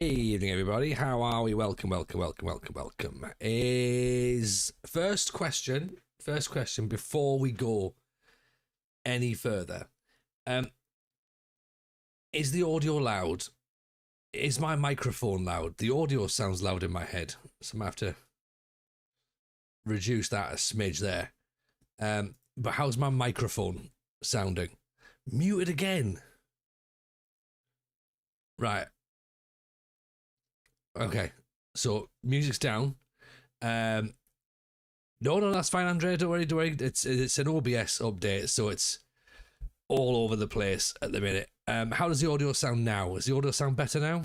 Evening, everybody. How are we? Welcome. Is first question before we go any further. Is the audio loud? Is my microphone loud? The audio sounds loud in my head, so I'm gonna have to reduce that a smidge there. But how's my microphone sounding? Muted again. Right. Okay, so music's down. No, that's fine, Andrea. Don't worry. It's an OBS update, so it's all over the place at the minute. How does the audio sound now? Does the audio sound better now?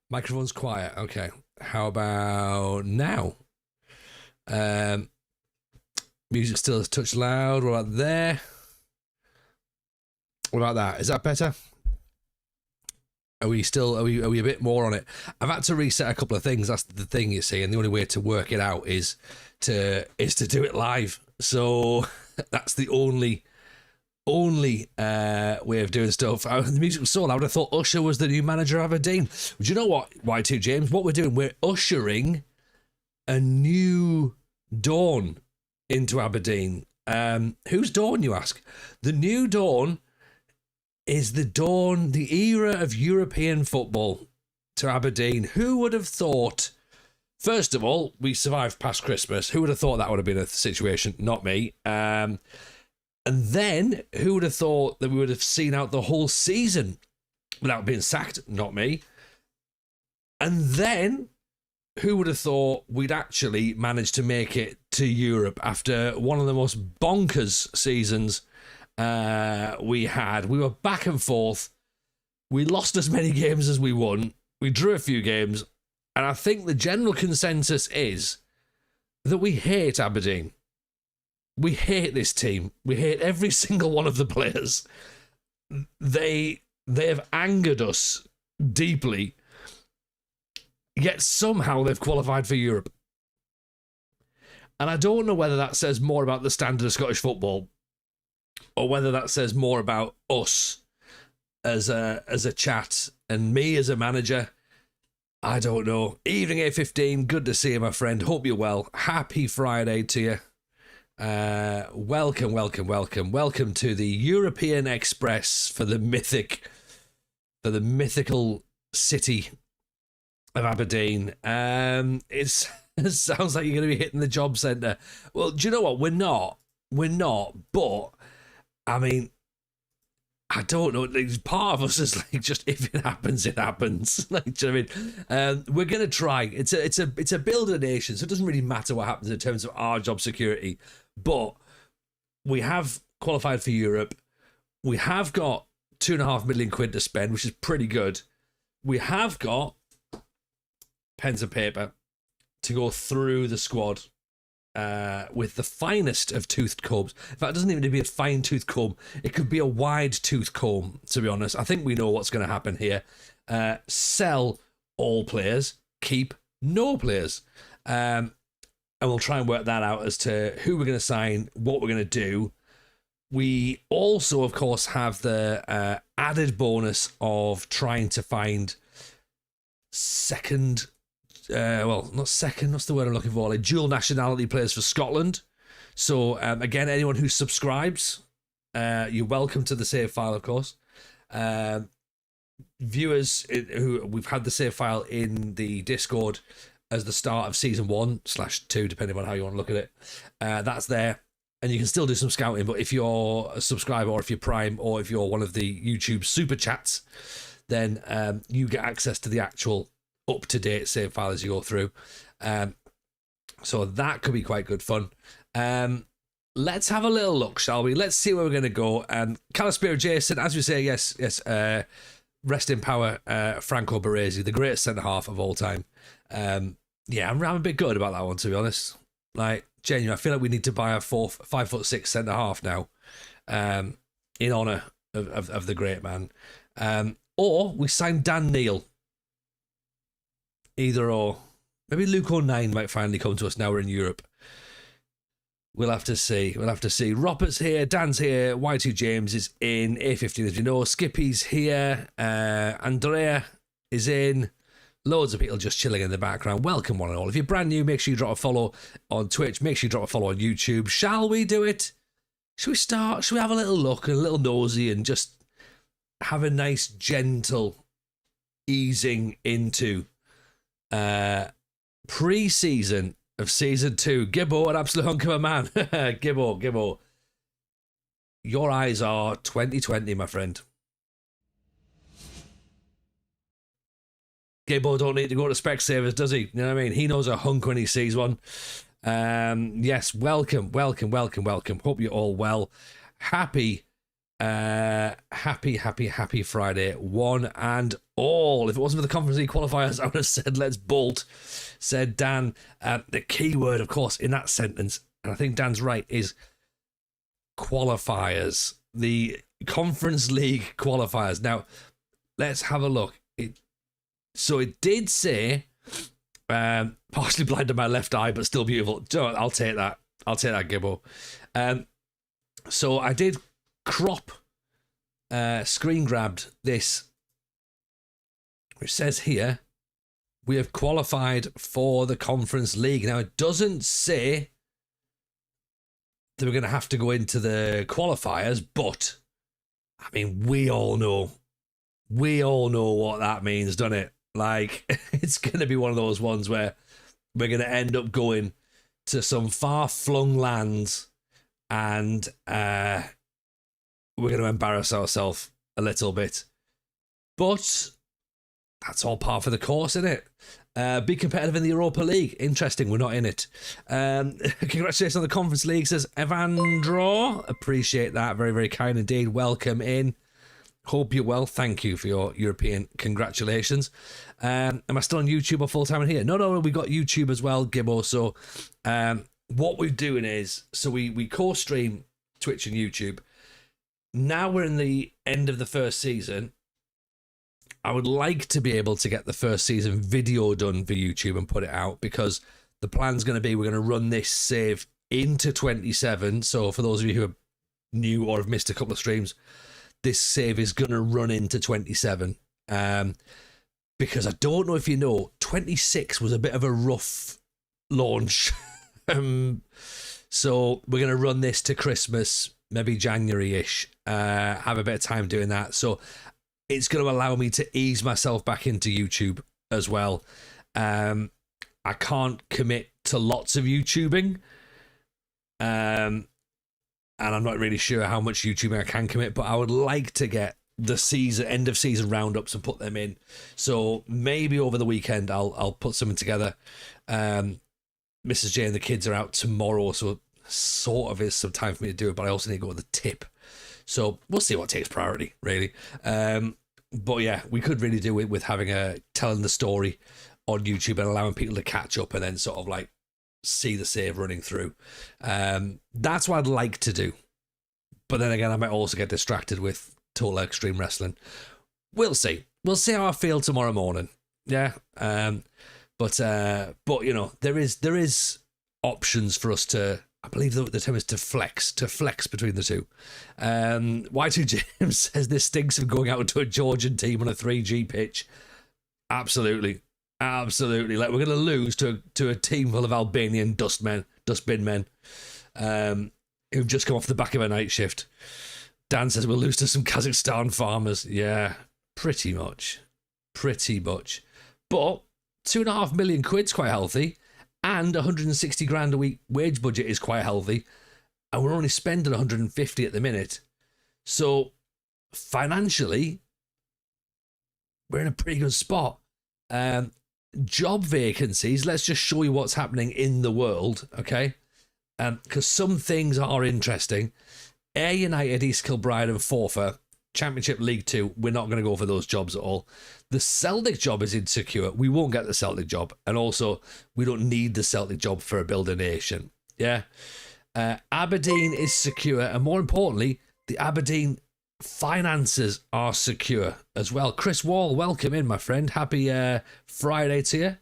Microphone's quiet. Okay. How about now? Music still a touch loud. What about there? What about that? Is that better? Are we a bit more on it? I've had to reset a couple of things. That's the thing, you see, and the only way to work it out is to do it live. So that's the only way of doing stuff. The music was so loud, I thought Usher was the new manager of Aberdeen. Do you know what, Y2 James? What we're doing, we're ushering a new dawn into Aberdeen. Who's dawn, you ask? The new dawn is the era of European football to Aberdeen. Who would have thought? First of all, we survived past Christmas. Who would have thought that would have been a situation? Not me. And then, who would have thought that we would have seen out the whole season without being sacked? Not me. And then, who would have thought we'd actually managed to make it to Europe after one of the most bonkers seasons we had? We were back and forth. We lost as many games as we won. We drew a few games. And I think the general consensus is that we hate Aberdeen. We hate this team. We hate every single one of the players. They have angered us deeply. Yet somehow they've qualified for Europe. And I don't know whether that says more about the standard of Scottish football, or whether that says more about us as a chat and me as a manager. I don't know. Evening A15, good to see you, my friend. Hope you're well. Happy Friday to you. Welcome to the European Express for the mythical city of Aberdeen. It sounds like you're going to be hitting the job centre. Well, do you know what? We're not, but I mean, I don't know. Part of us is like, just if it happens, it happens. Like, do you know what I mean? We're gonna try. It's a builder nation, so it doesn't really matter what happens in terms of our job security. But we have qualified for Europe. We have got £2.5 million to spend, which is pretty good. We have got pens and paper to go through the squad with the finest of toothed combs. In fact, it doesn't even need to be a fine tooth comb. It could be a wide tooth comb, to be honest. I think we know what's going to happen here. Sell all players, keep no players. And we'll try and work that out as to who we're going to sign, what we're going to do. We also, of course, have the added bonus of trying to find not second, what's the word I'm looking for? Like dual nationality players for Scotland. So, again, anyone who subscribes, you're welcome to the save file, of course. Viewers who we've had the save file in the Discord as the start of season 1/2, depending on how you want to look at it. That's there. And you can still do some scouting, but if you're a subscriber, or if you're Prime, or if you're one of the YouTube super chats, then you get access to the actual up-to-date save file as you go through. So that could be quite good fun. Let's have a little look, shall we? Let's see where we're going to go. Calispiro Jason, as we say, yes, rest in power, Franco Baresi, the greatest centre-half of all time. Yeah, I'm a bit good about that one, to be honest. Like, genuinely, I feel like we need to buy a 5'6" centre-half now, in honour of the great man. Or we signed Dan Neil. Either or. Maybe Luke 09 might finally come to us now we're in Europe. We'll have to see. Robert's here, Dan's here, Y2 James is in, A15 as you know, Skippy's here, Andrea is in, Loads of people just chilling in the background. Welcome, one and all. If you're brand new, make sure you drop a follow on Twitch. Make sure you drop a follow on YouTube. Shall we do it? Should we start? Should we have a little look, a little nosy, and just have a nice, gentle easing into pre-season of season 2? Gibbo, an absolute hunk of a man. Gibbo. Your eyes are 2020, my friend. Gibbo don't need to go to Specsavers, does he? You know what I mean? He knows a hunk when he sees one. Yes, welcome. Hope you're all well. Happy Friday, one and all. If it wasn't for the Conference League qualifiers, I would have said let's bolt, said Dan. The key word, of course, in that sentence, and I think Dan's right, is qualifiers. The Conference League qualifiers. Now, let's have a look. So it did say, partially blind in my left eye, but still beautiful. I'll take that. Gibbo. So I did screen grabbed this, which says here, we have qualified for the Conference League. Now, it doesn't say that we're going to have to go into the qualifiers, but, I mean, we all know what that means, don't it? Like, it's going to be one of those ones where we're going to end up going to some far-flung lands and we're going to embarrass ourselves a little bit. But that's all par for the course, isn't it? Be competitive in the Europa League. Interesting, we're not in it. Congratulations on the Conference League, says Evandro. Appreciate that. Very, very kind indeed. Welcome in. Hope you're well. Thank you for your European congratulations. Am I still on YouTube or full-time in here? No, we got YouTube as well, Gibbo. So what we're doing is, so we co-stream Twitch and YouTube. Now we're in the end of the first season. I would like to be able to get the first season video done for YouTube and put it out, because the plan's going to be, we're going to run this save into 27. So for those of you who are new or have missed a couple of streams, this save is going to run into 27. Because I don't know if you know, 26 was a bit of a rough launch. So we're going to run this to Christmas, maybe January-ish. Have a bit of time doing that. So it's going to allow me to ease myself back into YouTube as well. I can't commit to lots of YouTubing. And I'm not really sure how much YouTubing I can commit, but I would like to get the end of season roundups and put them in. So maybe over the weekend I'll put something together. Mrs. J and the kids are out tomorrow, so sort of is some time for me to do it, but I also need to go with the tip. So we'll see what takes priority, really. But yeah, we could really do it with telling the story on YouTube and allowing people to catch up and then sort of like see the save running through. That's what I'd like to do. But then again, I might also get distracted with Total Extreme Wrestling. We'll see. We'll see how I feel tomorrow morning. Yeah. But you know, there is options for us to, I believe the term is to flex between the two. Y2 James says this stinks of going out to a Georgian team on a 3G pitch. Absolutely. Like we're going to lose to a team full of Albanian dustbin men, who've just come off the back of a night shift. Dan says we'll lose to some Kazakhstan farmers. Yeah, pretty much. But 2.5 million quid's quite healthy, and 160 grand a week wage budget is quite healthy, and we're only spending 150 at the minute. So financially, we're in a pretty good spot. Job vacancies, let's just show you what's happening in the world, okay? Because some things are interesting. Ayr United, East Kilbride and Forfar, Championship League 2, we're not going to go for those jobs at all. The Celtic job is insecure. We won't get the Celtic job. And also, we don't need the Celtic job for a Builder Nation. Yeah? Aberdeen is secure. And more importantly, the Aberdeen finances are secure as well. Chris Wall, welcome in, my friend. Happy Friday to you.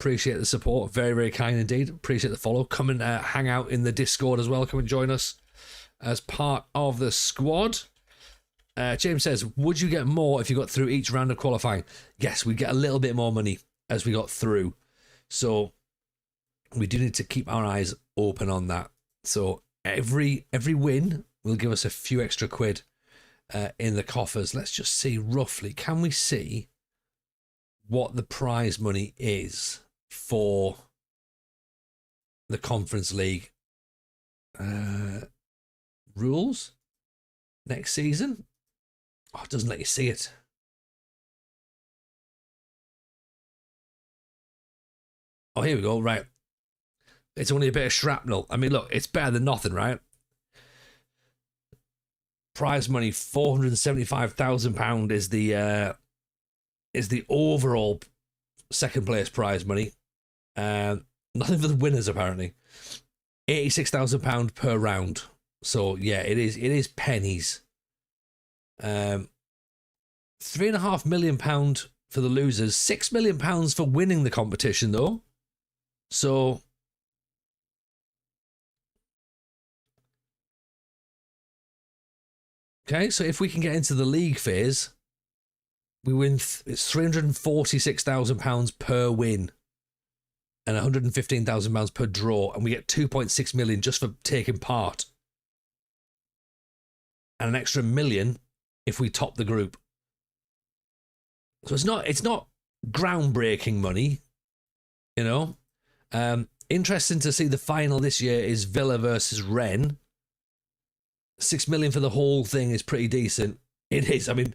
Appreciate the support. Very, very kind indeed. Appreciate the follow. Come and hang out in the Discord as well. Come and join us as part of the squad. James says, would you get more if you got through each round of qualifying? Yes, we get a little bit more money as we got through. So we do need to keep our eyes open on that. So every win will give us a few extra quid in the coffers. Let's just see roughly. Can we see what the prize money is for the Conference League rules next season? Oh, it doesn't let you see it. Oh, here we go. Right. It's only a bit of shrapnel. I mean, look, it's better than nothing, right? Prize money, £475,000 is the overall second place prize money. Nothing for the winners, apparently. £86,000 per round. So yeah, it is pennies. £3.5 million for the losers. £6 million for winning the competition, though. So okay, so if we can get into the league phase, we win. It's £346,000 per win, and £115,000 per draw, and we get 2.6 million just for taking part, and an extra million if we top the group. So it's not groundbreaking money, you know. Interesting to see the final this year is Villa versus Rennes. 6 million for the whole thing is pretty decent. It is. I mean,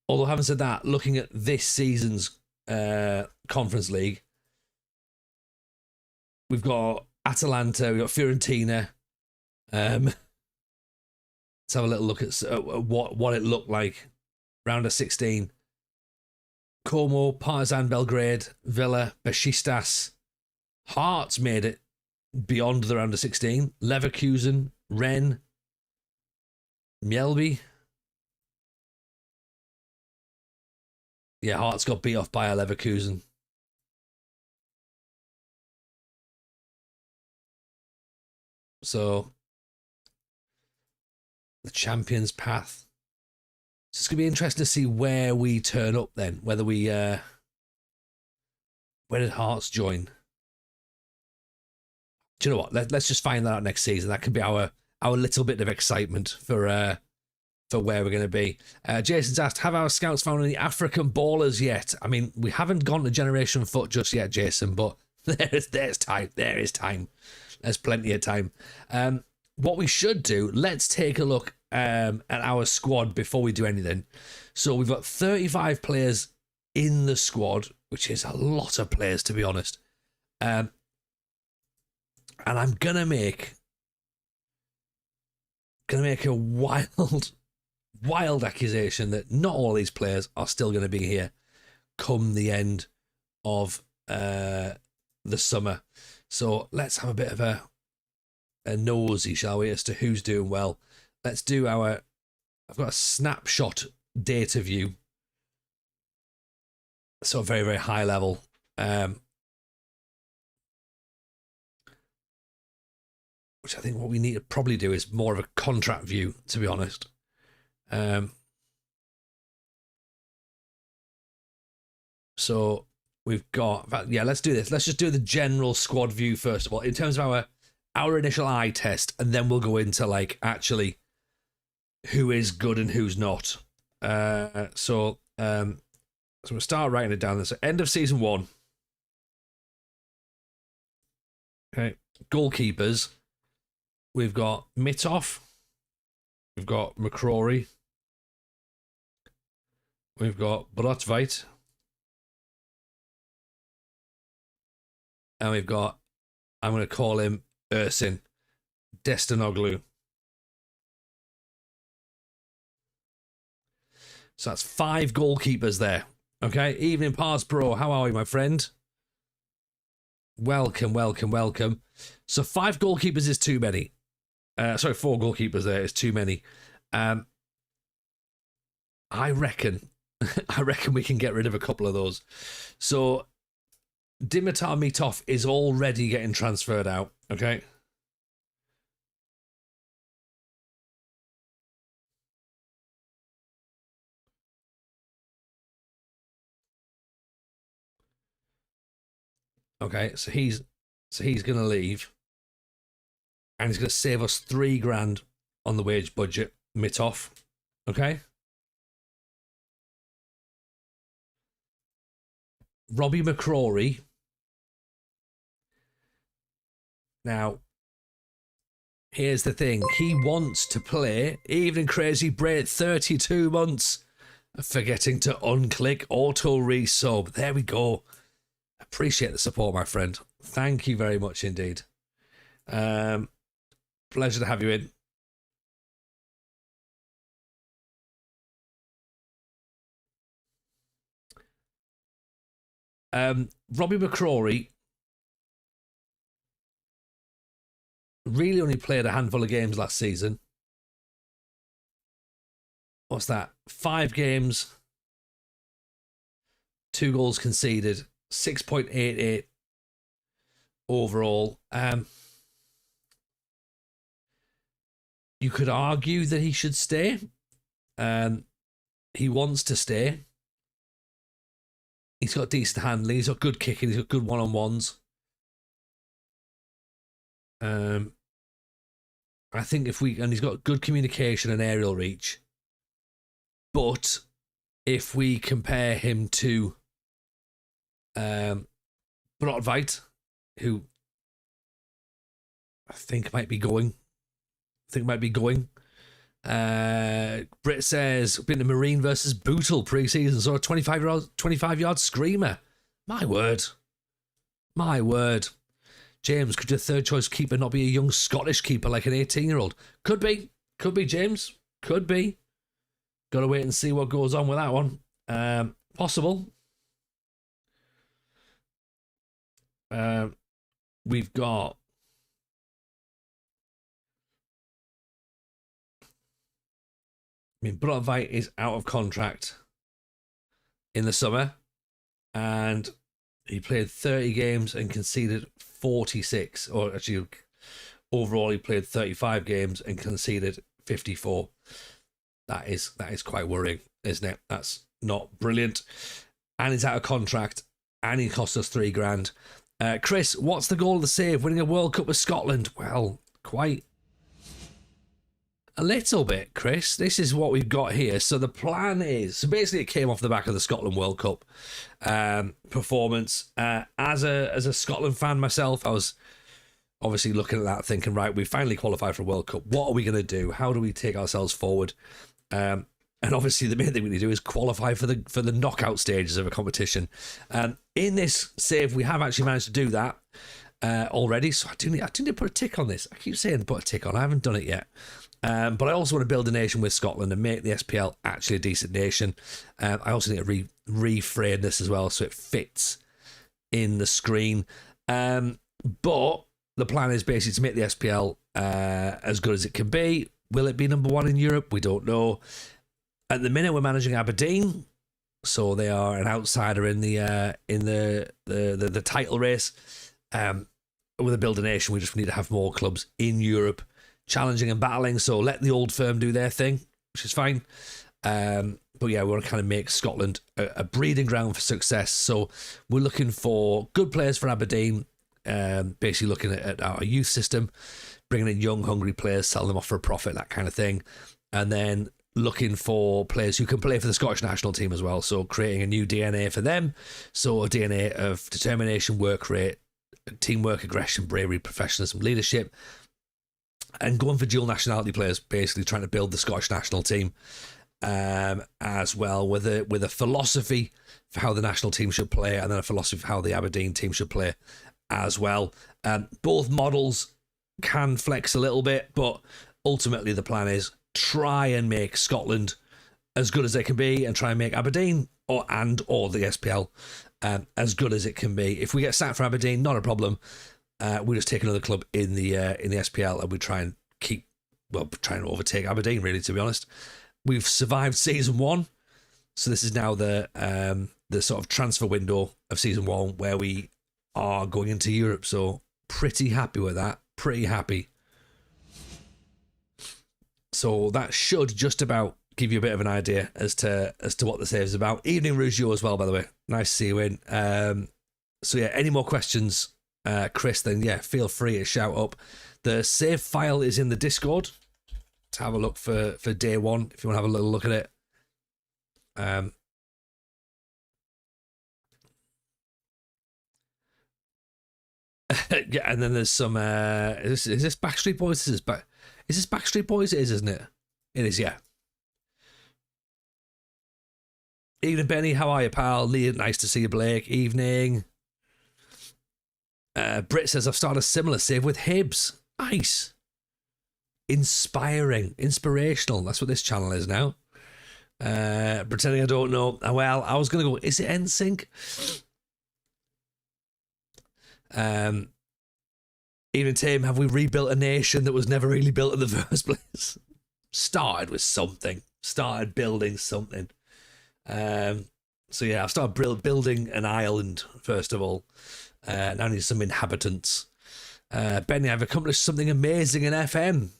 although having said that, looking at this season's Conference League, we've got Atalanta, we've got Fiorentina. Let's have a little look at what it looked like. Round of 16. Como, Partizan Belgrade, Villa, Besiktas. Hearts made it beyond the round of 16. Leverkusen, Rennes, Mjällby. Yeah, Hearts got beat off by a Leverkusen. So the Champions Path. So it's going to be interesting to see where we turn up then. Whether we where did Hearts join? Do you know what? Let's just find that out next season. That could be our little bit of excitement for where we're going to be. Jason's asked, have our scouts found any African ballers yet? I mean, we haven't gone to Generation Foot just yet, Jason, but there's time. There is time. There's plenty of time. What we should do, let's take a look at our squad before we do anything. So we've got 35 players in the squad, which is a lot of players, to be honest. And I'm gonna make a wild accusation that not all these players are still going to be here come the end of the summer. So let's have a bit of a nosy, shall we, as to who's doing well. Let's do I've got a snapshot data view. So very, very high level. Which I think what we need to probably do is more of a contract view, to be honest. So we've got, yeah, let's do this. Let's just do the general squad view first of all, in terms of our initial eye test, and then we'll go into like actually who is good and who's not. So we'll start writing it down. So end of season 1. Okay, goalkeepers. We've got Mitov. We've got McCrory. We've got Brotveit. And we've got, I'm going to call him Ersin Destinoglu. So that's 5 goalkeepers there. Okay, evening Pars Pro. How are you, my friend? Welcome. So 5 goalkeepers is too many. 4 goalkeepers there is too many. I reckon we can get rid of a couple of those. So Dimitar Mitov is already getting transferred out. Okay. Okay, so he's going to leave, and he's going to save us £3,000 on the wage budget. Mitoff. Okay. Robbie McCrory. Now, here's the thing. He wants to play. Evening Crazy Braid, 32 months. Forgetting to unclick auto resub. There we go. Appreciate the support, my friend. Thank you very much indeed. Pleasure to have you in. Robbie McCrory really only played a handful of games last season. What's that? 5 games, 2 goals conceded, 6.88 overall. You could argue that he should stay. He wants to stay. He's got decent handling. He's got good kicking. He's got good one-on-ones. I think and he's got good communication and aerial reach. But if we compare him to Brotveit, who I think might be going. Britt says, been to Marine versus Bootle pre-season, so a 25-yard screamer. My word. James, could your third choice keeper not be a young Scottish keeper like an 18-year-old? Could be, James. Could be. Got to wait and see what goes on with that one. Possible. We've got Brotveit is out of contract in the summer, and he played 30 games and conceded 46. Or actually, overall, he played 35 games and conceded 54. That is quite worrying, isn't it? That's not brilliant. And he's out of contract, and he cost us £3,000. Chris, what's the goal of the save? Winning a World Cup with Scotland? Well, quite a little bit, Chris. This is what we've got here. So the plan is, so basically it came off the back of the Scotland World Cup performance. As a Scotland fan myself, I was obviously looking at that thinking, right, we finally qualified for a World Cup. What are we going to do? How do we take ourselves forward? And obviously the main thing we need to do is qualify for the knockout stages of a competition. In this save, we have actually managed to do that already. So I do need to put a tick on this. I keep saying put a tick on. I haven't done it yet. But I also want to build a nation with Scotland and make the SPL actually a decent nation. I also need to reframe this as well so it fits in the screen. But the plan is basically to make the SPL as good as it can be. Will it be number 1 in Europe? We don't know. At the minute, we're managing Aberdeen, so they are an outsider in the title race. With a build a nation, we just need to have more clubs in Europe challenging and battling. So let the old firm do their thing, which is fine. But yeah, we want to kind of make Scotland a breeding ground for success. So we're looking for good players for Aberdeen. Basically looking at our youth system, bringing in young, hungry players, selling them off for a profit, that kind of thing, and then looking for players who can play for the Scottish national team as well. So creating a new DNA for them. So a DNA of determination, work rate, teamwork, aggression, bravery, professionalism, leadership, and going for dual nationality players, basically trying to build the Scottish national team as well, with a philosophy for how the national team should play, and then a philosophy for how the Aberdeen team should play as well. Both models can flex a little bit, but ultimately the plan is try and make Scotland as good as they can be, and try and make Aberdeen or the SPL as good as it can be. If we get sacked for Aberdeen, not a problem. We just take another club in the SPL, and we try and try and overtake Aberdeen, really, to be honest. We've survived season 1, so this is now the sort of transfer window of season 1 where we are going into Europe. So pretty happy with that. Pretty happy. So that should just about give you a bit of an idea as to what the save is about. Evening Rugio as well, by the way. Nice to see you in. So yeah, any more questions, Chris, then yeah, feel free to shout up. The save file is in the Discord to have a look for day one if you want to have a little look at it. Yeah, and then there's some. Is this Backstreet Boys? Is this Backstreet Boys? It is, isn't it? It is, yeah. Evening, Benny. How are you, pal? Lee, nice to see you, Blake. Evening. Britt says, I've started a similar save with Hibs. Nice. Inspiring. Inspirational. That's what this channel is now. Pretending I don't know. Well, I was going to go, is it NSYNC? Even Tim, have we rebuilt a nation that was never really built in the first place? Started with something. Started building something. So yeah, I've started building an island, first of all. Now I need some inhabitants. Benny, I've accomplished something amazing in FM.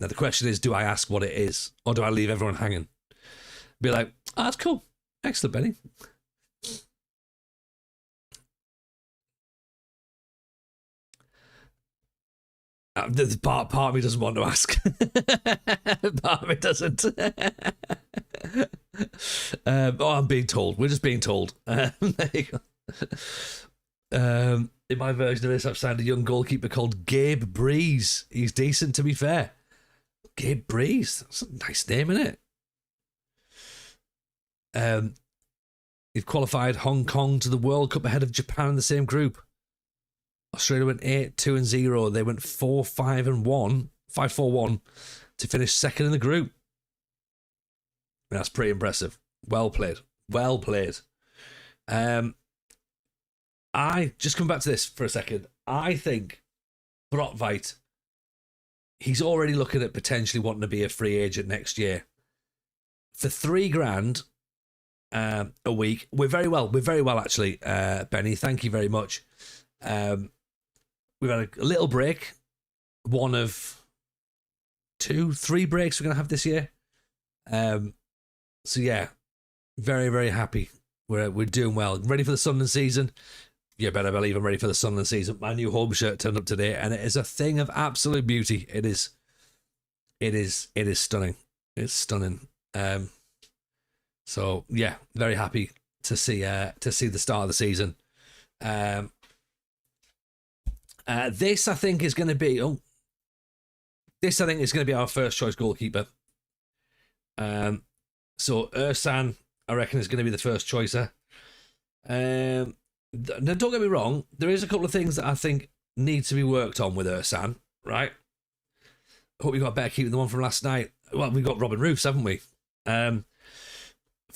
Now the question is, do I ask what it is? Or do I leave everyone hanging? Be like, oh, that's cool. Excellent, Benny. The part of me doesn't want to ask. Part of me doesn't. I'm being told. We're just being told. There you go. In my version of this, I've signed a young goalkeeper called Gabe Breeze. He's decent, to be fair. Gabe Breeze. That's a nice name, isn't it? You've qualified Hong Kong to the World Cup ahead of Japan in the same group. Australia went 8-2-0. They went 4-5-1, 5-4-1 to finish second in the group. That's pretty impressive. Well played. Well played. I just come back to this for a second. I think Brotveit, he's already looking at potentially wanting to be a free agent next year. For $3,000 a week, we're very well actually, Benny. Thank you very much. We've had a little break, one of 2-3 breaks we're going to have this year. So yeah, very, very happy. We're doing well. Ready for the Sunderland season? You better believe I'm ready for the Sunderland season. My new home shirt turned up today, and it is a thing of absolute beauty. It is stunning. It's stunning. So yeah, very happy to see the start of the season. This I think is going to be our first choice goalkeeper. So Ersan, I reckon, is going to be the first choicer. Now, don't get me wrong, there is a couple of things that I think need to be worked on with Ersan, right? Hope we got a better keeper than the one from last night. Well, we've got Robin Roofs, haven't we? For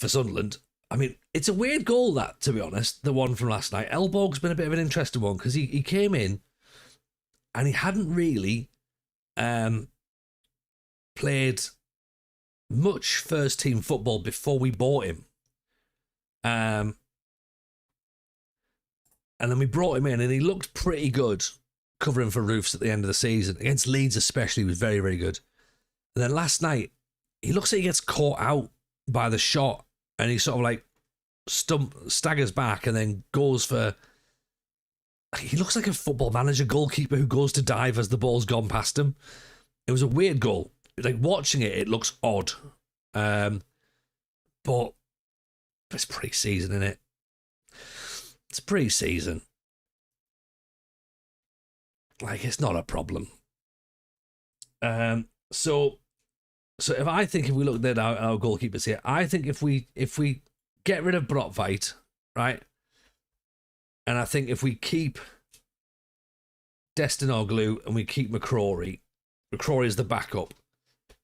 Sunderland. I mean, it's a weird goal, that, to be honest, the one from last night. Elborg's been a bit of an interesting one because he came in and he hadn't really played much first-team football before we bought him. And then we brought him in and he looked pretty good covering for Roofs at the end of the season. Against Leeds especially, he was very, very good. And then last night, he looks like he gets caught out by the shot and he sort of like staggers back and then goes for... He looks like a Football Manager goalkeeper who goes to dive as the ball's gone past him. It was a weird goal. Like, watching it, it looks odd. But it's pre-season, isn't it? It's pre-season. Like, it's not a problem. So if we look at our goalkeepers here, I think if we get rid of Brotveit, right? And I think if we keep Destinoglu and we keep McCrory is the backup.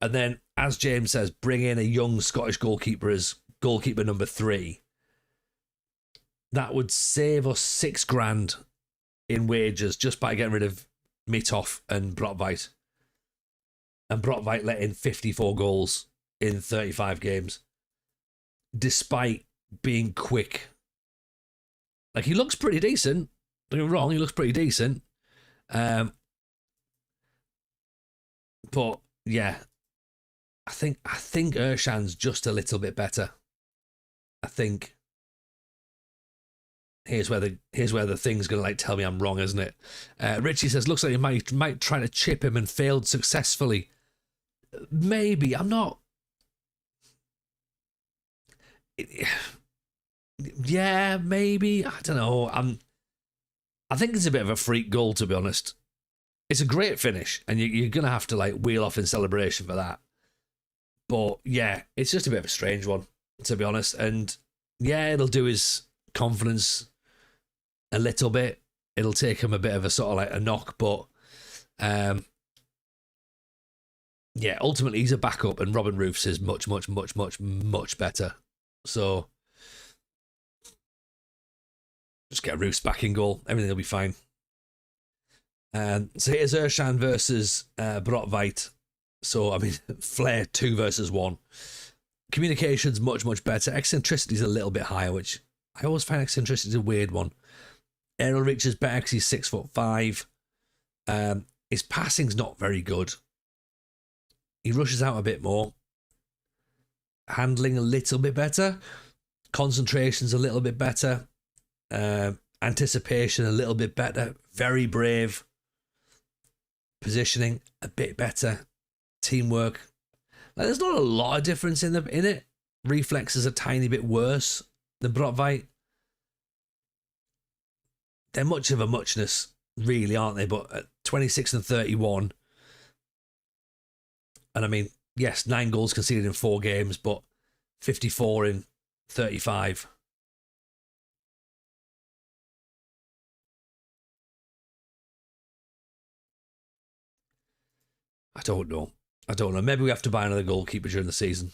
And then, as James says, bring in a young Scottish goalkeeper as goalkeeper number 3. That would save us $6,000 in wages just by getting rid of Mitov and Brotveit. And Brotveit let in 54 goals in 35 games, despite being quick. Like, he looks pretty decent. Don't get me wrong, he looks pretty decent. But yeah, I think Ersan's just a little bit better. I think here's where the thing's gonna like tell me I'm wrong, isn't it? Richie says looks like you might try to chip him and failed successfully. Maybe I'm not. Yeah, maybe I don't know. I think it's a bit of a freak goal, to be honest. It's a great finish, and you're gonna have to like wheel off in celebration for that. But yeah, it's just a bit of a strange one, to be honest. And yeah, it'll do his confidence a little bit. It'll take him a bit of a sort of like a knock, but yeah, ultimately he's a backup, and Robin Roofs is much, much, much, much, much better. So just get Roofs back in goal. Everything will be fine. So here's Urshan versus Brotvite. So, I mean, Flair 2 versus 1. Communication's much, much better. Eccentricity's a little bit higher, which I always find eccentricity's a weird one. Aerial reach is better because he's 6'5". His passing's not very good. He rushes out a bit more. Handling a little bit better. Concentration's a little bit better. Anticipation a little bit better. Very brave. Positioning a bit better. Teamwork. Like, there's not a lot of difference in it. Reflexes a tiny bit worse than Brotvite. They're much of a muchness, really, aren't they? But at 26 and 31, and I mean, yes, 9 goals conceded in 4 games, but 54 in 35. I don't know. Maybe we have to buy another goalkeeper during the season.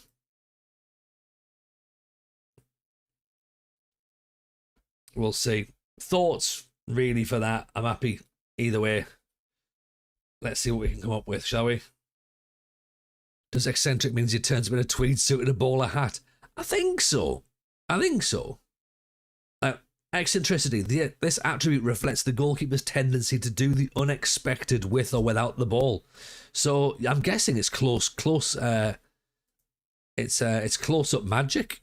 We'll see. Thoughts, really, for that? I'm happy either way. Let's see what we can come up with, shall we? Does eccentric means he turns him in a tweed suit and a bowler hat? I think so. Eccentricity. This attribute reflects the goalkeeper's tendency to do the unexpected with or without the ball. So I'm guessing it's close. It's close-up magic.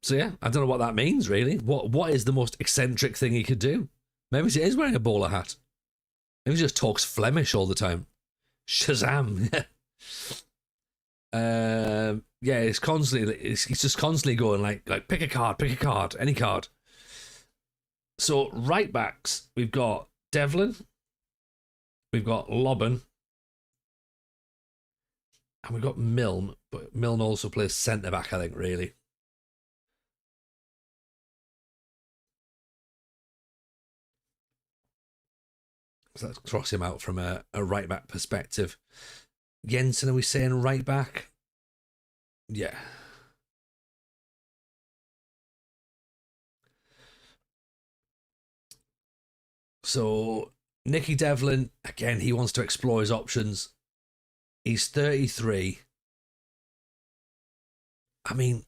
So yeah, I don't know what that means really. What is the most eccentric thing he could do? Maybe he is wearing a bowler hat. Maybe he just talks Flemish all the time. Shazam! Yeah, he's just constantly going like pick a card, any card. So right backs, we've got Devlin, we've got Lobban, and we've got Milne, but Milne also plays centre back, I think, really. So let's cross him out from a right back perspective. Jensen, are we saying right back? Yeah. So Nicky Devlin, again, he wants to explore his options. He's 33. I mean,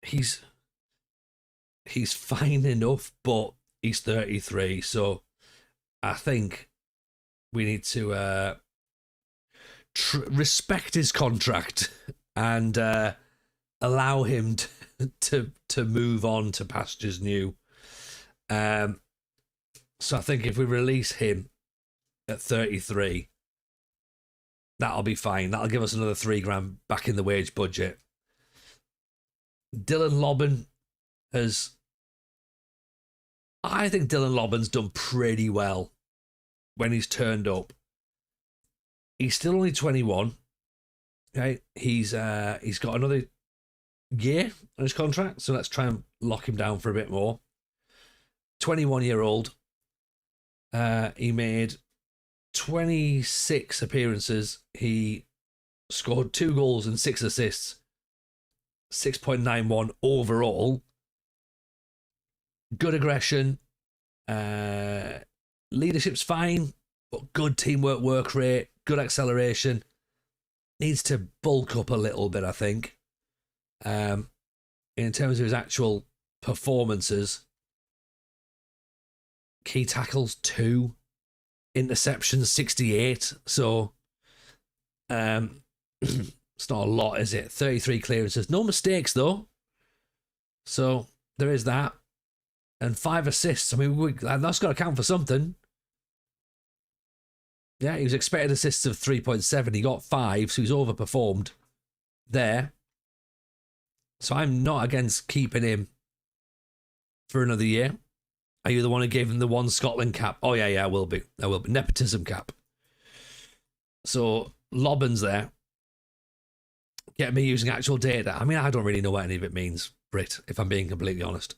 he's fine enough, but he's 33. So I think we need to respect his contract and allow him to move on to pastures new. So I think if we release him at 33, that'll be fine. That'll give us another $3,000 back in the wage budget. Dylan Lobban I think Dylan Lobban's done pretty well when he's turned up. He's still only 21. Okay, he's got another year on his contract, so let's try and lock him down for a bit more. 21-year-old. He made 26 appearances. He scored 2 goals and 6 assists. 6.91 overall. Good aggression. Leadership's fine, but good teamwork work rate, good acceleration. Needs to bulk up a little bit, I think. In terms of his actual performances, key tackles 2, interceptions 68. So It's not a lot, is it? 33 clearances. No mistakes, though. So there is that. And 5 assists. I mean, that's got to count for something. Yeah, he was expected assists of 3.7. He got 5, so he's overperformed there. So I'm not against keeping him for another year. Are you the one who gave him the one Scotland cap? Oh, yeah, I will be. Nepotism cap. So Lobbins there. Get me using actual data. I mean, I don't really know what any of it means, Brit, if I'm being completely honest.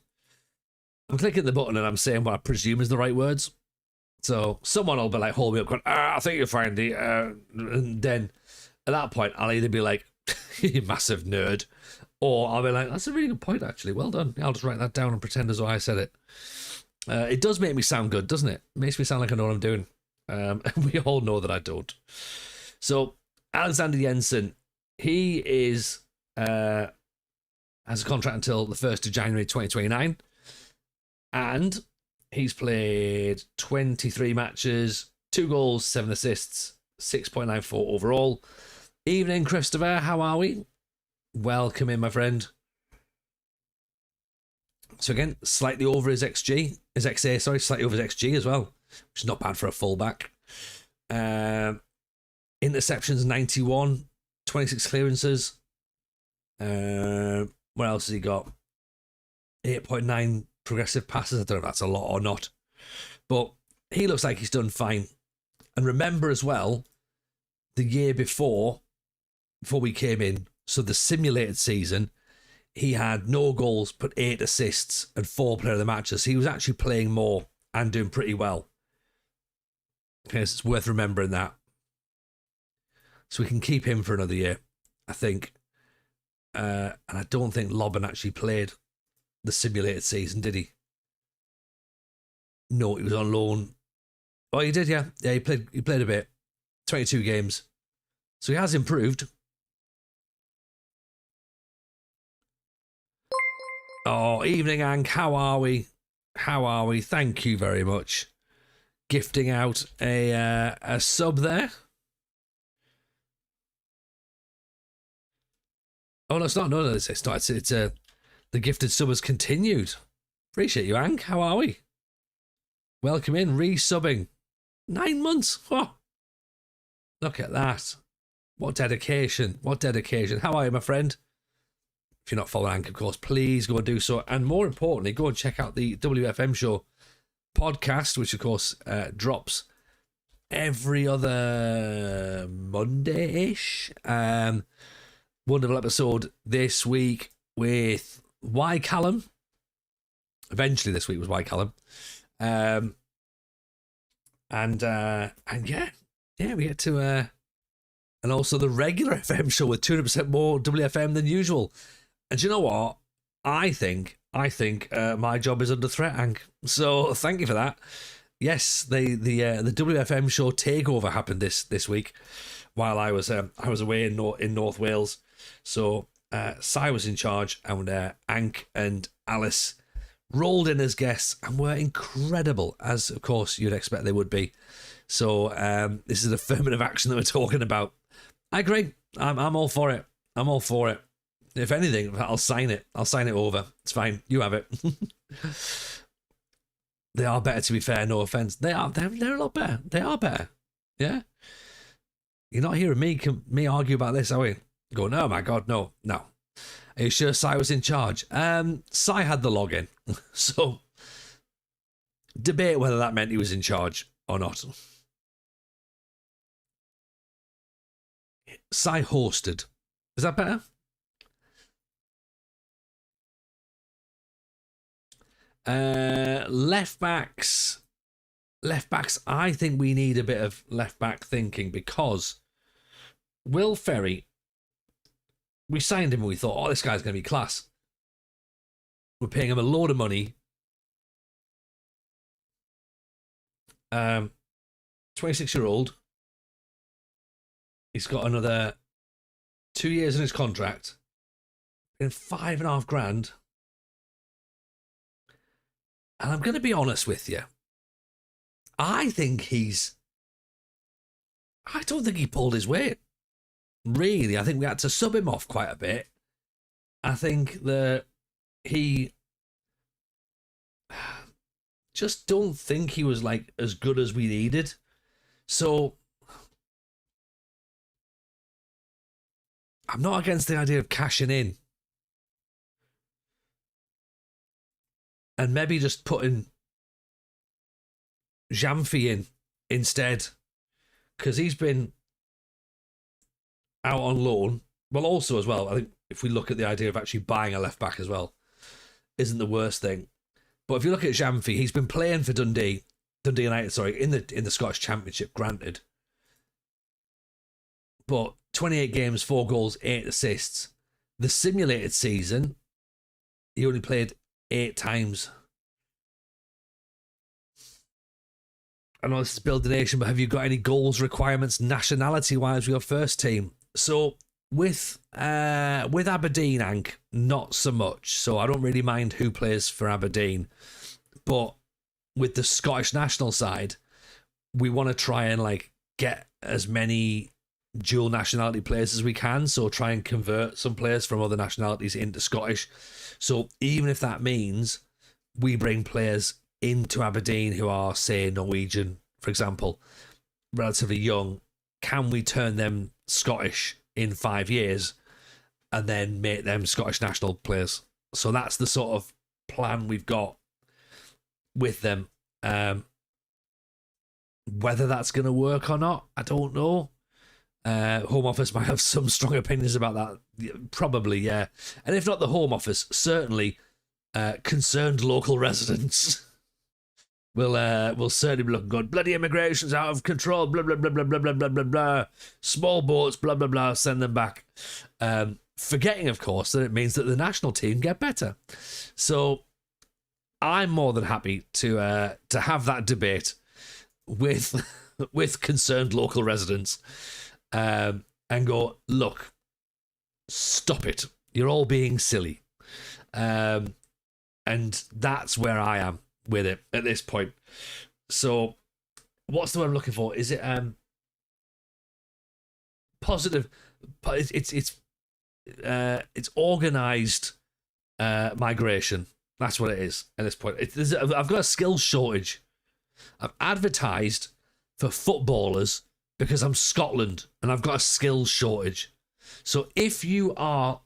I'm clicking the button and I'm saying what I presume is the right words. So someone will be like, hold me up, going, I think you're fine, D. And then at that point, I'll either be like, you massive nerd, or I'll be like, that's a really good point, actually. Well done. I'll just write that down and pretend as though I said it. It does make me sound good, doesn't it? It makes me sound like I know what I'm doing. And we all know that I don't. So Alexander Jensen, he is has a contract until the 1st of January 2029. And he's played 23 matches, 2 goals, 7 assists, 6.94 overall. Evening, Christopher. How are we? Welcome in, my friend. So again, slightly over his XG, his XA, sorry, slightly over his XG as well, which is not bad for a fullback. Interceptions 91, 26 clearances. What else has he got? 8.9 progressive passes. I don't know if that's a lot or not, but he looks like he's done fine. And remember as well, the year before we came in, so the simulated season, he had no goals, but 8 assists and 4 player of the matches. He was actually playing more and doing pretty well. Okay, so it's worth remembering that. So we can keep him for another year, I think. And I don't think Lobban actually played the simulated season, did he? No, he was on loan. Oh, he did, yeah. Yeah, he played a bit. 22 games. So he has improved. Oh, evening, Hank. How are we? Thank you very much. Gifting out a sub there. Oh, no, it's not. No, it's not. It's the gifted sub has continued. Appreciate you, Hank. How are we? Welcome in. Resubbing. 9 months. Oh, look at that. What dedication. How are you, my friend? If you're not following Hank, of course, please go and do so. And more importantly, go and check out the WFM Show podcast, which, of course, drops every other Monday-ish. Wonderful episode this week with Y Callum. Eventually this week was Y Callum. And yeah, we get to and also the regular FM show with 200% more WFM than usual. And do you know what? I think my job is under threat, Hank. So thank you for that. Yes, the WFM show takeover happened this week while I was away in North Wales. So Si was in charge, and Hank and Alice rolled in as guests and were incredible, as of course you'd expect they would be. So this is affirmative action that we're talking about. I agree. I'm all for it. If anything, I'll sign it. I'll sign it over. It's fine. You have it. They are better, to be fair. No offense. They're a lot better. They are better. Yeah. You're not hearing me argue about this, are we? Going, oh my God, no. Are you sure Si was in charge? Si had the login. So debate whether that meant he was in charge or not. Si hosted. Is that better? Left backs, I think we need a bit of left back thinking, because Will Ferry, we signed him and we thought, oh, this guy's going to be class. We're paying him a load of money. 26-year-old. He's got another 2 years in his contract. In $5,500. And I'm going to be honest with you. I don't think he pulled his weight. really, I think we had to sub him off quite a bit. I think that he just don't think he was like as good as we needed. So I'm not against the idea of cashing in and maybe just putting Jamfi in instead, because he's been out on loan. Well, also as well, I think if we look at the idea of actually buying a left back as well, isn't the worst thing. But if you look at Jamfi, he's been playing for Dundee United, sorry, in the Scottish Championship, granted. But 28 games, 4 goals, 8 assists. The simulated season, he only played 8 times. I know this is Build the Nation, but have you got any goals requirements nationality-wise with your first team? So with Aberdeen, Ank, not so much. So I don't really mind who plays for Aberdeen. But with the Scottish national side, we want to try and like get as many dual nationality players as we can. So try and convert some players from other nationalities into Scottish. So even if that means we bring players into Aberdeen who are, say, Norwegian, for example, relatively young, can we turn them Scottish in 5 years and then make them Scottish national players? So that's the sort of plan we've got with them. Whether that's going to work or not, I don't know. Home Office might have some strong opinions about that. Probably, yeah. And if not the Home Office, certainly concerned local residents will certainly be looking good. Bloody immigration's out of control. Blah, blah, blah, blah, blah, blah, blah, blah, blah. Small boats, blah, blah, blah. Send them back. Forgetting, of course, that it means that the national team get better. So I'm more than happy to have that debate with concerned local residents and go, look, stop it. You're all being silly. And that's where I am with it at this point. So what's the word I'm looking for? Is it positive? It's organized migration. That's what it is at this point. I've got a skills shortage. I've advertised for footballers because I'm Scotland and I've got a skills shortage. So if you are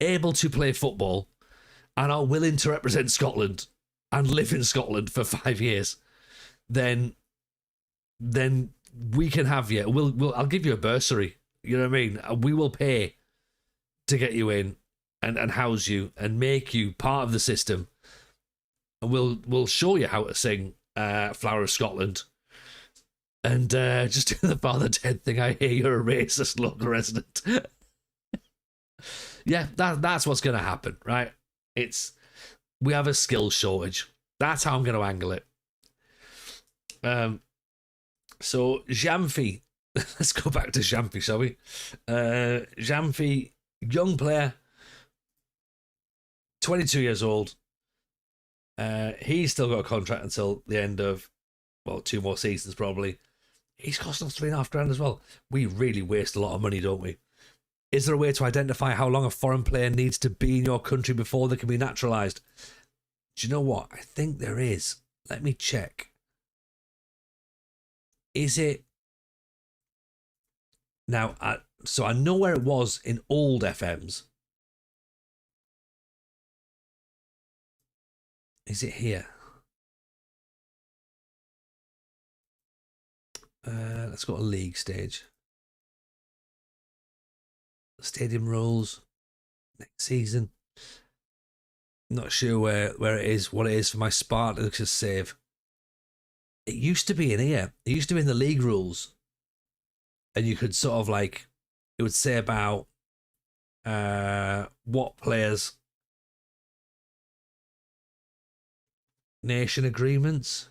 able to play football and are willing to represent Scotland and live in Scotland for 5 years, then we can have you. I'll give you a bursary. You know what I mean? We will pay to get you in and house you and make you part of the system. And we'll show you how to sing Flower of Scotland. And just do the Father Dead thing. I hear you're a racist local resident. Yeah, that's what's going to happen, right? We have a skills shortage. That's how I'm going to angle it. So Jamfi, let's go back to Jamfi, shall we? Jamfi, young player, 22 years old. He's still got a contract until the end of, 2 more seasons probably. He's costing us $3,500 as well. We really waste a lot of money, don't we? Is there a way to identify how long a foreign player needs to be in your country before they can be naturalised? Do you know what? I think there is. Let me check. Is it... Now, so I know where it was in old FMs. Is it here? Let's go to league stage. Stadium rules. Next season. Not sure where it is, what it is for my Spartacus save. It used to be in here. It used to be in the league rules. And you could sort of like, it would say about what players, nation agreements.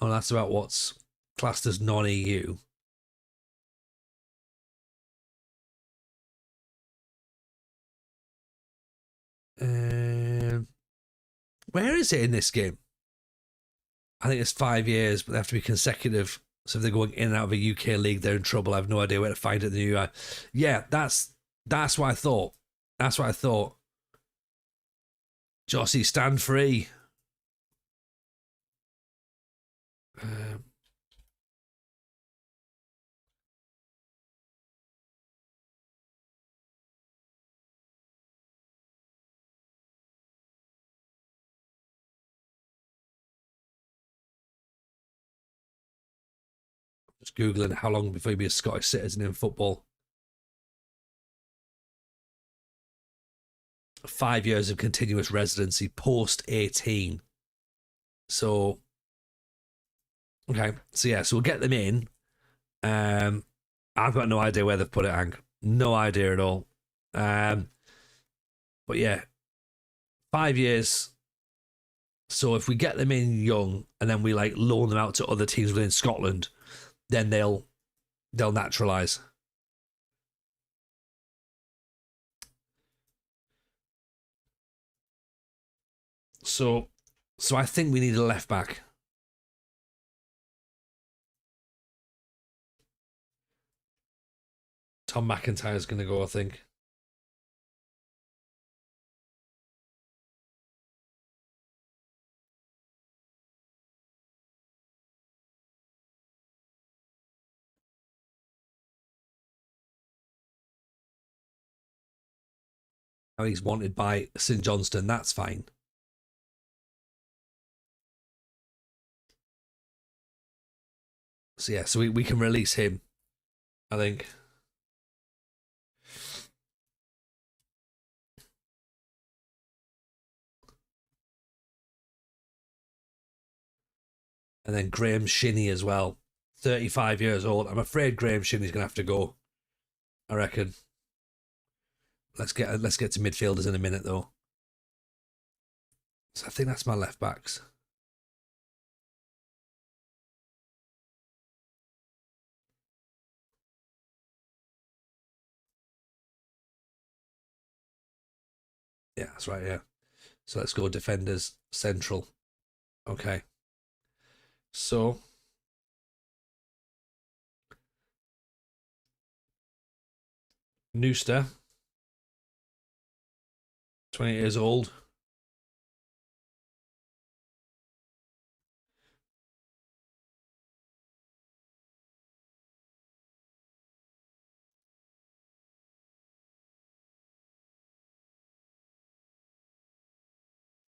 Oh, that's about what's classed as non-EU. Where is it in this game? I think it's 5 years, but they have to be consecutive. So if they're going in and out of a UK league, they're in trouble. I have no idea where to find it in the UI. Yeah, that's what I thought. That's what I thought. Jossie, stand free. Just Googling how long before you be a Scottish citizen in football. 5 years of continuous residency post 18. So, okay. So, yeah, so we'll get them in. I've got no idea where they've put it, Hank. No idea at all. But yeah, 5 years. So if we get them in young and then we like loan them out to other teams within Scotland, then they'll naturalize. So I think we need a left back. Tom McIntyre's going to go, I think. How he's wanted by St Johnstone, that's fine. So yeah, so we can release him, I think. And then Graham Shinney as well. 35 years old. I'm afraid Graham Shinney's going to have to go, I reckon. Let's get to midfielders in a minute, though. So I think that's my left backs. Yeah, that's right, yeah. So let's go defenders, central. Okay. So Nooster, 20 years old.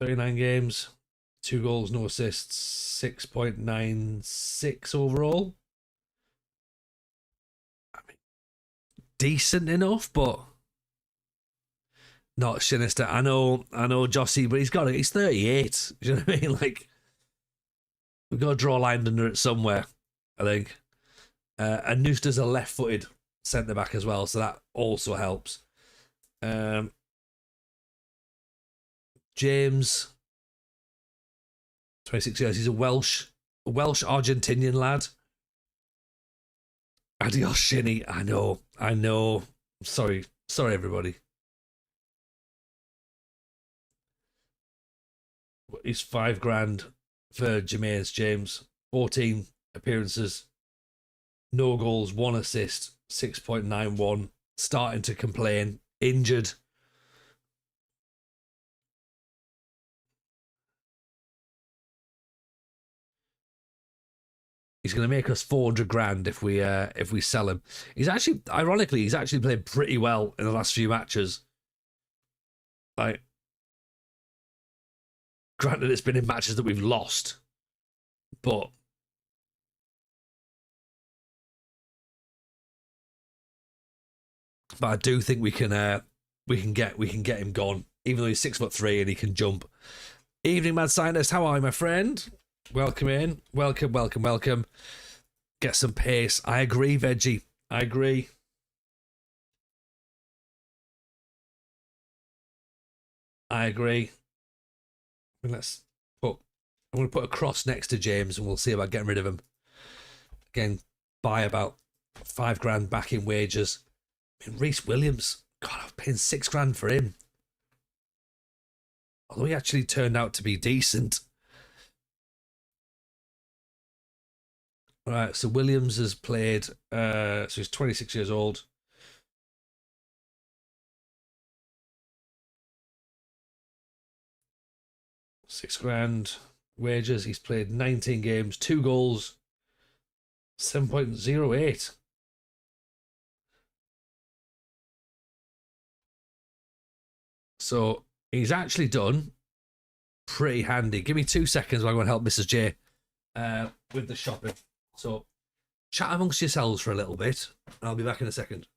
"39 games, 2 goals, no assists, 6.96 overall." I mean, decent enough, but not sinister. I know, Jossie, but he's 38. Do you know what I mean? Like, we've got to draw a line under it somewhere, I think. And Nooster's a left-footed centre back as well, so that also helps. James, 26 years. He's a Welsh Argentinian lad. Adios, Shinny. I know. Sorry, everybody. He's $5,000 for Jermaine's James. 14 appearances, no goals, 1 assist, 6.91. Starting to complain. Injured. He's going to make us $400,000 if we sell him. He's actually played pretty well in the last few matches. Like, granted, it's been in matches that we've lost, but I do think we can get him gone, even though he's 6'3" and he can jump. Evening, Mad Scientist. How are you, my friend? Welcome in. Welcome. Get some pace. I agree, Veggie. I agree. I'm going to put a cross next to James and we'll see about getting rid of him. Again, buy about $5,000 back in wages. I mean, Reece Williams, God, I'm paying $6,000 for him. Although he actually turned out to be decent. All right, so Williams has played. So he's 26 years old. £6,000 wages. He's played 19 games, 2 goals, 7.08. So he's actually done pretty handy. Give me 2 seconds while I go and help Mrs. J with the shopping. So chat amongst yourselves for a little bit, and I'll be back in a second.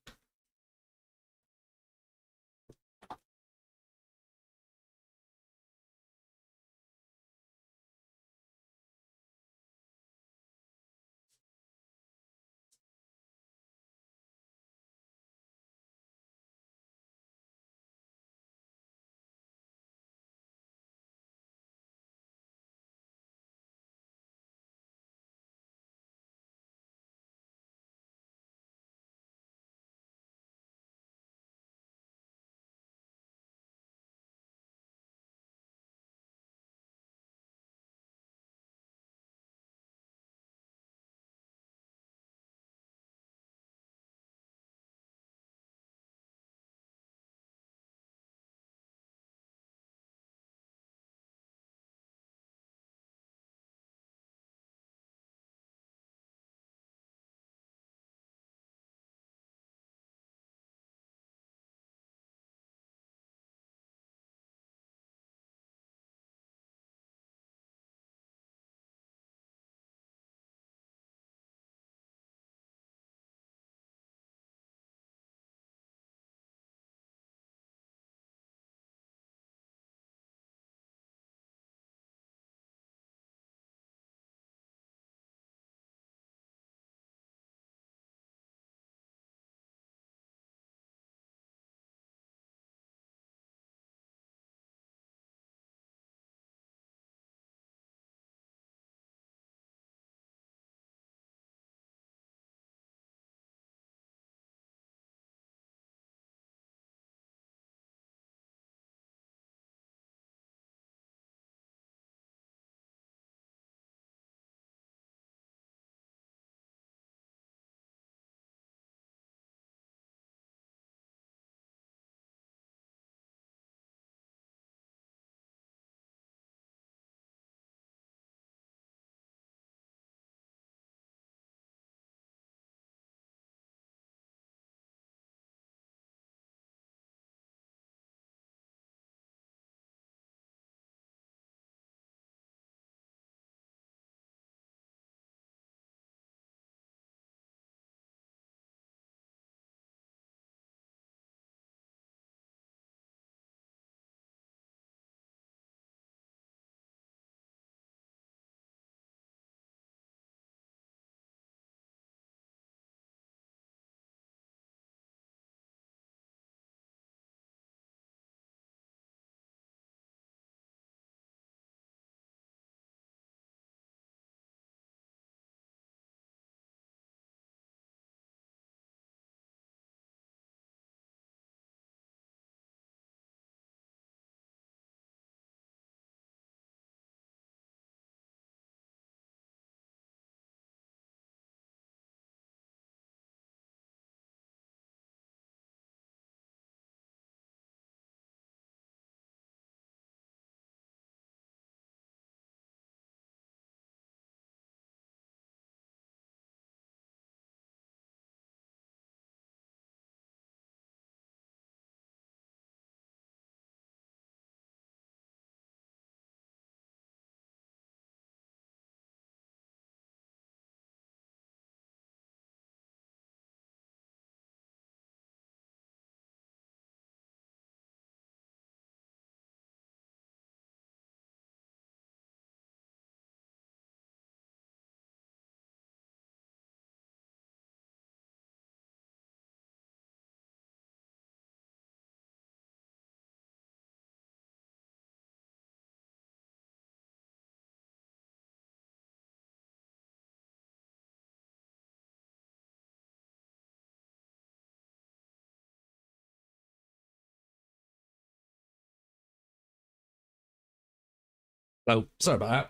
Oh, sorry about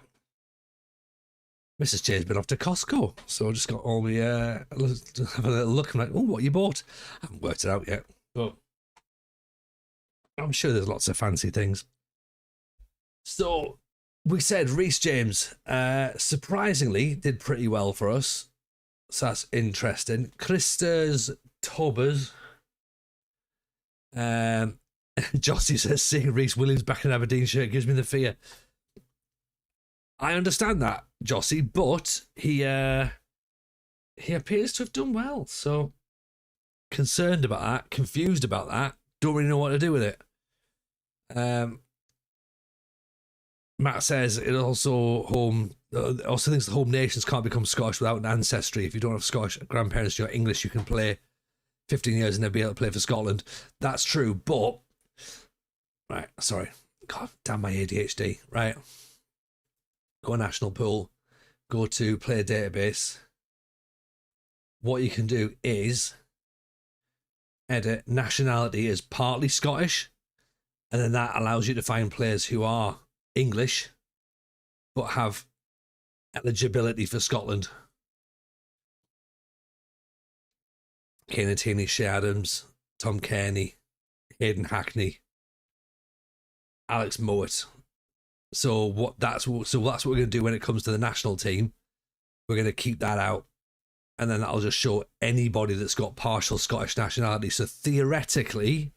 that. Mrs. J's been off to Costco, so I just got all the have a little look. I'm like, oh, what you bought? I haven't worked it out yet, but I'm sure there's lots of fancy things. So we said Reece James, surprisingly, did pretty well for us. So that's interesting. Christers Tobers. Jossie says, seeing Reece Williams back in Aberdeen shirt gives me the fear. I understand that, Jossie, but he appears to have done well. So concerned about that, confused about that, don't really know what to do with it. Matt says it also thinks the home nations can't become Scottish without an ancestry. If you don't have Scottish grandparents, you're English, you can play 15 years and they'll be able to play for Scotland. That's true, but right, sorry. God damn my ADHD. Right. Go national pool, go to player database. What you can do is edit nationality as partly Scottish, and then that allows you to find players who are English but have eligibility for Scotland. Kieran Tierney, Shea Adams, Tom Kearney, Hayden Hackney, Alex Mowat. So that's what we're going to do when it comes to the national team. We're going to keep that out, and then that'll just show anybody that's got partial Scottish nationality. So theoretically,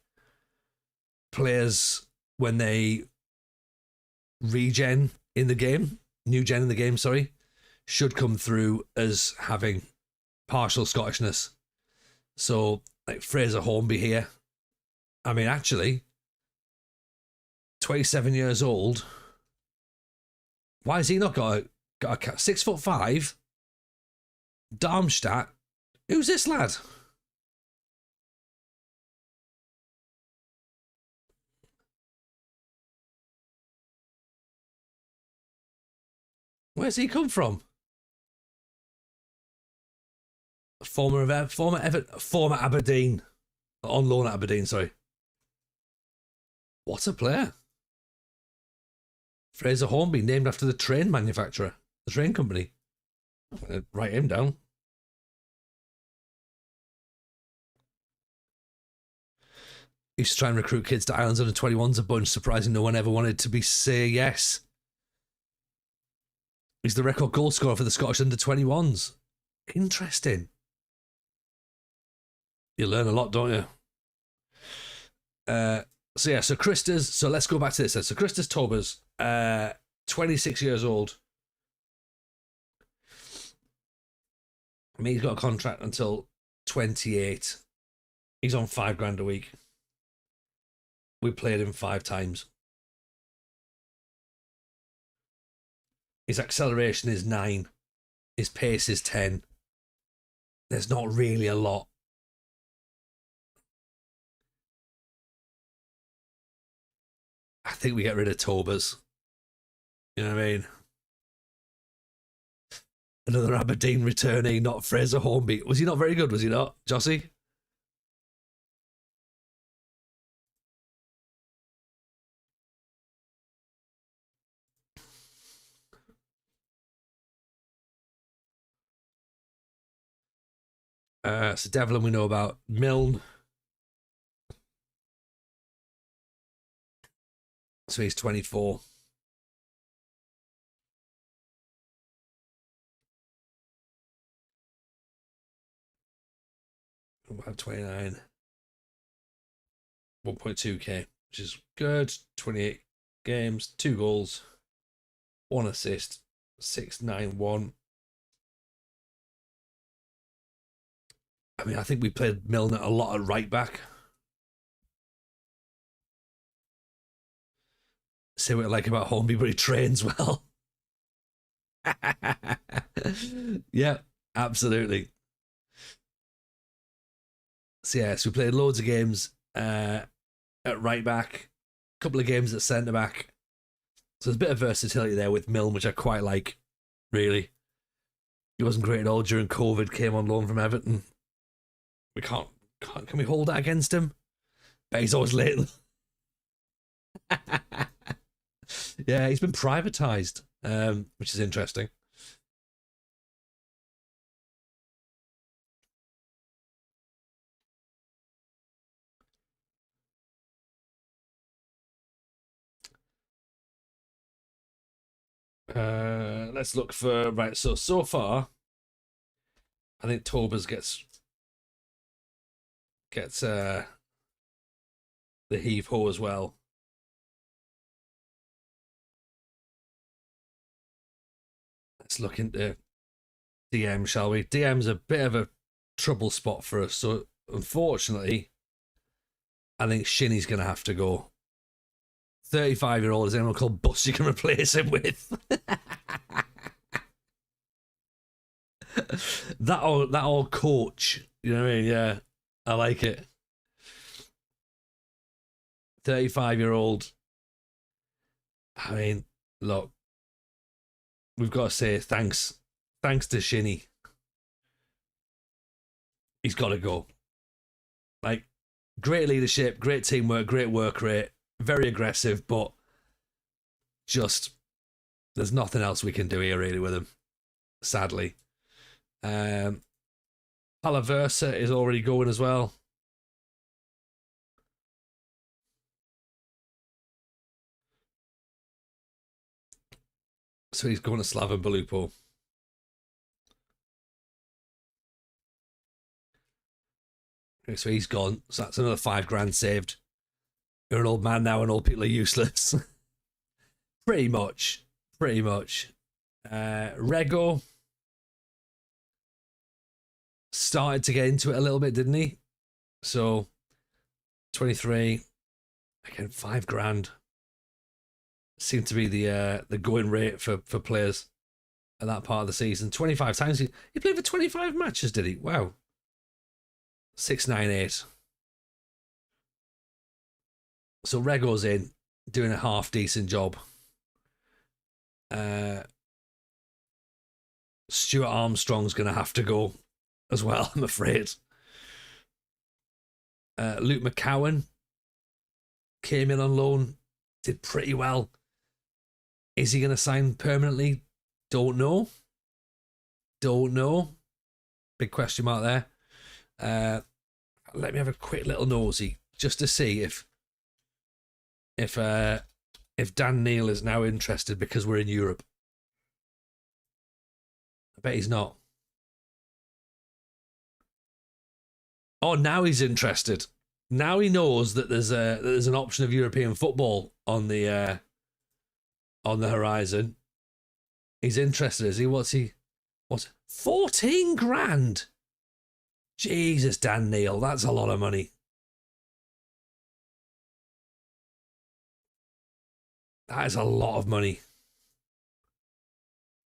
players, when they regen in the game, new gen in the game, sorry, should come through as having partial Scottishness. So, like Fraser Hornby here, I mean, actually, 27 years old. Why has he not got a 6'5"? Darmstadt. Who's this lad? Where's he come from? Former Aberdeen. On loan at Aberdeen, sorry. What a player. Fraser Hornby, named after the train manufacturer, the train company. Write him down. Used to try and recruit kids to Islands under 21s a bunch. Surprising no one ever wanted to say yes. He's the record goal scorer for the Scottish under 21s. Interesting. You learn a lot, don't you? So Christers. So let's go back to this. So Christers Tobers, 26 years old. I mean, he's got a contract until 28. He's on $5,000 a week. We played him 5 times. His acceleration is 9. His pace is 10. There's not really a lot. I think we get rid of Tobers. You know what I mean? Another Aberdeen returnee, not Fraser Hornby. Was he not very good, was he not, Jossie? So Devlin we know about. Milne. So he's 24. We'll have 29. 1.2k, which is good. 28 games, 2 goals, 1 assist, 691. I mean, I think we played Milner a lot at right back. Say what I like about Hornby, but he trains well. Yeah, absolutely. So yes, we played loads of games at right back, a couple of games at centre back. So there's a bit of versatility there with Milne, which I quite like, really. He wasn't great at all during COVID, came on loan from Everton. We can we hold that against him? But he's always late. Yeah, he's been privatised, which is interesting. Let's look for right. So far, I think Tobers gets the heave ho as well. Let's look into DM, shall we? DM's a bit of a trouble spot for us. So unfortunately, I think Shinny's going to have to go. 35-year-old, is anyone called Bus you can replace him with? that old coach, you know what I mean? Yeah, I like it. 35-year-old. I mean, look, we've got to say thanks to Shinny. He's got to go. Like, great leadership, great teamwork, great work rate, very aggressive, but just there's nothing else we can do here really with him, sadly. Palaversa is already going as well. So he's going to Slaven Belupo. Okay, so he's gone. So that's another $5,000 saved. You're an old man now and old people are useless. Pretty much. Rego started to get into it a little bit, didn't he? So 23. Again, $5,000. Seemed to be the going rate for players at that part of the season. 25 times. He played for 25 matches, did he? Wow. 698. So Rego's in, doing a half decent job. Stuart Armstrong's going to have to go as well, I'm afraid. Luke McCowan came in on loan, did pretty well. Is he going to sign permanently? Don't know. Big question mark there. Let me have a quick little nosy just to see if Dan Neil is now interested because we're in Europe. I bet he's not. Oh, now he's interested. Now he knows that there's an option of European football on the horizon. He's interested, is he? What's 14,000? Jesus, Dan Neil, that's a lot of money. That is a lot of money.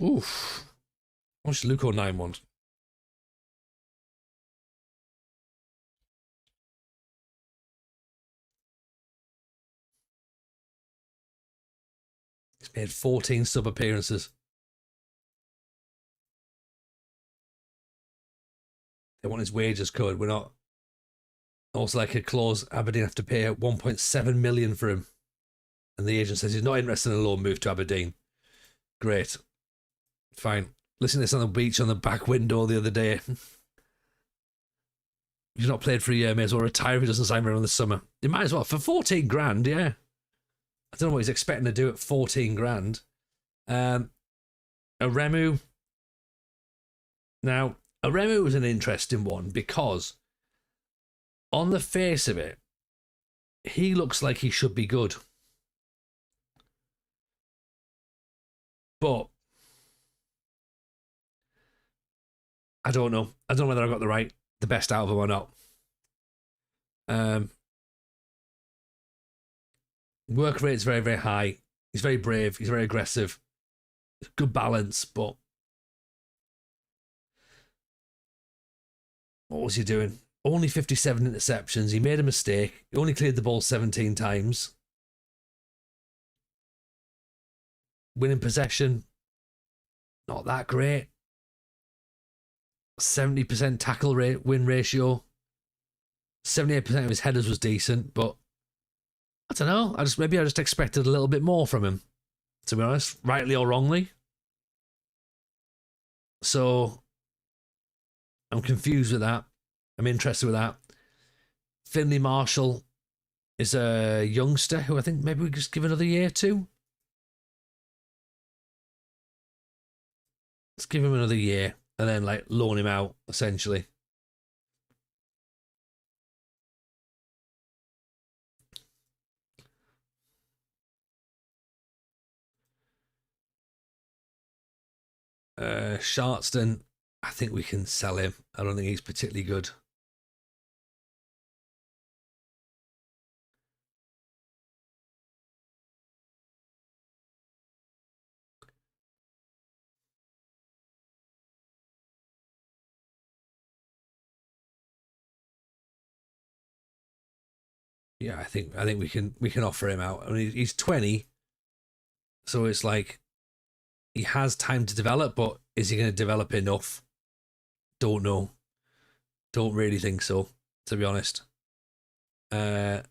Oof. How much Luke 09 want? He's made 14 sub appearances. They want his wages covered. We're not. Also, like a clause, Aberdeen have to pay 1.7 million for him, and the agent says he's not interested in a loan move to Aberdeen. Great, fine. Listen to this on the beach on the back window the other day. He's not played for a year. May as well retire if he doesn't sign around this summer. He might as well for 14,000. Yeah, I don't know what he's expecting to do at 14,000. Aremu. Now, Aremu was an interesting one because on the face of it, he looks like he should be good. But I don't know. I don't know whether I got the best out of him or not. Work rate's very, very high. He's very brave. He's very aggressive. Good balance, but what was he doing? Only 57 interceptions. He made a mistake. He only cleared the ball 17 times. Winning possession, not that great. 70% tackle rate, win ratio. 78% of his headers was decent, but I don't know. I just expected a little bit more from him, to be honest, rightly or wrongly. So I'm confused with that. I'm interested with that. Finley Marshall is a youngster who I think maybe we just give another year to. Let's give him another year and then like loan him out essentially. Shartston, I think we can sell him. I don't think he's particularly good. Yeah, I think we can offer him out. I mean, he's 20, so it's like he has time to develop, but is he going to develop enough? Don't know. Don't really think so, to be honest. Uh,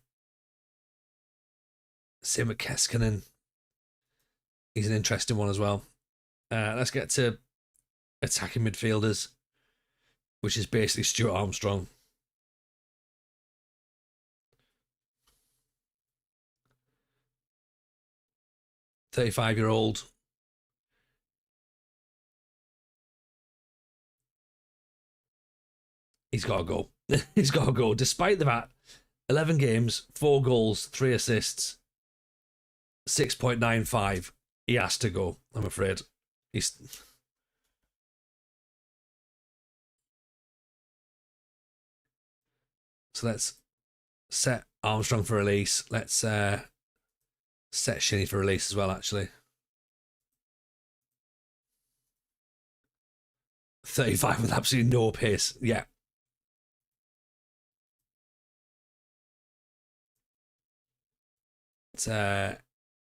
Same with Keskinen. He's an interesting one as well. Let's get to attacking midfielders, which is basically Stuart Armstrong. 35-year-old. He's got to go. He's got to go. Despite the fact, 11 games, 4 goals, 3 assists, 6.95. He has to go, I'm afraid. He's. So let's set Armstrong for release. Let's set Shinnie for release as well, actually. 35 with absolutely no pace. Yeah.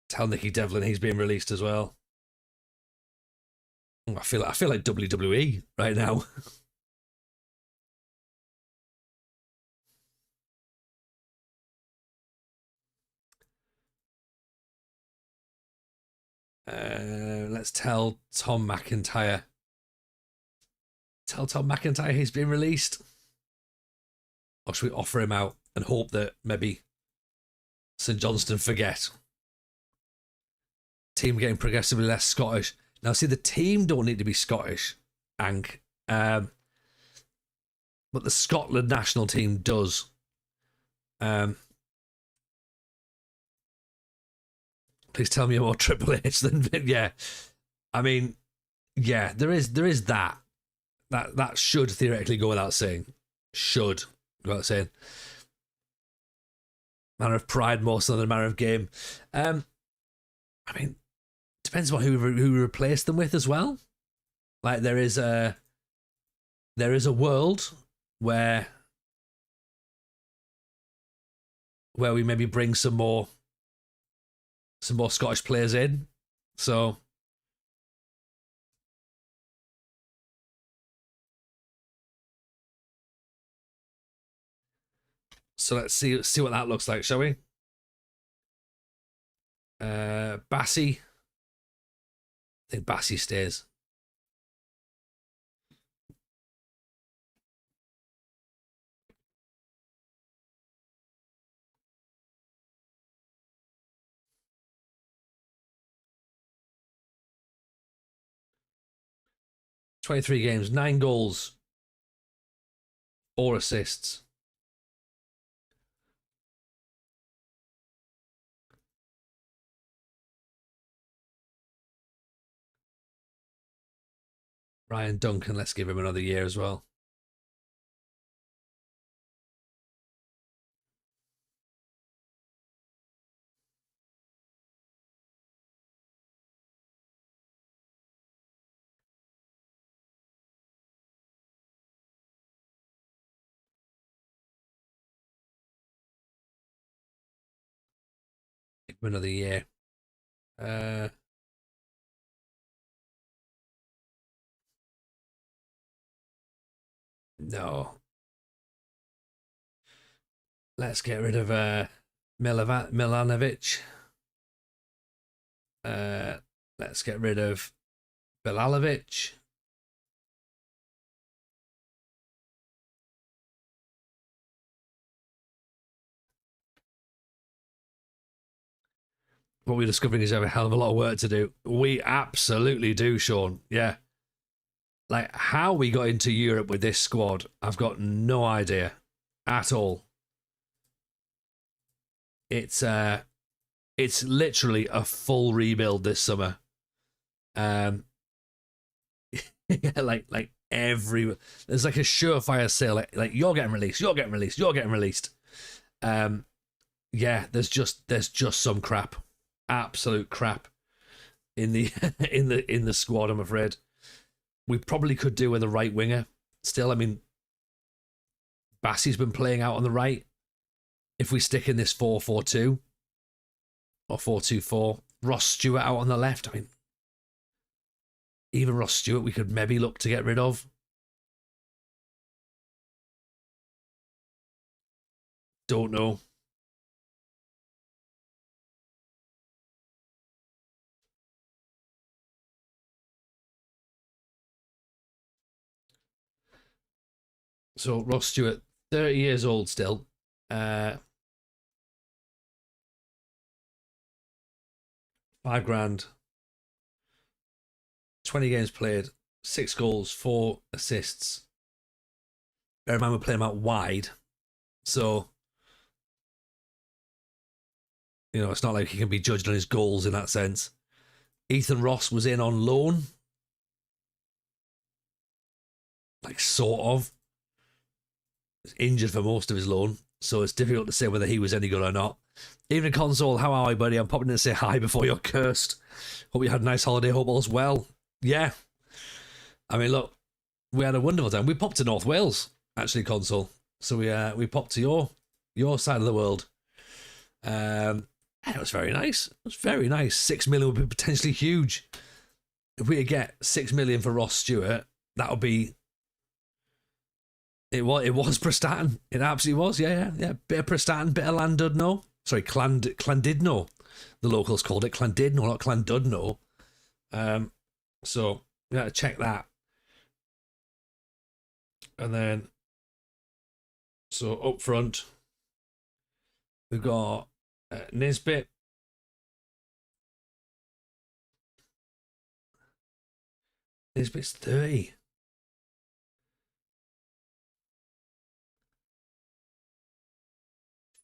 Tell Nicky Devlin he's being released as well. I feel like WWE right now. Let's tell Tom McIntyre. Tell Tom McIntyre he's been released. Or should we offer him out and hope that maybe St Johnstone forget? Team getting progressively less Scottish. Now, see, the team don't need to be Scottish, Ank. But the Scotland national team does. Please tell me you're more Triple H than yeah. I mean, yeah, there is that. That should theoretically go without saying. Should go without saying. Manner of pride more so than a manner of game. I mean, depends on who replaced them with as well. Like there is a world where we maybe bring some more Scottish players in. So let's see what that looks like, shall we? Bassey. I think Bassey stays. "23 games, 9 goals, 4 assists." Ryan Duncan, let's give him another year as well. Give him another year. No. Let's get rid of Milanovic. Let's get rid of Bilalovic. What we're discovering is we have a hell of a lot of work to do. We absolutely do, Sean. Yeah. Like how we got into Europe with this squad, I've got no idea at all. It's literally a full rebuild this summer. Yeah, like every there's like a surefire sale. Like you're getting released, you're getting released, you're getting released. Yeah, there's just some crap, absolute crap in the in the squad. I'm afraid we probably could do with a right winger. Still, I mean, Bassey's been playing out on the right. If we stick in this 4-4-2 or 4-2-4, Ross Stewart out on the left. I mean, even Ross Stewart we could maybe look to get rid of. Don't know. So Ross Stewart, 30 years old still. £5,000. 20 games played, 6 goals, 4 assists. Bear in mind we're playing him out wide. So, you know, it's not like he can be judged on his goals in that sense. Ethan Ross was in on loan. Like, sort of. He's injured for most of his loan, so it's difficult to say whether he was any good or not. Even Console, how are you, buddy? I'm popping in to say hi before you're cursed. Hope you had a nice holiday. Hope all's well. Yeah. I mean, look, we had a wonderful time. We popped to North Wales, actually, Console. So we popped to your side of the world. And it was very nice. It was very nice. 6 million would be potentially huge. If we could get 6 million for Ross Stewart, that would be. It was Prestatyn. It absolutely was. Yeah. Bit of Prestatyn, bit of Llandudno. Sorry, Llandudno. The locals called it Llandudno, not Llandudno. So we got to check that. And then, so up front, we've got Nisbet. Nisbet's 30.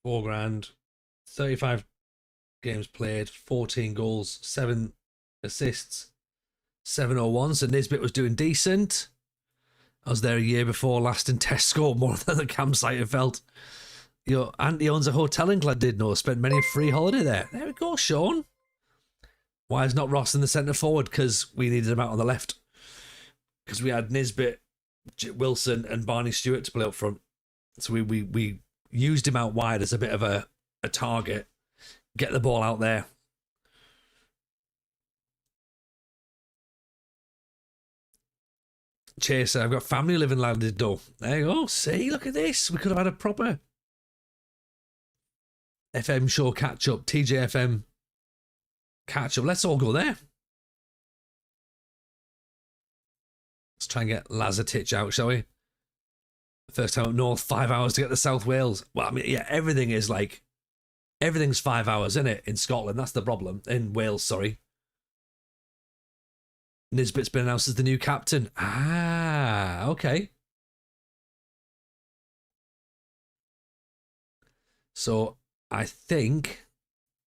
£4,000, 35 games played, 14 goals, 7 assists, 701. So Nisbet was doing decent. I was there a year before last in Test scored more than the campsite have felt. Your auntie owns a hotel in Llandudno, spent many a free holiday there. There we go, Sean. Why is not Ross in the centre forward? Because we needed him out on the left. Because we had Nisbet, Wilson, and Barney Stewart to play up front. So we used him out wide as a bit of a target. Get the ball out there. Chaser, I've got family living in Llandudno. There you go. See, look at this. We could have had a proper FM show catch up, TJFM catch up. Let's all go there. Let's try and get Lazatic out, shall we? First time up north, 5 hours to get to South Wales. Well, I mean, yeah, everything's 5 hours, isn't it? In Scotland, that's the problem. In Wales, sorry. Nisbet's been announced as the new captain. Ah, okay. So I think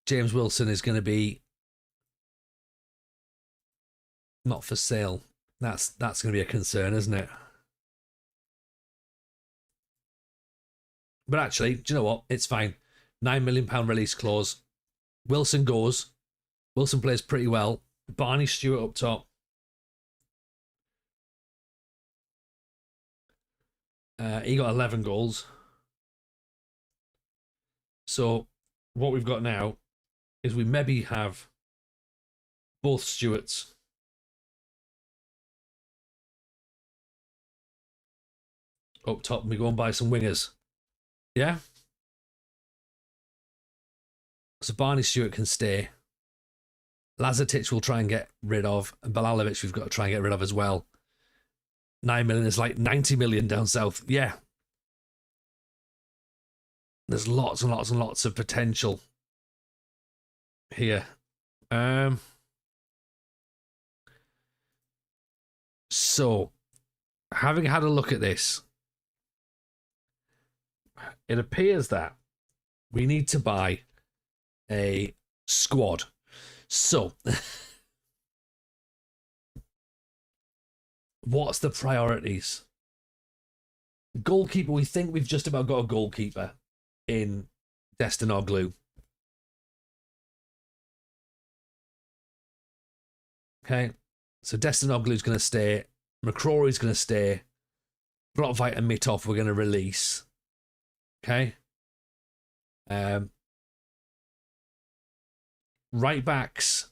James Wilson is going to be not for sale. That's going to be a concern, isn't it? But actually, do you know what? It's fine. £9 million release clause. Wilson goes. Wilson plays pretty well. Barney Stewart up top. He got 11 goals. So what we've got now is we maybe have both Stewarts. Up top, and we go and buy some wingers. Yeah? So Barney Stewart can stay. Lazatic we'll try and get rid of. And Balalovic we've got to try and get rid of as well. 9 million is like 90 million down south. Yeah. There's lots and lots and lots of potential here. So having had a look at this, it appears that we need to buy a squad. So, what's the priorities? Goalkeeper, we think we've just about got a goalkeeper in Destinoglu. Okay, so Destinoglu's going to stay. McCrory's going to stay. Brotvite and Mitov we're going to release. Okay. Right backs,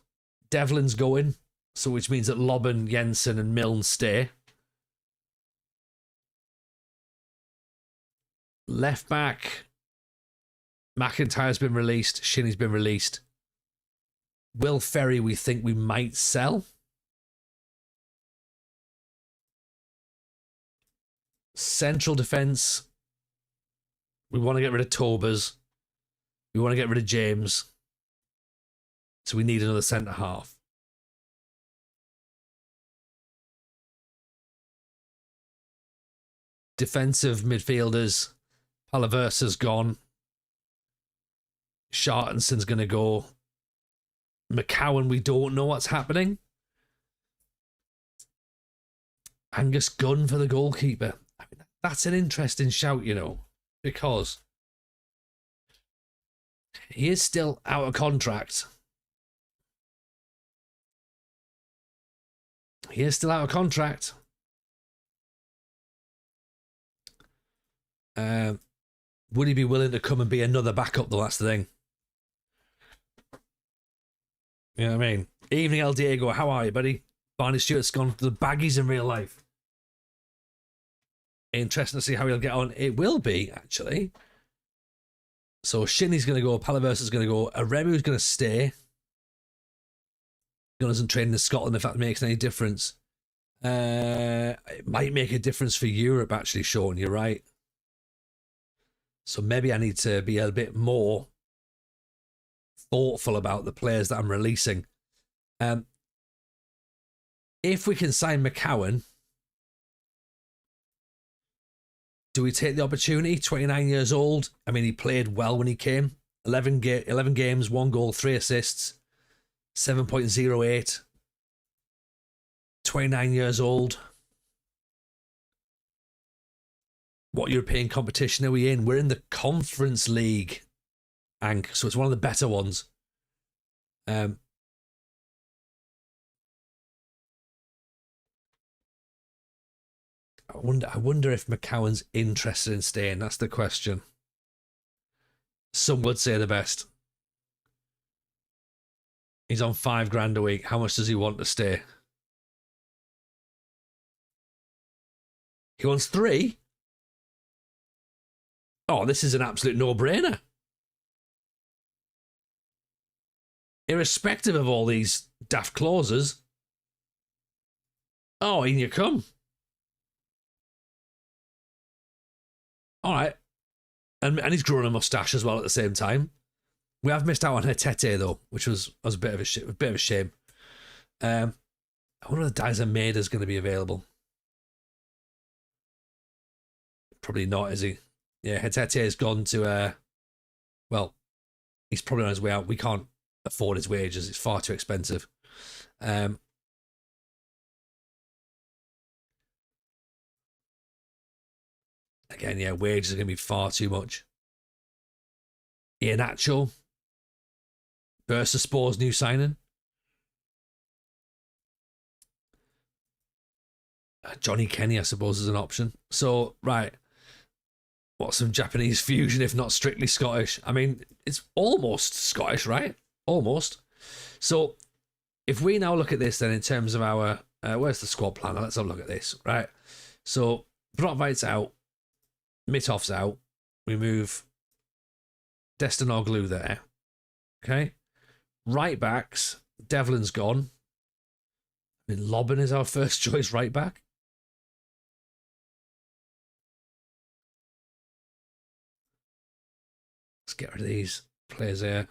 Devlin's going, so which means that Lobben, Jensen, and Milne stay. Left back, McIntyre's been released. Shinny's been released. Will Ferry, we think we might sell. Central defence, we want to get rid of Tobers. We want to get rid of James. So we need another centre half. Defensive midfielders, Palaversa's gone. Shartenson's going to go. McCowan, we don't know what's happening. Angus Gunn for the goalkeeper. I mean, that's an interesting shout, you know, because he is still out of contract. He is still out of contract. Would he be willing to come and be another backup, though? That's the thing. You know what I mean? Evening, El Diego. How are you, buddy? Barney Stewart's gone to the baggies in real life. Interesting to see how he'll get on. It will be, actually. So Shinny's going to go. Palaversa's going to go. Aremu's going to stay. Gunners and training in Scotland, if that makes any difference. It might make a difference for Europe, actually, Sean. You're right. So maybe I need to be a bit more thoughtful about the players that I'm releasing. If we can sign McCowan, do we take the opportunity? 29 years old. I mean, he played well when he came. 11 games, 1 goal, 3 assists, 7.08. 29 years old. What European competition are we in? We're in the Conference League, Ank, so it's one of the better ones. I wonder if McCowan's interested in staying. That's the question. Some would say the best. He's on $5,000 a week. How much does he want to stay? He wants 3. Oh, this is an absolute no-brainer. Irrespective of all these daft clauses. Oh, in you come. All right. And he's growing a mustache as well at the same time. We have missed out on Hetete, though, which was a bit of a shame. I wonder if Diza Maida's going to be available. Probably not, is he? Yeah, Hetete has gone to, well, he's probably on his way out. We can't afford his wages. It's far too expensive. Again, yeah, wages are going to be far too much. Iheanacho, Bursaspor's new signing. Johnny Kenny, I suppose, is an option. So, right. What's some Japanese fusion, if not strictly Scottish? I mean, it's almost Scottish, right? Almost. So, if we now look at this, then in terms of our, where's the squad planner? Let's have a look at this, right? So, Brotvite's out, Mitov's out. We move Destinoglu there. Okay. Right backs, Devlin's gone. I mean, Lobben is our first choice right back. Let's get rid of these players here.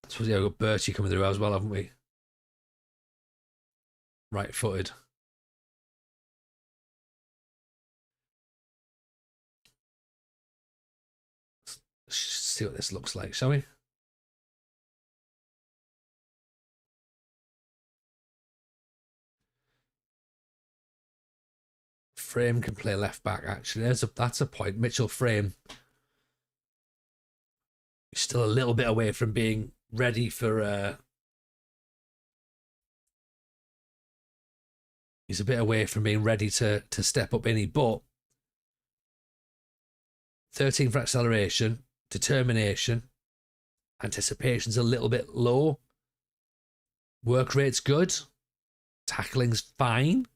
I suppose, yeah, we've got Bertie coming through as well, haven't we? right-footed. Let's see what this looks like, shall we? Frame can play left back. Actually, that's a point. Mitchell Frame. He's still a little bit away from being ready for. He's a bit away from being ready to step up any, but 13 for acceleration, determination, anticipation's a little bit low. Work rate's good. Tackling's fine.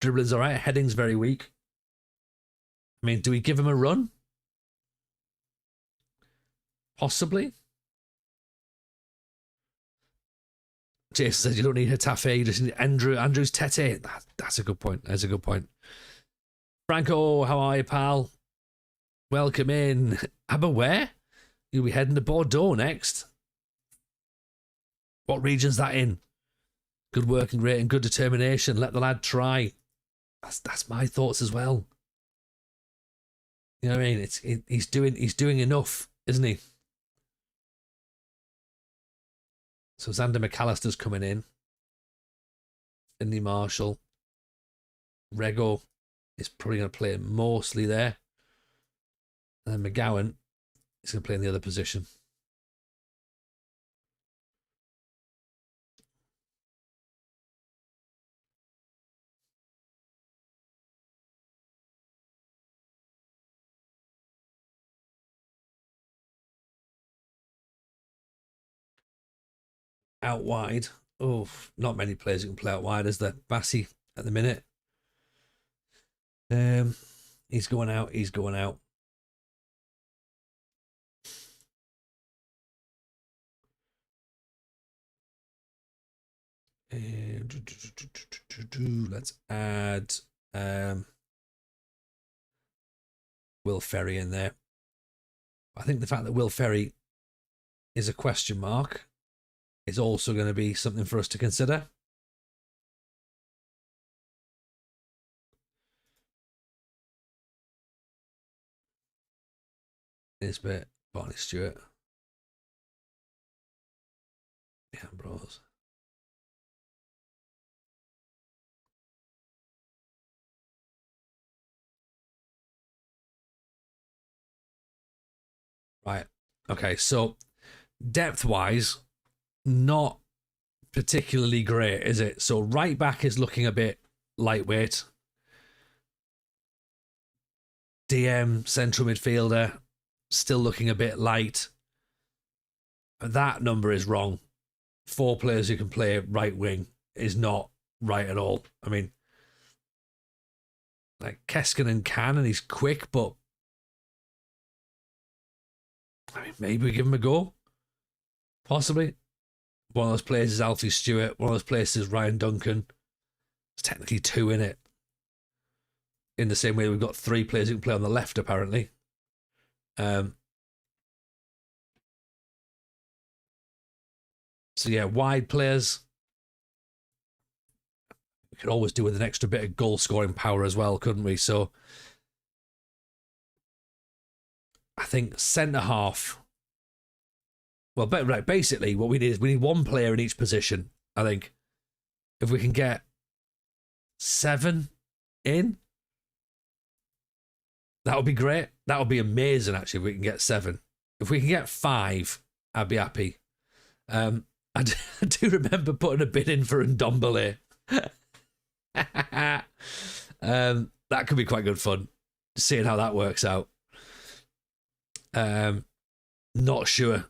Dribbling's all right. Heading's very weak. I mean, do we give him a run? Possibly. Jason said you don't need Hetafe, you just need Andrews Tete. That's a good point. That's a good point. Franco, how are you, pal? Welcome in. Aber where? You'll be heading to Bordeaux next. What region's that in? Good working rate and good determination. Let the lad try. That's my thoughts as well. You know what I mean? He's doing enough, isn't he? So Xander McAllister's coming in. Finley Marshall. Rego is probably going to play mostly there. And then McGowan is going to play in the other position. Out wide. Oh, not many players who can play out wide, is there? Bassi at the minute. He's going out. He's going out. Let's add Will Ferry in there. I think the fact that Will Ferry is a question mark is also going to be something for us to consider. Nisbet, Barney Stewart. Yeah, bros. Right. Okay, so depth-wise, not particularly great, is it? So right back is looking a bit lightweight. DM, central midfielder, still looking a bit light. That number is wrong. 4 players who can play right wing is not right at all. I mean, like Keskinen can and he's quick, but I mean, maybe we give him a go. Possibly. One of those players is Alfie Stewart. One of those players is Ryan Duncan. There's technically 2 in it. In the same way, we've got 3 players who can play on the left, apparently. So yeah, wide players. We could always do with an extra bit of goal scoring power as well, couldn't we? So I think centre half. Well, right, basically what we need is we need 1 player in each position. I think if we can get 7 in, that would be great. That would be amazing, actually, if we can get 7. If we can get 5, I'd be happy. I do remember putting a bid in for Ndombele. That could be quite good fun, seeing how that works out. Not sure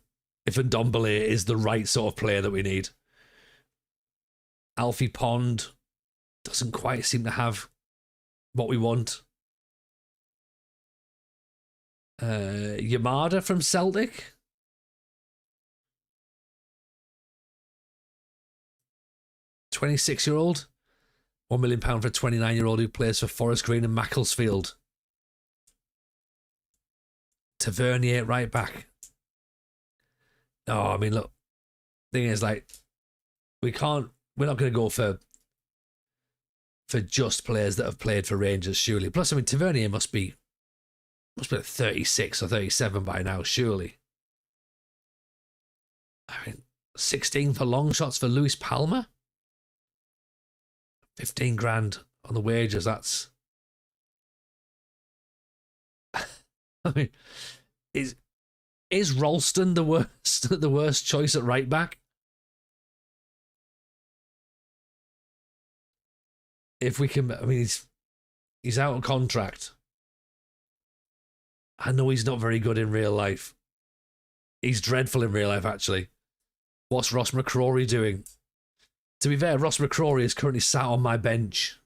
if Ndombele is the right sort of player that we need. Alfie Pond doesn't quite seem to have what we want. Yamada from Celtic. £26-year-old. £1 million for a 29-year-old who plays for Forest Green and Macclesfield. Tavernier right back. Oh, I mean, look. Thing is, like, we're not going to go for for just players that have played for Rangers, surely. Plus, I mean, Tavernier must be like 36 or 37 by now, surely. I mean, 16 for long shots for Luis Palma? 15 grand on the wages, that's... I mean, is Ralston the worst choice at right back? If we can, I mean, he's out of contract. I know he's not very good in real life. He's dreadful in real life, actually. What's Ross McCrory doing? To be fair, Ross McCrory is currently sat on my bench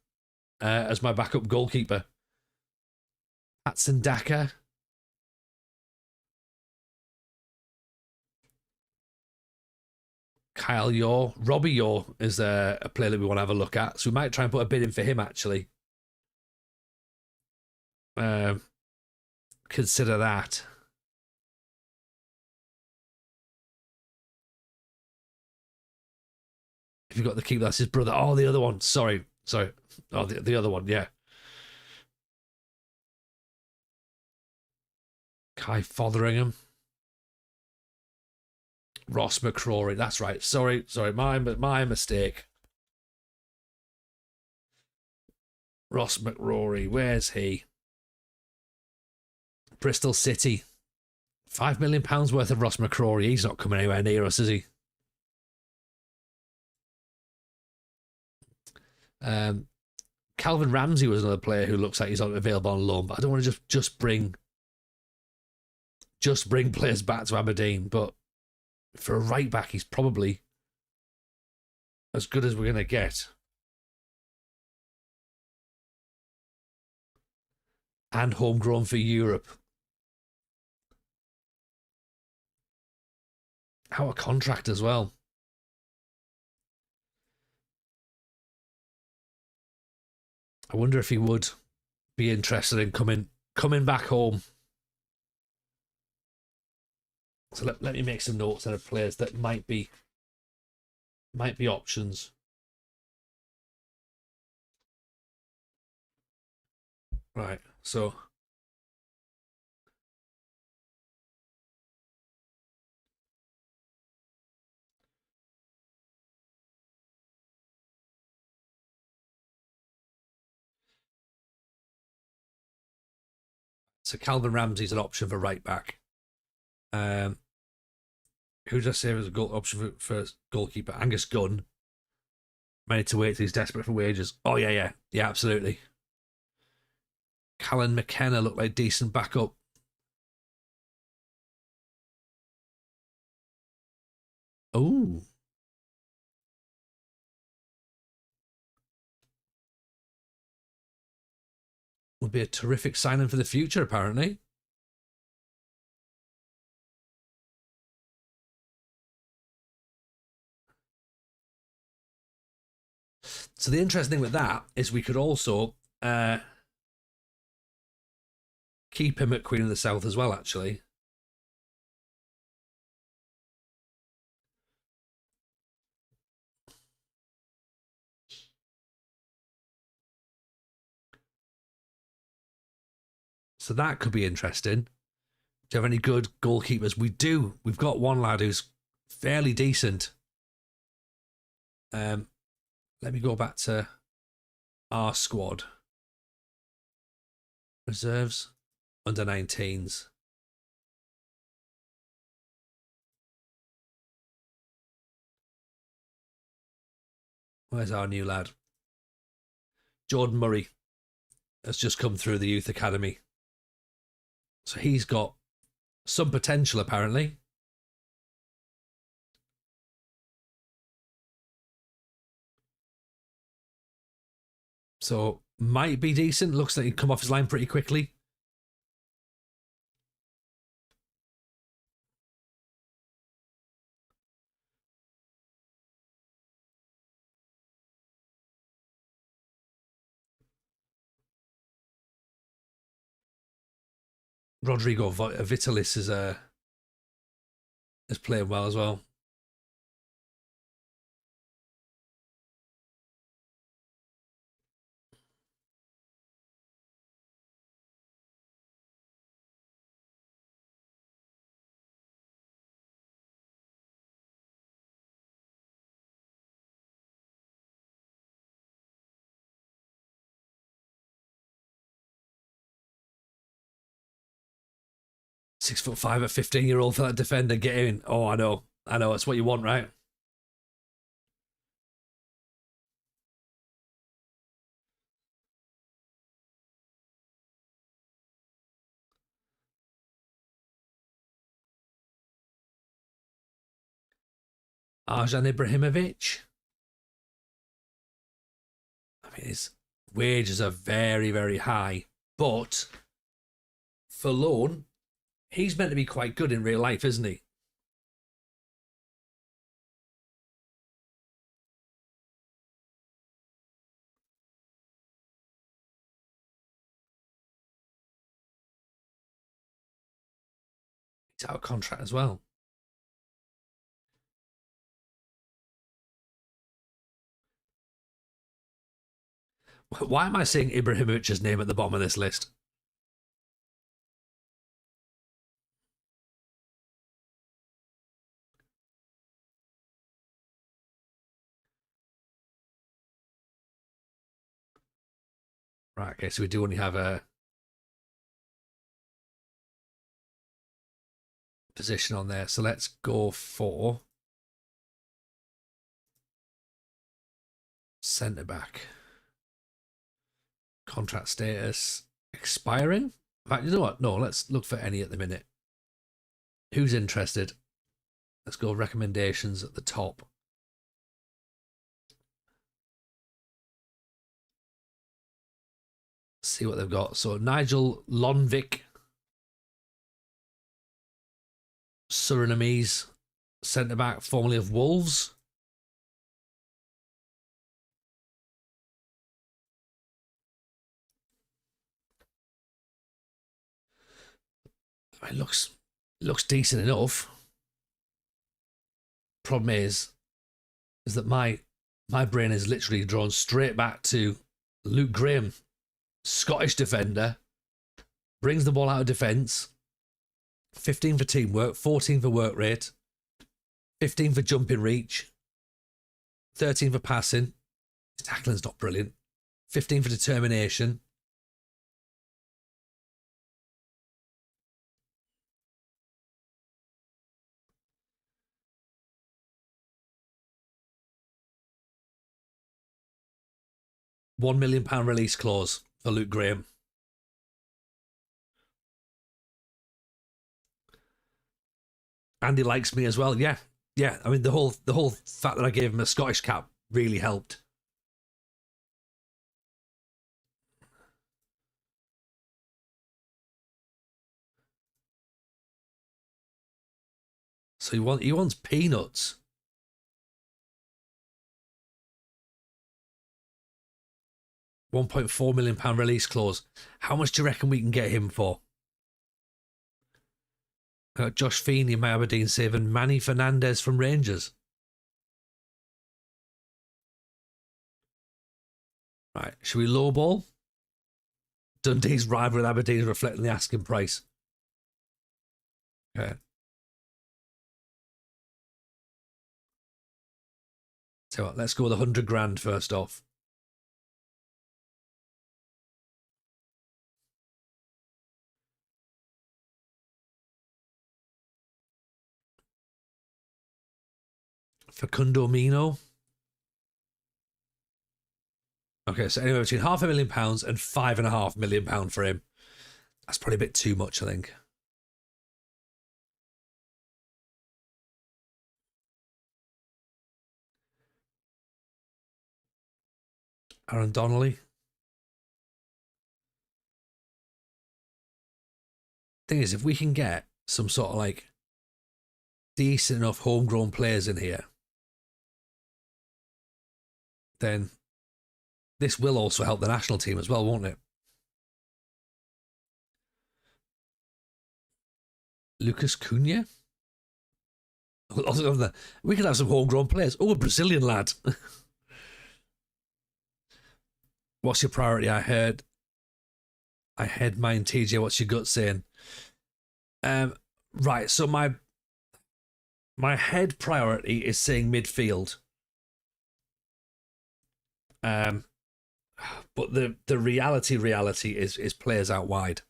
as my backup goalkeeper. Hatson Daka. Kyle Yaw. Robbie Yaw is a player that we want to have a look at. So we might try and put a bid in for him, actually. Consider that. If you've got the keeper, that's his brother. Oh, the other one. Sorry. Oh, the other one, yeah. Kai Fotheringham. Ross McCrory. That's right. Sorry. My mistake. Ross McCrory. Where's he? Bristol City. £5 million worth of Ross McCrory. He's not coming anywhere near us, is he? Calvin Ramsey was another player who looks like he's available on loan, but I don't want to just bring players back to Aberdeen. But for a right back, he's probably as good as we're going to get. And homegrown for Europe. Out of contract as well. I wonder if he would be interested in coming back home. So let me make some notes of players that might be options. Right, so Calvin Ramsey's an option for right back. Who did I say was a goal option for goalkeeper? Angus Gunn. Managed to wait till he's desperate for wages. Oh yeah, absolutely. Callan McKenna looked like decent backup. Oh. Would be a terrific signing for the future, apparently. So the interesting thing with that is we could also keep him at Queen of the South as well, actually. So that could be interesting. Do you have any good goalkeepers? We do. We've got one lad who's fairly decent. Let me go back to our squad. Reserves, under 19s. Where's our new lad? Jordan Murray has just come through the youth academy. So he's got some potential, apparently. So might be decent. Looks like he'd come off his line pretty quickly. Rodrigo Vitalis is playing well as well. 6'5" at 15-year-old for that defender. Get in. Oh, I know. It's what you want, right? Arjan Ibrahimovic. I mean, his wages are very, very high, but for loan, he's meant to be quite good in real life, isn't he? He's out of contract as well. Why am I seeing Ibrahimovic's name at the bottom of this list? Right, okay, so we do only have a position on there. So let's go for centre back. Contract status expiring. In fact, you know what? No, let's look for any at the minute. Who's interested? Let's go recommendations at the top. See what they've got. So Nigel Lonvik, Surinamese centre back, formerly of Wolves. I mean, looks decent enough. Problem is that my brain is literally drawn straight back to Luke Graham, Scottish defender, brings the ball out of defence, 15 for teamwork, 14 for work rate, 15 for jumping reach, 13 for passing. His tackling's not brilliant. 15 for determination. £1 million release clause for Luke Graham. Andy likes me as well. Yeah. I mean, the whole fact that I gave him a Scottish cap really helped. So he wants peanuts. £1.4 million release clause. How much do you reckon we can get him for? Josh Feeney in my Aberdeen save and Manny Fernandez from Rangers. Right, should we lowball? Dundee's rival with Aberdeen is reflecting the asking price. Okay. So what, let's go with 100 grand first off. Facundo Mino. Okay, so anywhere between £500,000 and £5.5 million for him. That's probably a bit too much, I think. Aaron Donnelly. Thing is, if we can get some sort of like decent enough homegrown players in here, then this will also help the national team as well, won't it? Lucas Cunha? We could have some homegrown players. Oh, a Brazilian lad. What's your priority? I heard mine, TJ. What's your gut saying? Right, so my head priority is saying midfield. But the reality is players out wide.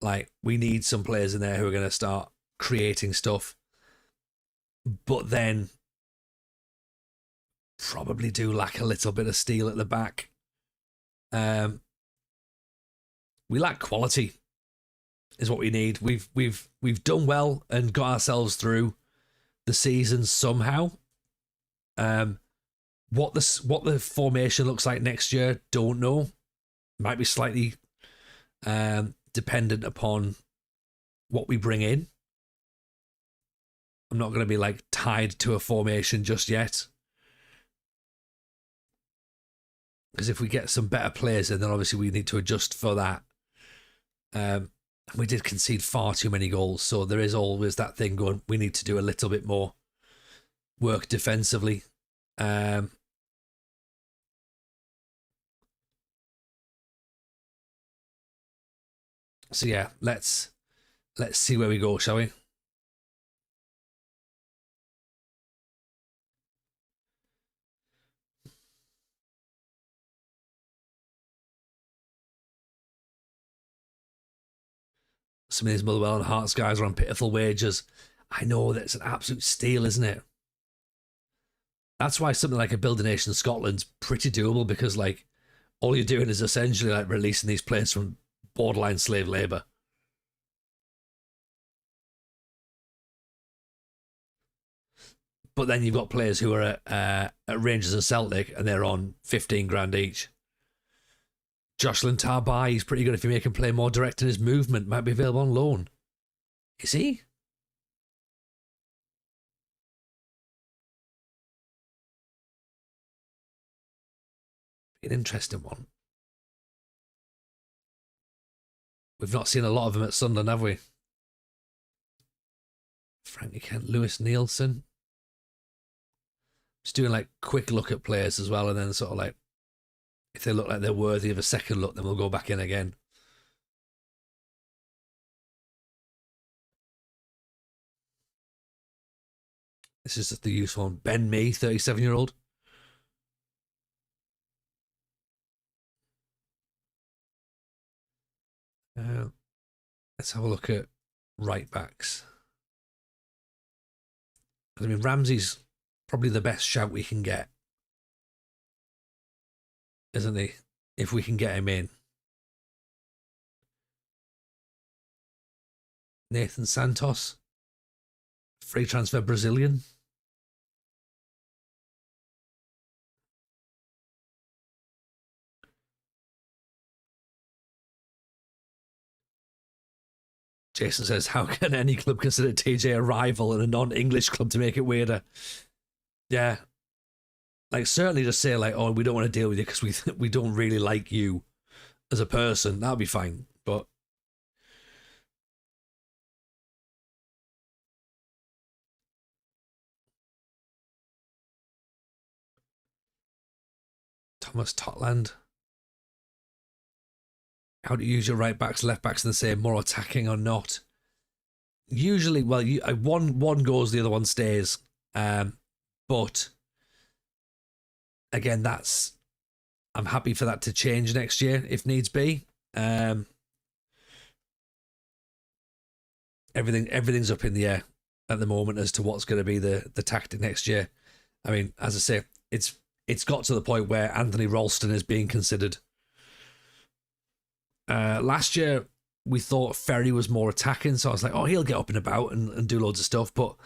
Like, we need some players in there who are going to start creating stuff, but then probably do lack a little bit of steel at the back. We lack quality, is what we need. We've done well and got ourselves through the season somehow. What the formation looks like next year, don't know. Might be slightly dependent upon what we bring in. I'm not going to be like tied to a formation just yet, because if we get some better players in, then obviously we need to adjust for that. We did concede far too many goals, so there is always that thing going. We need to do a little bit more work defensively. So yeah, let's see where we go, shall we? Some of these Motherwell and Hearts guys are on pitiful wages. I know that's an absolute steal, isn't it? That's why something like a Build a Nation Scotland's pretty doable, because like all you're doing is essentially like releasing these players from borderline slave labour. But then you've got players who are at Rangers and Celtic and they're on 15 grand each. Jocelyn Tarbai, he's pretty good if you make him play more direct in his movement. Might be available on loan. Is he? An interesting one. We've not seen a lot of them at Sunderland, have we? Frankie Kent, Lewis Nielsen. Just doing like quick look at players as well, and then sort of like, if they look like they're worthy of a second look, then we'll go back in again. This is just the useful one. Ben Mee, 37-year-old. Let's have a look at right backs. I mean, Ramsey's probably the best shout we can get, isn't he? If we can get him in. Nathan Santos, free transfer Brazilian. Jason says, how can any club consider TJ a rival and a non-English club to make it weirder? Yeah. Like, certainly just say, like, oh, we don't want to deal with you because we don't really like you as a person. That'll be fine. But Thomas Totland. How do you use your right backs, left backs in the same, more attacking or not? Usually, well, one goes, the other one stays. But again, I'm happy for that to change next year if needs be. Everything's up in the air at the moment as to what's going to be the tactic next year. I mean, as I say, it's got to the point where Anthony Ralston is being considered. Last year, we thought Ferry was more attacking, so I was like, oh, he'll get up and about and do loads of stuff, but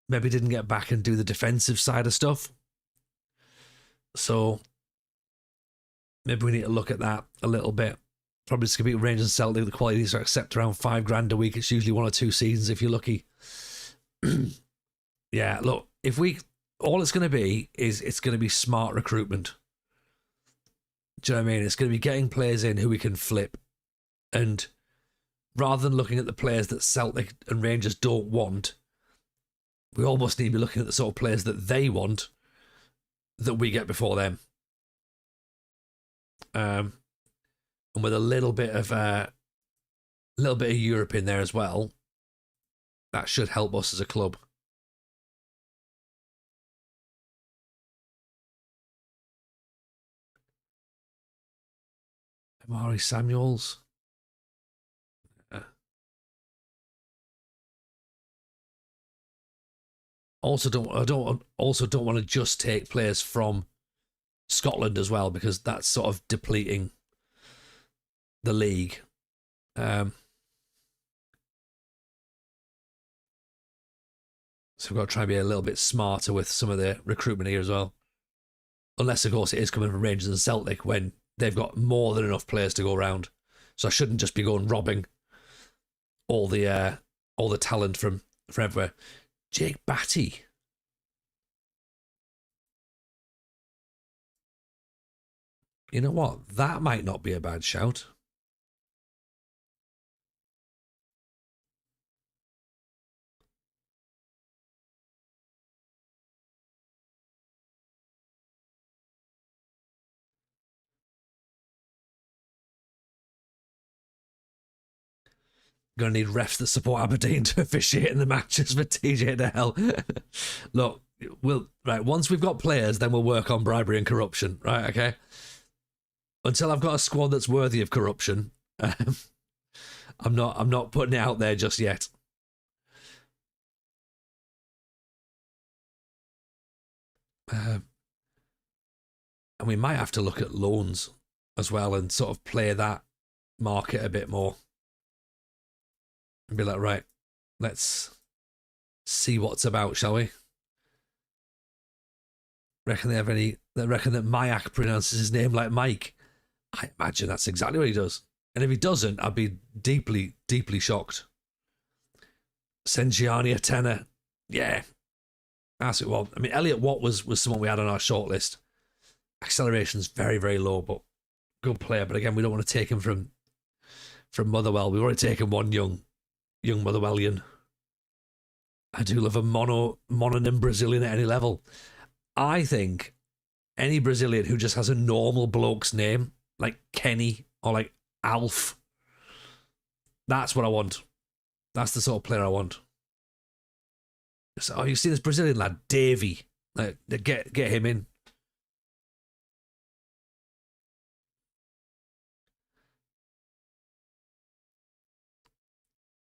maybe didn't get back and do the defensive side of stuff. So maybe we need to look at that a little bit. Probably just going to be Rangers and Celtic. The quality needs to accept around £5,000 a week. It's usually 1 or 2 seasons if you're lucky. Yeah, look, all it's going to be is it's going to be smart recruitment. Do you know what I mean? It's going to be getting players in who we can flip. And rather than looking at the players that Celtic and Rangers don't want, we almost need to be looking at the sort of players that they want that we get before them. And with a little bit of Europe in there as well, that should help us as a club. Amari Samuels. don't want to just take players from Scotland as well, because that's sort of depleting the league. So we've got to try and be a little bit smarter with some of the recruitment here as well. Unless, of course, it is coming from Rangers and Celtic when they've got more than enough players to go around. So I shouldn't just be going robbing all the talent from everywhere. Jake Batty. You know what? That might not be a bad shout. Going to need refs that support Aberdeen to officiate in the matches for TJ to hell. Look, once we've got players, then we'll work on bribery and corruption, right? Okay. Until I've got a squad that's worthy of corruption, I'm not putting it out there just yet. And we might have to look at loans as well and sort of play that market a bit more. And be like, right, let's see what's about, shall we? Reckon they have any? They reckon that Mayak pronounces his name like Mike. I imagine that's exactly what he does. And if he doesn't, I'd be deeply, deeply shocked. Sengiani a tenner. Yeah. That's it. Well, I mean, Elliot Watt was someone we had on our shortlist. Acceleration's very, very low, but good player. But again, we don't want to take him from Motherwell. We've already taken one young Motherwellian. I do love a mononym Brazilian at any level. I think any Brazilian who just has a normal bloke's name, like Kenny or like Alf, that's what I want. That's the sort of player I want. So, oh, you see this Brazilian lad, Davy. Like, get him in.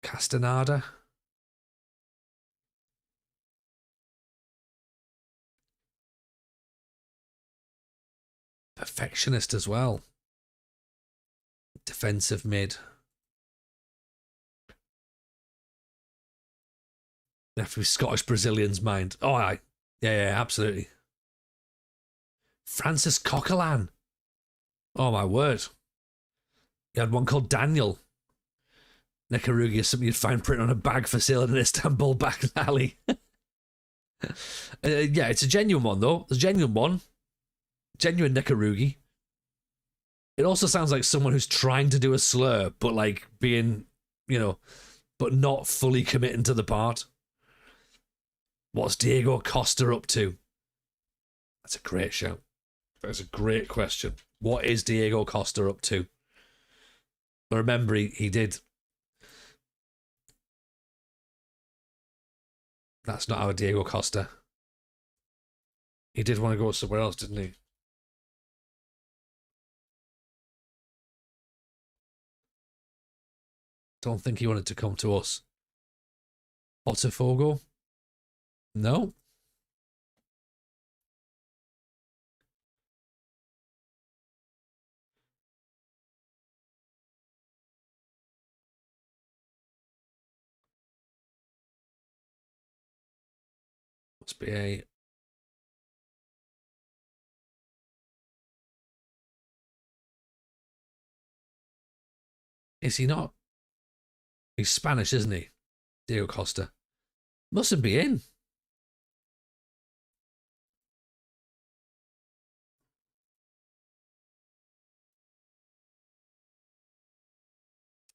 Castaneda. Perfectionist as well. Defensive mid. They have to be Scottish Brazilians, mind. Oh, aye. Yeah, absolutely. Francis Coquelin. Oh, my word. You had one called Daniel. Nekarugi is something you'd find printed on a bag for sale in an Istanbul back alley. Yeah, it's a genuine one, though. It's a genuine one. Genuine Nekarugi. It also sounds like someone who's trying to do a slur, but like being, but not fully committing to the part. What's Diego Costa up to? That's a great shout. That's a great question. What is Diego Costa up to? But remember, he did. That's not our Diego Costa. He did want to go somewhere else, didn't he? Don't think he wanted to come to us. Botafogo? No. Must be a... Is he not? He's Spanish, isn't he? Diego Costa. Mustn't be in.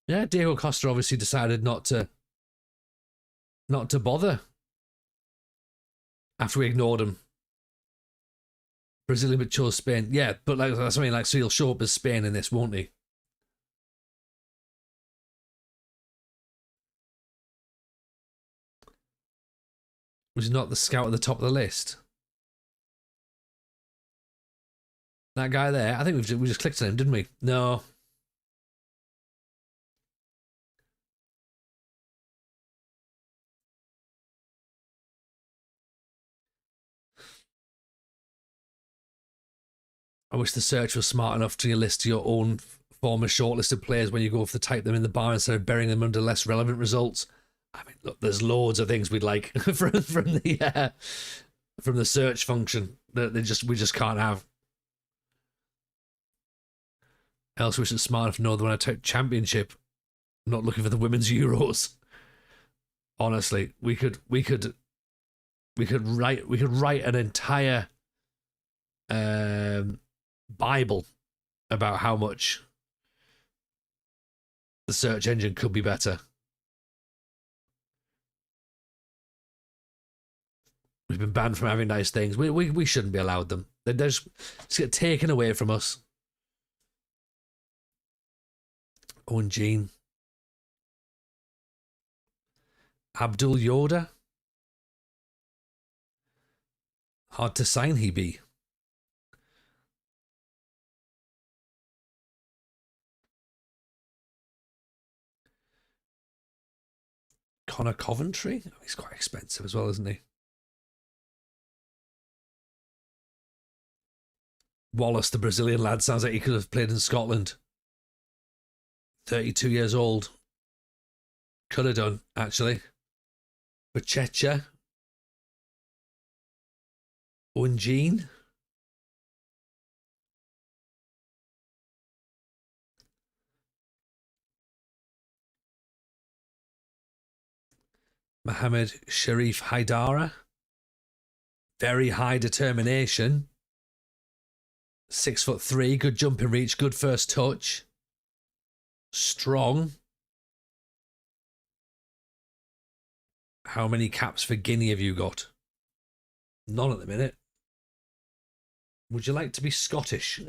Yeah, Diego Costa obviously decided not to bother after we ignored him. Brazilian but chose Spain. Yeah, but like that's what I mean, like, so he'll show up as Spain in this, won't he? Was he not the scout at the top of the list? That guy there? I think we just clicked on him, didn't we? No. I wish the search was smart enough to list your own former shortlisted players when you go to type them in the bar instead of burying them under less relevant results. I mean, look, there's loads of things we'd like from the search function that we just can't have. Else, we should smart enough to know that when I type championship, I'm not looking for the women's Euros. Honestly, we could write an entire Bible about how much the search engine could be better. We've been banned from having nice things. We shouldn't be allowed them. They're just get taken away from us. Owen Jean. Abdul Yoda. Hard to sign he be. Connor Coventry. Oh, he's quite expensive as well, isn't he? Wallace, the Brazilian lad, sounds like he could have played in Scotland. 32 years old. Could have done, actually. Bachecha. Owen Jean. Mohammed Sharif Haidara. Very high determination. 6'3", good jumping reach, good first touch. Strong. How many caps for Guinea have you got? None at the minute. Would you like to be Scottish?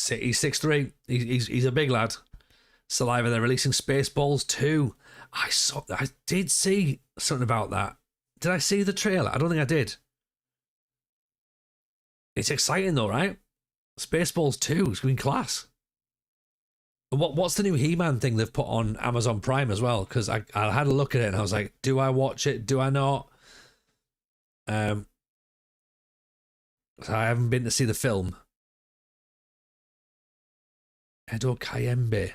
He's 6'3". He's a big lad. Saliva, they're releasing Spaceballs 2. I did see something about that. Did I see the trailer? I don't think I did. It's exciting though, right? Spaceballs 2 is going to be class. What's the new He-Man thing they've put on Amazon Prime as well? Because I had a look at it and I was like, do I watch it? Do I not? So I haven't been to see the film. Edo Kayembe.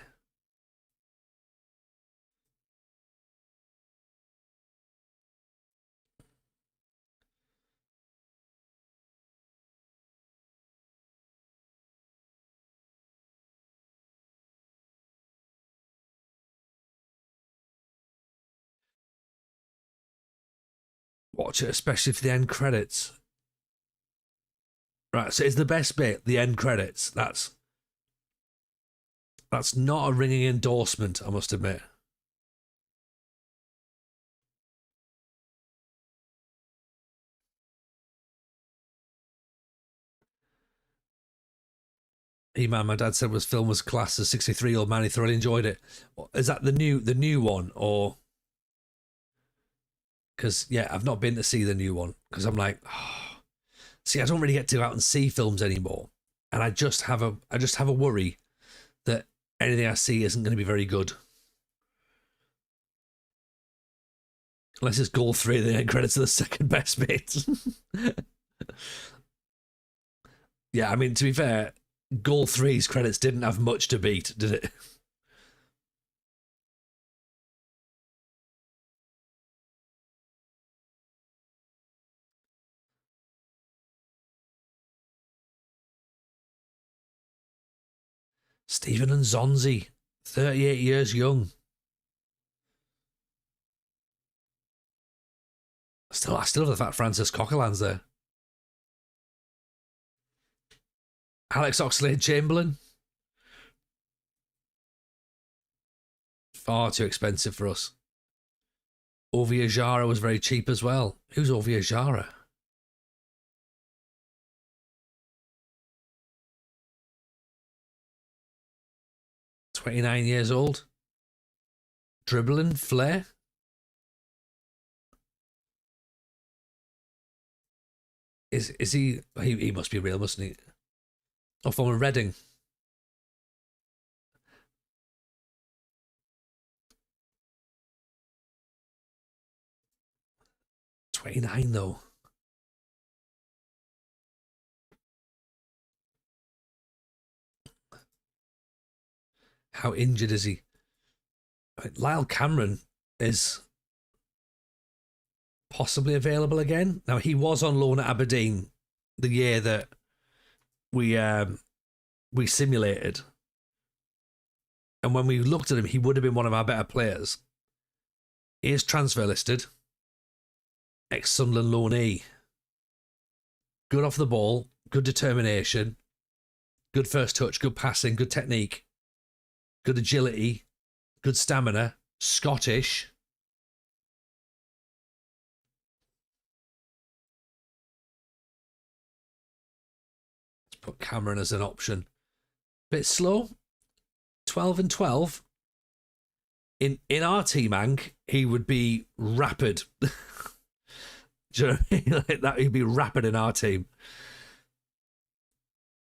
Watch it, especially for the end credits. Right, so it's the best bit, the end credits. That's not a ringing endorsement, I must admit. He-Man, my dad said film was classed as 63-year-old man. He thoroughly enjoyed it. Is that the new one, or? Because yeah, I've not been to see the new one because I'm like, oh. See, I don't really get to go out and see films anymore, and I just have a worry that anything I see isn't going to be very good. Unless it's goal 3, the end credits are the second best bit. Yeah, I mean, to be fair, goal 3's credits didn't have much to beat, did it? Stephen Nzonzi, 38 years young. I still love the fact Francis Coquelin's there. Alex Oxlade-Chamberlain. Far too expensive for us. Ovia Jara was very cheap as well. Who's Ovia Jara? "29 years old. Dribbling, flair. Is he? He must be real, mustn't he? Oh, from Reading. 29 though. How injured is he? I mean, Lyle Cameron is possibly available again. Now he was on loan at Aberdeen the year that we simulated, and when we looked at him, he would have been one of our better players. He is transfer listed. Ex-Sunderland loanee. Good off the ball, good determination, good first touch, good passing, good technique, good agility, good stamina, Scottish. Let's put Cameron as an option. Bit slow. 12 and 12. In our team, Hank, he would be rapid. Do you know what I mean? Like that, he'd be rapid in our team.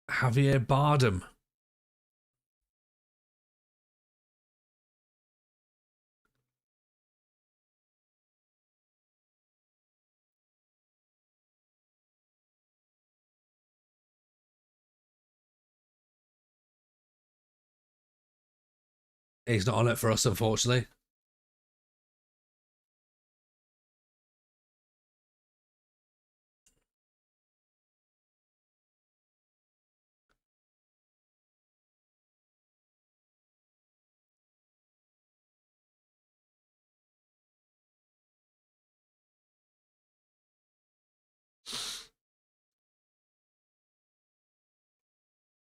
Javier Bardem. He's not on it for us, unfortunately.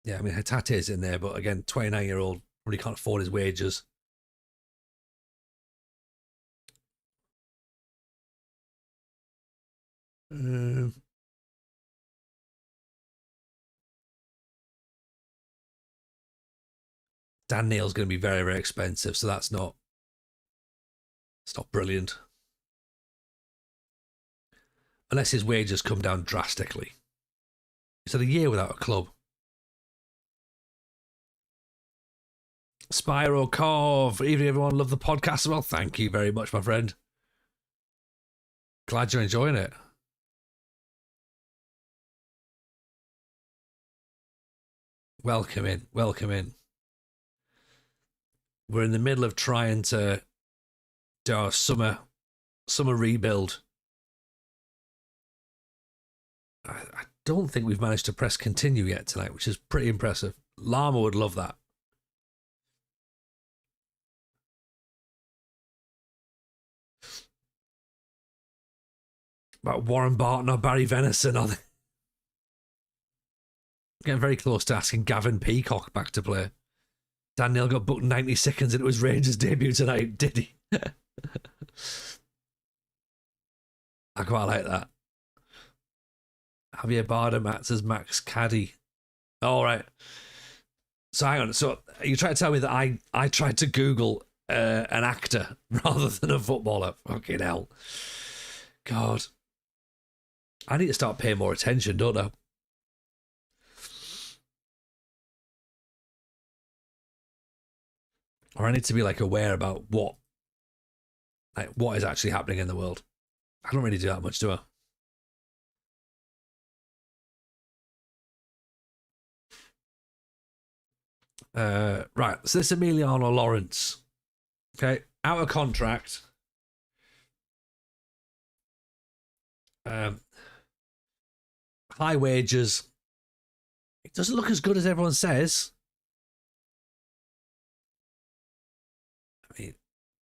Yeah, I mean, Hatate's in there, but again, 29-year-old probably can't afford his wages. Dan Neal's going to be very, very expensive, so it's not brilliant. Unless his wages come down drastically. He's had a year without a club. Spyro Corv, evening everyone, love the podcast. Well, thank you very much, my friend. Glad you're enjoying it. Welcome in, welcome in. We're in the middle of trying to do our summer rebuild. I don't think we've managed to press continue yet tonight, which is pretty impressive. Llama would love that. About Warren Barton or Barry Venison, are they? Getting very close to asking Gavin Peacock back to play. Dan Neal got booked 90 seconds into his Rangers debut tonight, did he? I quite like that. Javier Bardem acts as Max Caddy. All right. So hang on. So you trying to tell me that I tried to Google an actor rather than a footballer? Fucking hell. God. I need to start paying more attention, don't I? Or I need to be like aware about what is actually happening in the world. I don't really do that much, do I? Right, so this Emiliano Lawrence, okay, out of contract. High wages. It doesn't look as good as everyone says. I mean,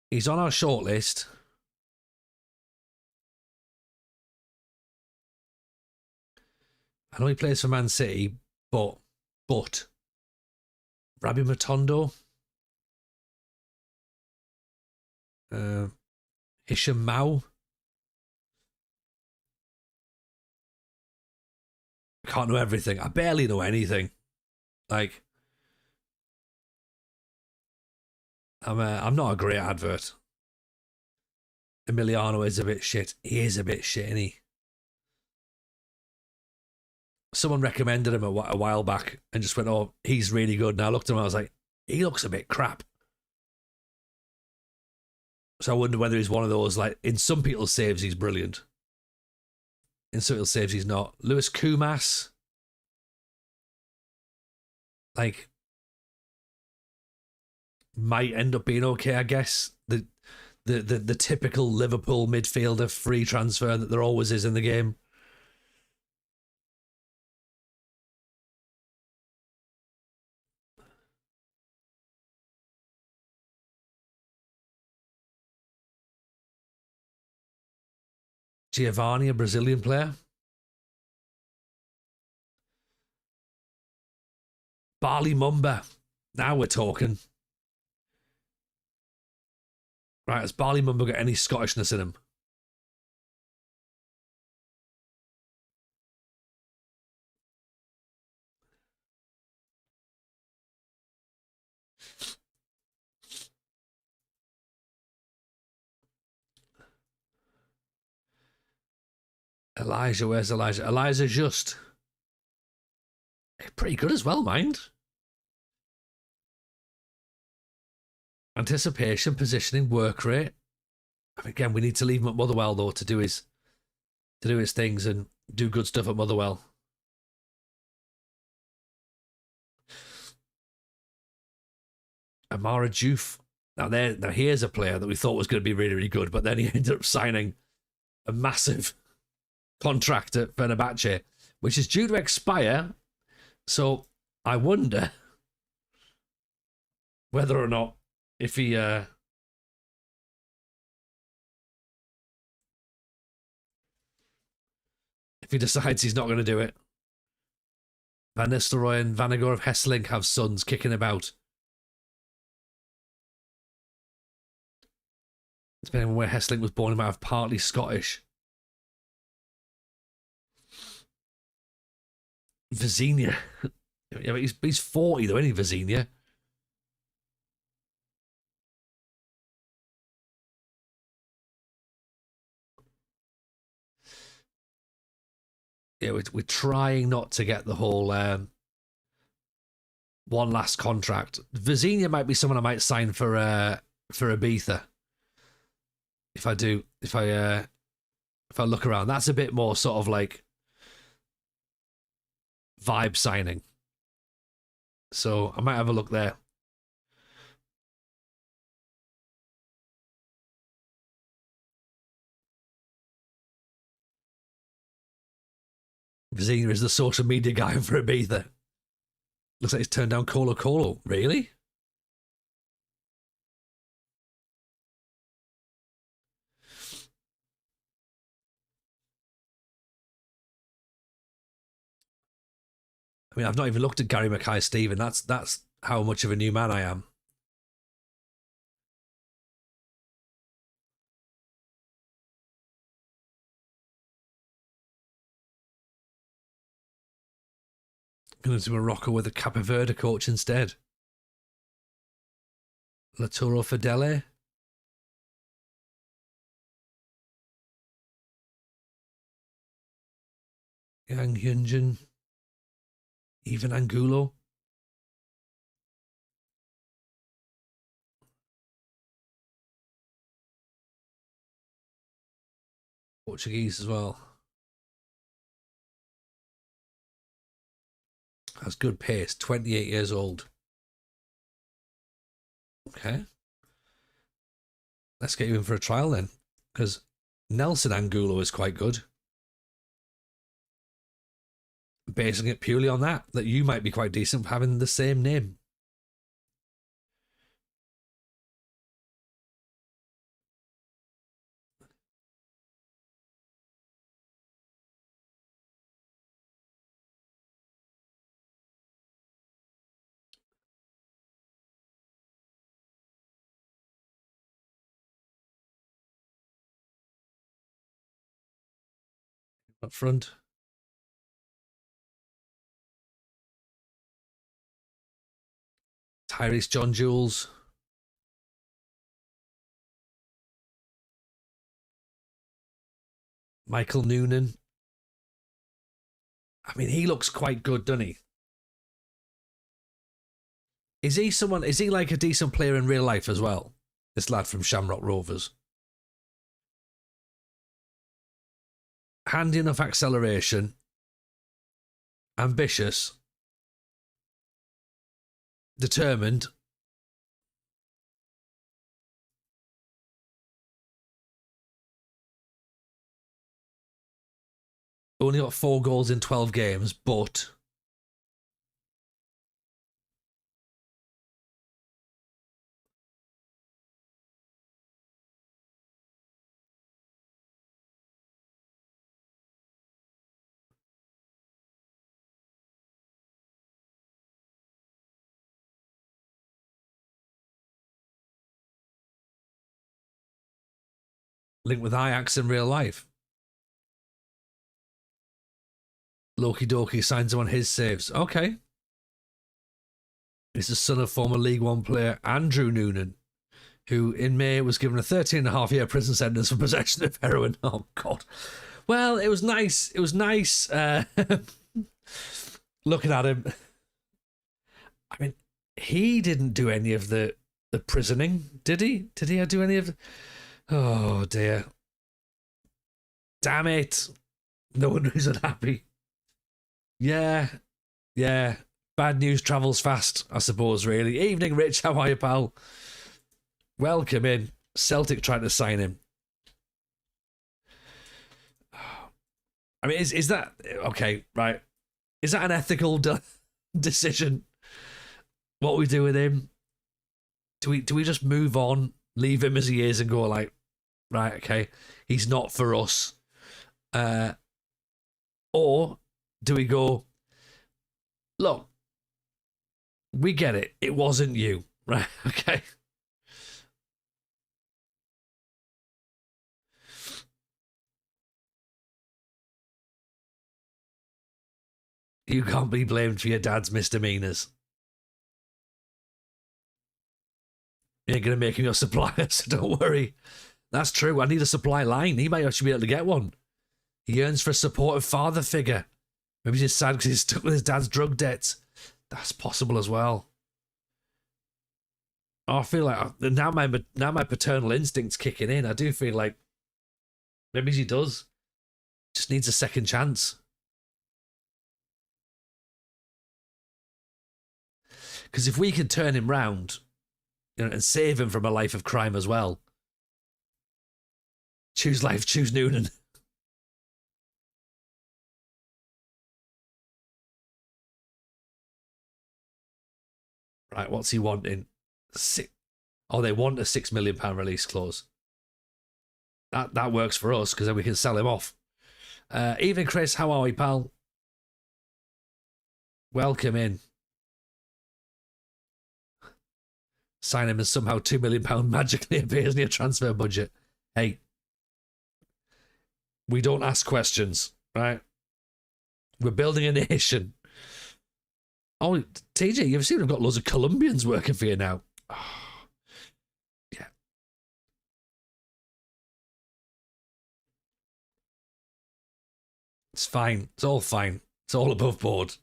he's on our shortlist. I know he plays for Man City, but Rabbi Matondo, Hisham Mao. I can't know everything. I barely know anything. Like, I'm not a great advert. Emiliano is a bit shit. He is a bit shit, isn't he? Someone recommended him a while back and just went, "Oh, he's really good." And I looked at him, I was like, "He looks a bit crap." So I wonder whether he's one of those, like, in some people's saves he's brilliant, in some people's saves he's not. Lewis Kumas, like, might end up being okay, I guess. The typical Liverpool midfielder free transfer that there always is in the game. Giovanni, a Brazilian player. Barley Mumba. Now we're talking. Right, has Barley Mumba got any Scottishness in him? Elijah, where's Elijah? Elijah just pretty good as well, mind. Anticipation, positioning, work rate. Again, we need to leave him at Motherwell though to do his things and do good stuff at Motherwell. Amara Juf. Now here's a player that we thought was going to be really, really good, but then he ended up signing a massive contract at Fenerbahce, which is due to expire. So I wonder whether or not if he decides he's not going to do it. Van Nistelrooy and Vanagor of Hesselink have sons kicking about. Depending on where Hesselink was born, he might have partly Scottish. Vizinia. Yeah, but he's 40 though, isn't he, Vizinia? Yeah, we're trying not to get the whole one last contract. Vizinia might be someone I might sign for Ibiza. If I look around, that's a bit more sort of like vibe signing. So I might have a look there. Vizinia is the social media guy for Ibiza. Looks like he's turned down Colo Colo. Really? I mean, I've not even looked at Gary Mackay-Steven. That's how much of a new man I am. Going to Morocco with a Cape Verde coach instead. Laturo Fidele. Yang Hyunjin. Even Angulo. Portuguese as well. Has good pace. 28 years old. Okay. Let's get you in for a trial then. Because Nelson Angulo is quite good. Basing it purely on that you might be quite decent for having the same name. Up front. Tyrese John Jules. Michael Noonan. I mean, he looks quite good, doesn't he? Is he someone? Is he like a decent player in real life as well? This lad from Shamrock Rovers. Handy enough acceleration. Ambitious. Determined. Only got 4 goals in 12 games, but linked with Ajax in real life. Loki Doki signs him on his saves. Okay. He's the son of former League One player Andrew Noonan, who in May was given a 13.5-year prison sentence for possession of heroin. Oh, God. Well, it was nice. It was nice looking at him. I mean, he didn't do any of the prisoning, did he? Did he do any of the... Oh, dear. Damn it. No one who's unhappy. Yeah. Bad news travels fast, I suppose, really. Evening, Rich. How are you, pal? Welcome in. Celtic trying to sign him. I mean, is that... Okay, right. Is that an ethical decision? What we do with him? Do we just move on, leave him as he is and go like, right, okay, he's not for us? Or do we go, look, we get it. It wasn't you, right? Okay. You can't be blamed for your dad's misdemeanors. You ain't going to make him your supplier, so don't worry. That's true. I need a supply line. He might actually be able to get one. He yearns for a supportive father figure. Maybe he's sad because he's stuck with his dad's drug debts. That's possible as well. Oh, I feel like now my paternal instinct's kicking in. I do feel like maybe he does. Just needs a second chance. Because if we can turn him round, you know, and save him from a life of crime as well, choose life, choose Noonan. Right, what's he wanting? Oh, they want a £6 million release clause. That works for us because then we can sell him off. Evening, Chris. How are we, pal? Welcome in. Sign him and somehow £2 million magically appears in your transfer budget. Hey, we don't ask questions, right? We're building a nation. Oh, TJ, you've seen I've got loads of Colombians working for you now. Oh, yeah. It's fine. It's all fine. It's all above board.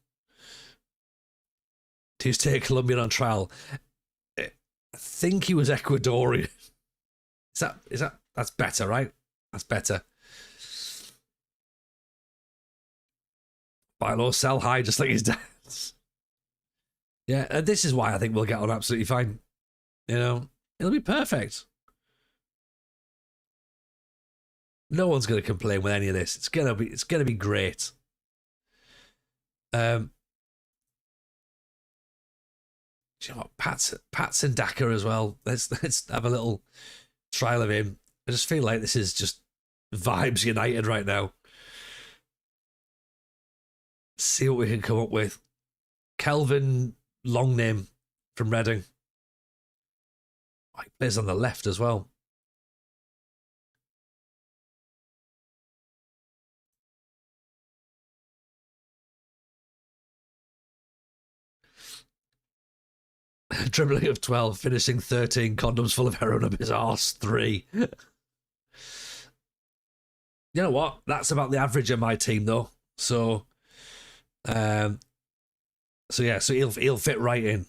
To take a Colombian on trial. I think he was Ecuadorian. That's better, right? That's better. Buy low, sell high, just like his dad's. Yeah, and this is why I think we'll get on absolutely fine. You know, it'll be perfect. No one's going to complain with any of this. It's gonna be great. Do you know what? Pat's in Dakar as well. Let's have a little trial of him. I just feel like this is just vibes united right now. See what we can come up with. Kelvin, long name from Reading. Oh, he plays on the left as well. Dribbling of 12, finishing 13, condoms full of heroin up his arse, 3. You know what? That's about the average of my team, though. So Um, so yeah, so he'll fit right in.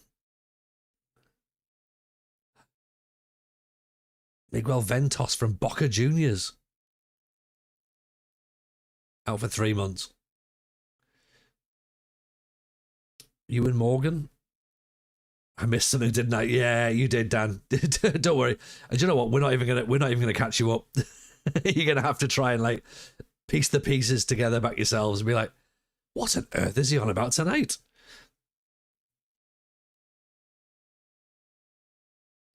Miguel Ventos from Boca Juniors out for 3 months. Ewan Morgan. I missed something, didn't I? Yeah, you did, Dan. Don't worry. And you know what? We're not even gonna catch you up. You're gonna have to try and like piece the pieces together back yourselves and be like, what on earth is he on about tonight?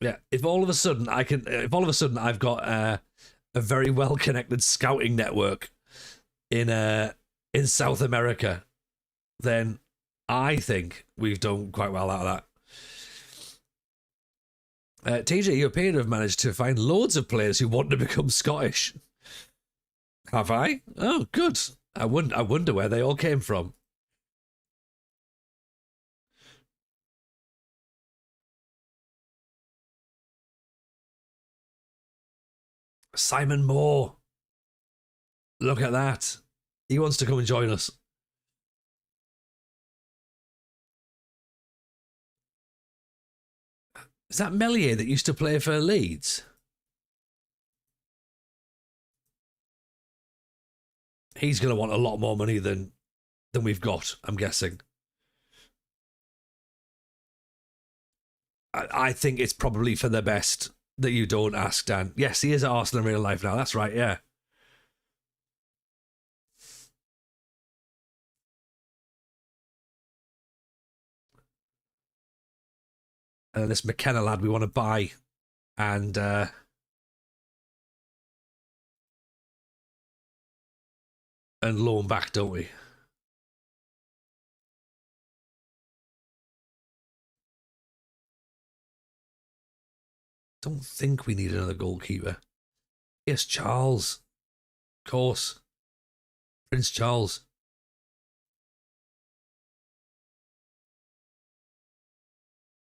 Yeah. If all of a sudden I've got a very well connected scouting network in South America, then I think we've done quite well out of that. TJ, you appear to have managed to find loads of players who want to become Scottish. Have I? Oh, good. I wonder where they all came from. Simon Moore. Look at that. He wants to come and join us. Is that Melier that used to play for Leeds? He's going to want a lot more money than we've got, I'm guessing. I think it's probably for the best that you don't ask, Dan. Yes, he is at Arsenal in real life now. That's right, yeah. And this McKenna lad we want to buy and loan back, don't we? Don't think we need another goalkeeper. Yes, Charles. Of course. Prince Charles.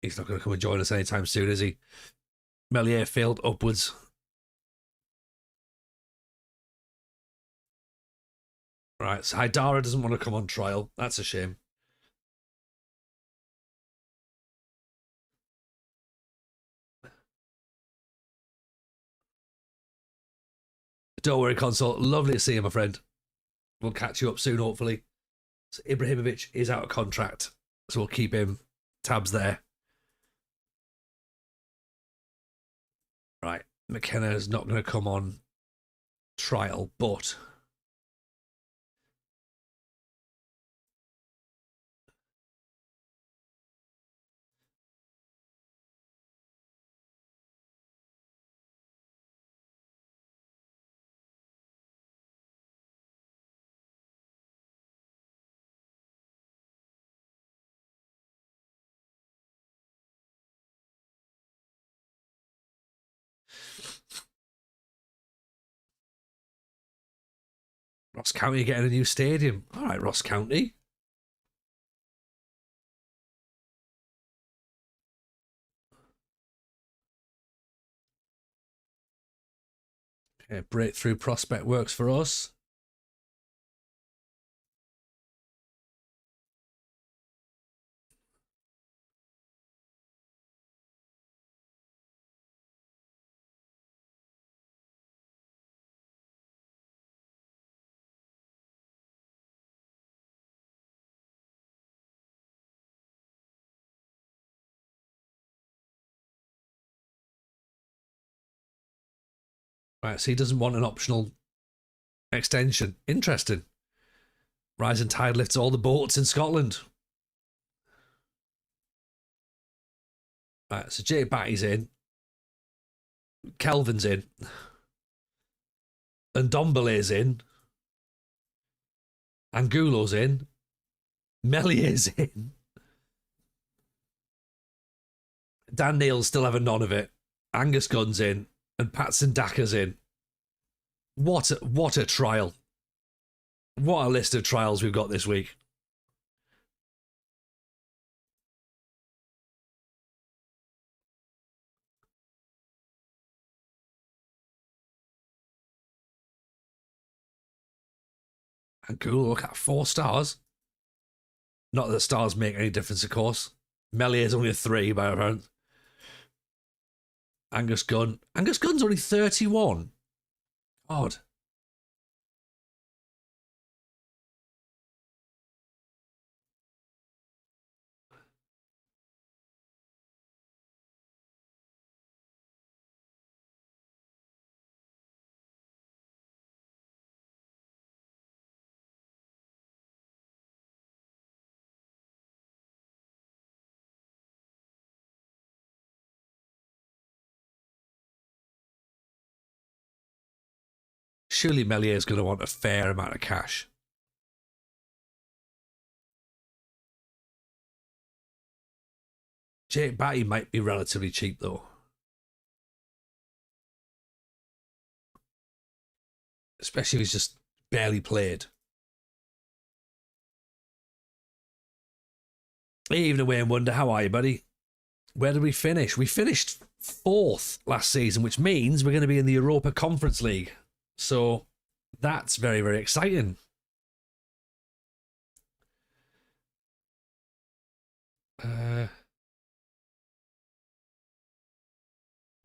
He's not going to come and join us anytime soon, is he? Melier failed upwards. Right, so Haidara doesn't want to come on trial. That's a shame. Don't worry, Console. Lovely to see you, my friend. We'll catch you up soon, hopefully. So Ibrahimovic is out of contract, so we'll keep him tabs there. Right, McKenna is not going to come on trial, but Ross County getting a new stadium. All right, Ross County. Okay, breakthrough prospect works for us. Right, so he doesn't want an optional extension. Interesting. Rising tide lifts all the boats in Scotland. Right, so Jay Batty's in. Kelvin's in. And Dombele's in. Angulo's in. Melier's in. Dan Neal's still having none of it. Angus Gunn's in. And Patson Daka's in. What a trial. What a list of trials we've got this week. And cool, look at 4 stars. Not that stars make any difference, of course. Mellier's only a 3 by apparent. Angus Gunn. Angus Gunn's only 31. Odd. Surely Mellier's going to want a fair amount of cash. Jake Batty might be relatively cheap, though. Especially if he's just barely played. Evening away and wonder, how are you, buddy? Where did we finish? We finished 4th last season, which means we're going to be in the Europa Conference League. So that's very, very exciting. I'm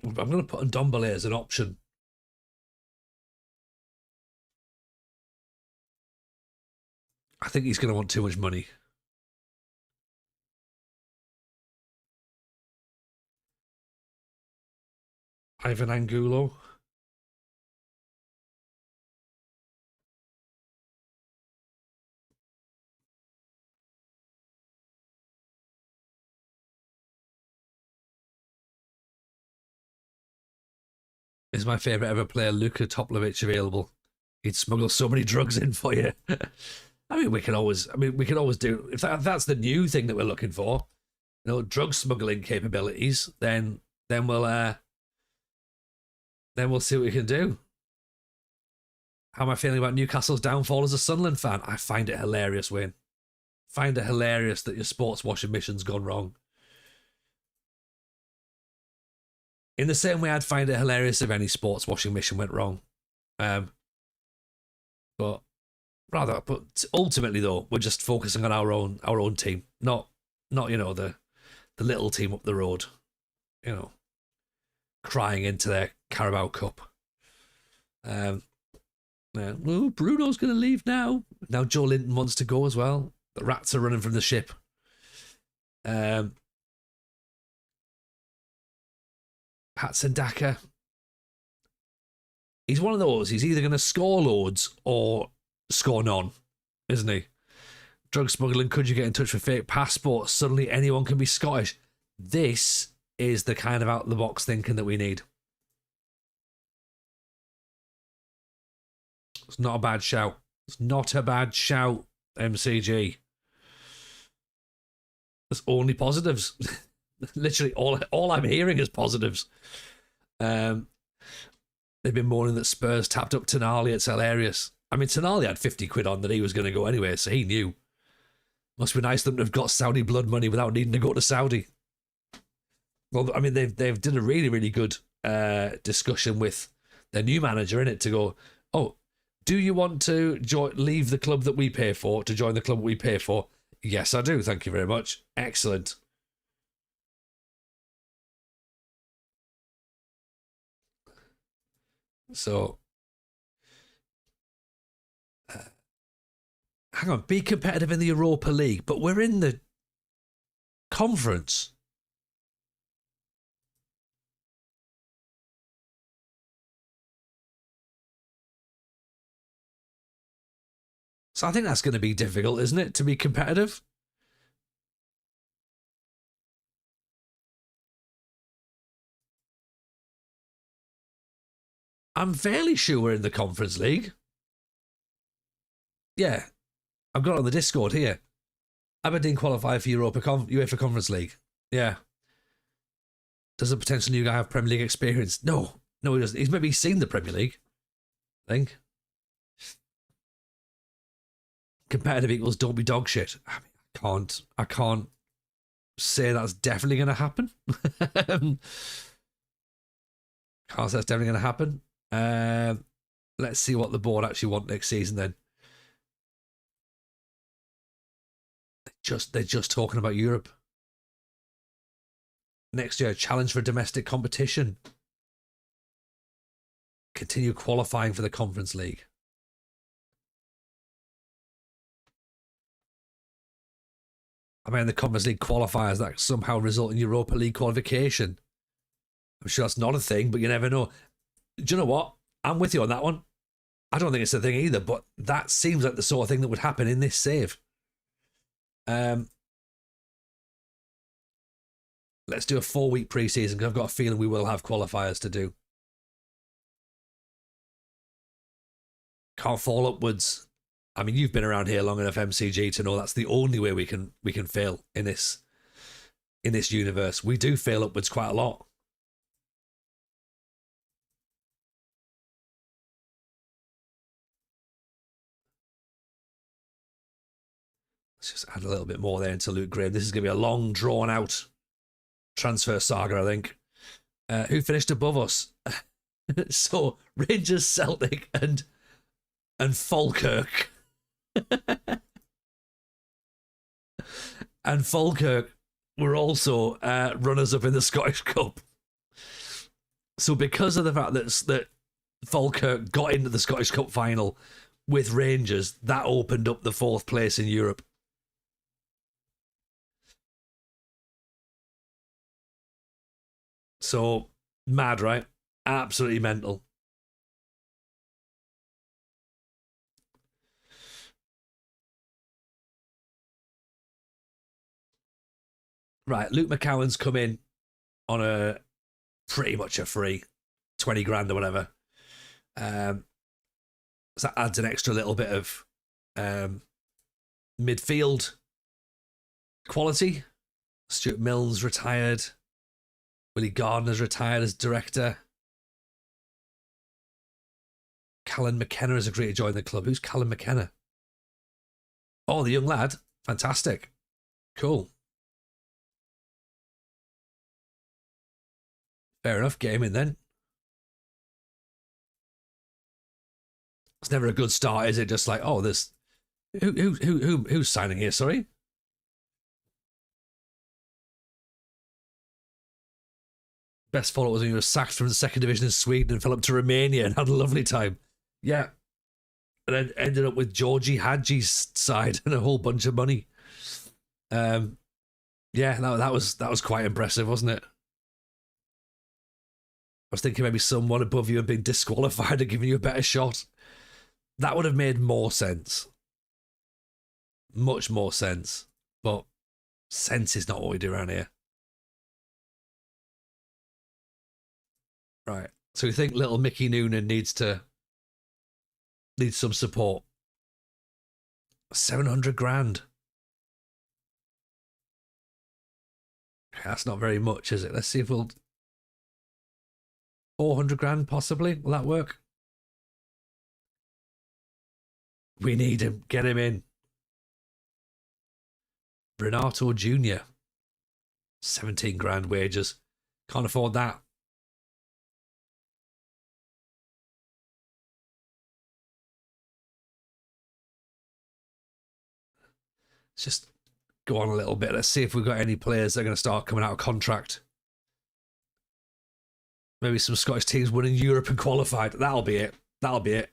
going to put on Dombele as an option. I think he's going to want too much money. Ivan Angulo. Is my favourite ever player Luka Toplovic available? He'd smuggle so many drugs in for you. I mean, we can always do, if that's the new thing that we're looking for, you know, drug smuggling capabilities, then we'll see what we can do. How am I feeling about Newcastle's downfall as a Sunderland fan? I find it hilarious, Wayne. Find it hilarious that your sports washing mission's gone wrong. In the same way, I'd find it hilarious if any sports washing mission went wrong. But ultimately, though, we're just focusing on our own team, not you know, the little team up the road, you know, crying into their Carabao Cup. Well, Bruno's going to leave now. Now Joe Linton wants to go as well. The rats are running from the ship. Patson Daka. He's one of those. He's either going to score loads or score none, isn't he? Drug smuggling, could you get in touch with fake passports? Suddenly anyone can be Scottish. This is the kind of out-of-the-box thinking that we need. It's not a bad shout. It's not a bad shout, MCG. There's only positives. Literally all I'm hearing is positives. They've been moaning that Spurs tapped up Tonali. It's hilarious. I mean, Tonali had 50 quid on that he was going to go anyway, so he knew. Must be nice of them to have got Saudi blood money without needing to go to Saudi. Well, I mean, they've did a really, really good discussion with their new manager in it to go, oh, do you want to leave the club that we pay for to join the club we pay for? Yes, I do. Thank you very much. Excellent. So, hang on, be competitive in the Europa League, but we're in the conference. So I think that's going to be difficult, isn't it, to be competitive? I'm fairly sure we're in the Conference League. Yeah, I've got it on the Discord here. Aberdeen qualify for UEFA Conference League. Yeah. Does a potential new guy have Premier League experience? No, he doesn't. He's maybe seen the Premier League, I think. Competitive equals don't be dog shit. I mean, I can't say that's definitely going to happen. Can't say that's definitely going to happen. Let's see what the board actually want next season then. they're just talking about Europe. Next year, challenge for domestic competition. Continue qualifying for the Conference League. I mean, the Conference League qualifiers that somehow result in Europa League qualification. I'm sure that's not a thing, but you never know. Do you know what? I'm with you on that one. I don't think it's a thing either, but that seems like the sort of thing that would happen in this save. Let's do a 4-week preseason because I've got a feeling we will have qualifiers to do. Can't fall upwards. I mean, you've been around here long enough, MCG, to know that's the only way we can fail in this universe. We do fail upwards quite a lot. Let's just add a little bit more there into Luke Graham. This is going to be a long, drawn-out transfer saga, I think. Who finished above us? So, Rangers, Celtic, and Falkirk. And Falkirk were also runners-up in the Scottish Cup. So because of the fact that Falkirk got into the Scottish Cup final with Rangers, that opened up the 4th place in Europe. So, mad, right? Absolutely mental. Right, Luke McCowan's come in on a pretty much a free 20 grand or whatever. So that adds an extra little bit of midfield quality. Stuart Milne's retired. Willie Gardner's retired as director. Callan McKenna has agreed to join the club. Who's Callan McKenna? Oh, the young lad. Fantastic. Cool. Fair enough. Get him in then. It's never a good start, is it? Just like, oh, this who's signing here? Sorry. Best follow was when he was sacked from the 2nd division in Sweden and fell up to Romania and had a lovely time. Yeah. And then ended up with Georgie Hadji's side and a whole bunch of money. Yeah, that was quite impressive, wasn't it? I was thinking maybe someone above you had been disqualified and giving you a better shot. That would have made more sense. Much more sense. But sense is not what we do around here. Right. So we think little Mickey Noonan needs some support. 700 grand. That's not very much, is it? Let's see if we'll... 400 grand, possibly. Will that work? We need him. Get him in. Renato Jr. 17 grand wages. Can't afford that. Let's just go on a little bit. Let's see if we've got any players that are going to start coming out of contract. Maybe some Scottish teams winning Europe and qualified. That'll be it. That'll be it.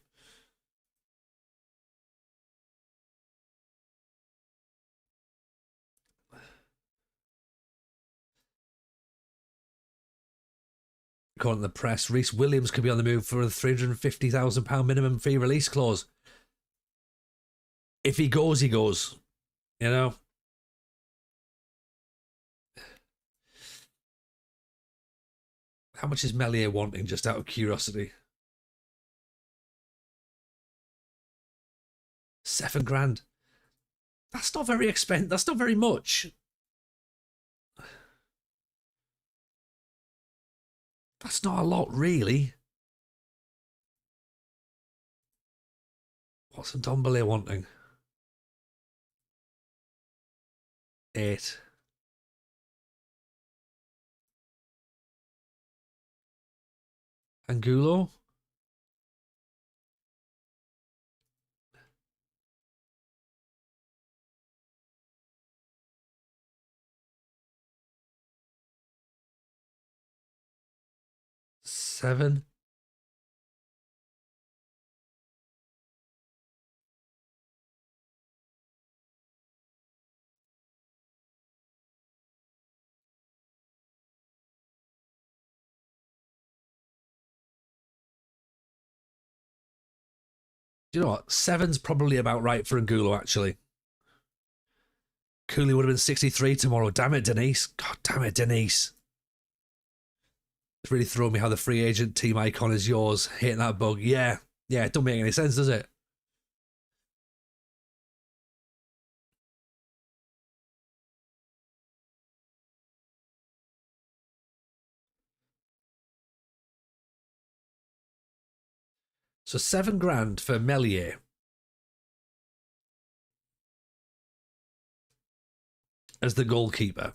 According to the press, Reece Williams could be on the move for a £350,000 minimum fee release clause. If he goes, he goes. You know? How much is Melier wanting, just out of curiosity? 7 grand. That's not very expensive. That's not very much. That's not a lot, really. What's Ndombele wanting? 8. Angulo? 7. Do you know what? 7's probably about right for Angulo, actually. Cooley would have been 63 tomorrow. Damn it, Denise. God damn it, Denise. It's really thrown me how the free agent team icon is yours. Hitting that bug. Yeah. Yeah, it don't make any sense, does it? So $7,000 for Melier as the goalkeeper.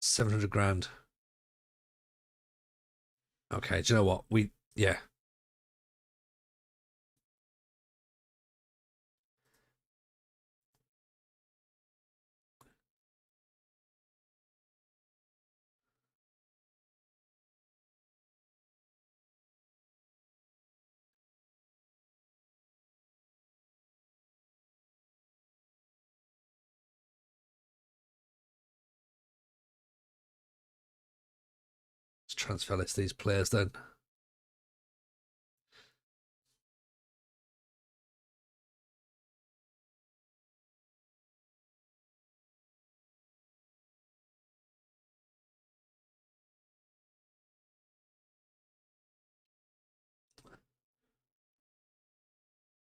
$700,000. Okay, do you know what? Yeah. Let's transfer list these players then.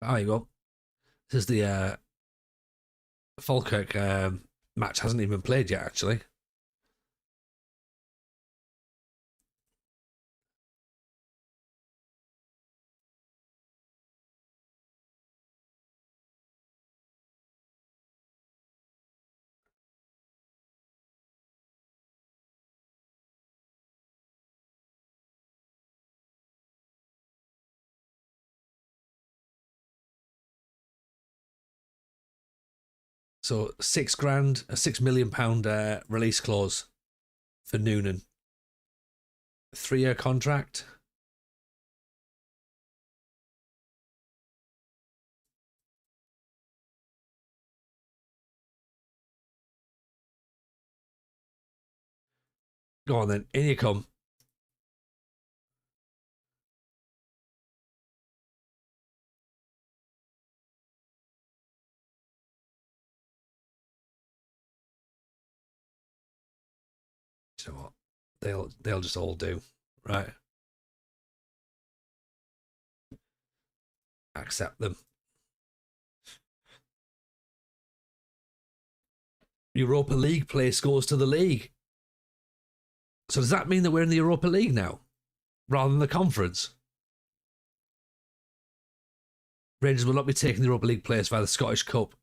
Oh, you go. This is the Falkirk match hasn't even been played yet, actually. So £6,000, a £6 million release clause for Noonan. 3-year contract. Go on then, in you come. You know what? They'll just all do, right? Accept them. Europa League place goes to the league. So does that mean that we're in the Europa League now, rather than the conference? Rangers will not be taking the Europa League place via the Scottish Cup.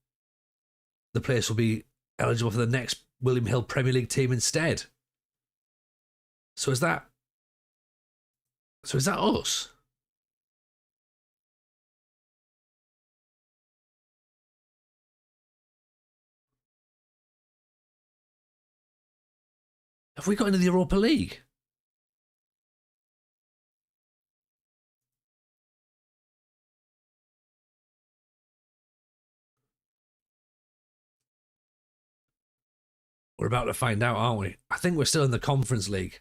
The place will be eligible for the next William Hill Premier League team instead. So is that us? Have we got into the Europa League? We're about to find out, aren't we? I think we're still in the Conference League.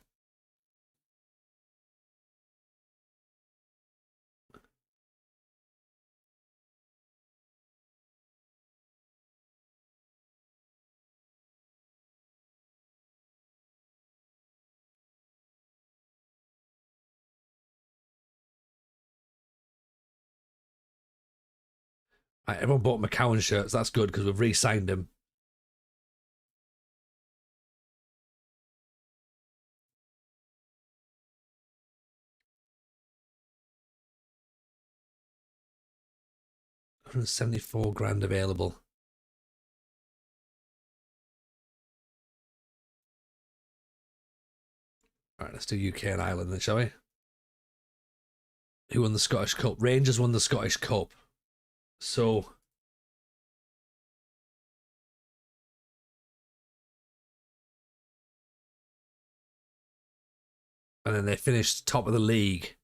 Right, everyone bought McCowan shirts. That's good because we've re-signed him. $174,000 available. Right, let's do UK and Ireland then, shall we? Who won the Scottish Cup? Rangers won the Scottish Cup. So and then they finished top of the league.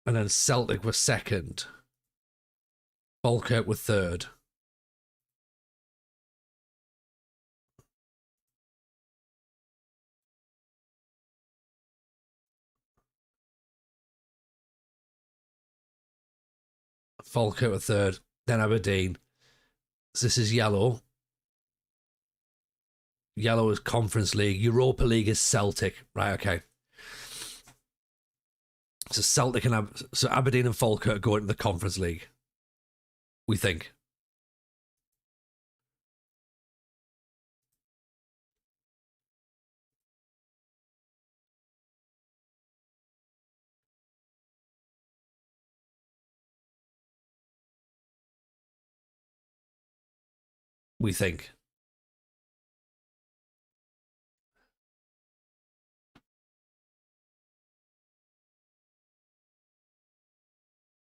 And then Celtic were second. Falkirk were third. Falkirk were third. Then Aberdeen. So this is yellow. Yellow is Conference League. Europa League is Celtic. Right, okay. So Celtic and so Aberdeen and Falkirk go into the Conference League. We think. We think.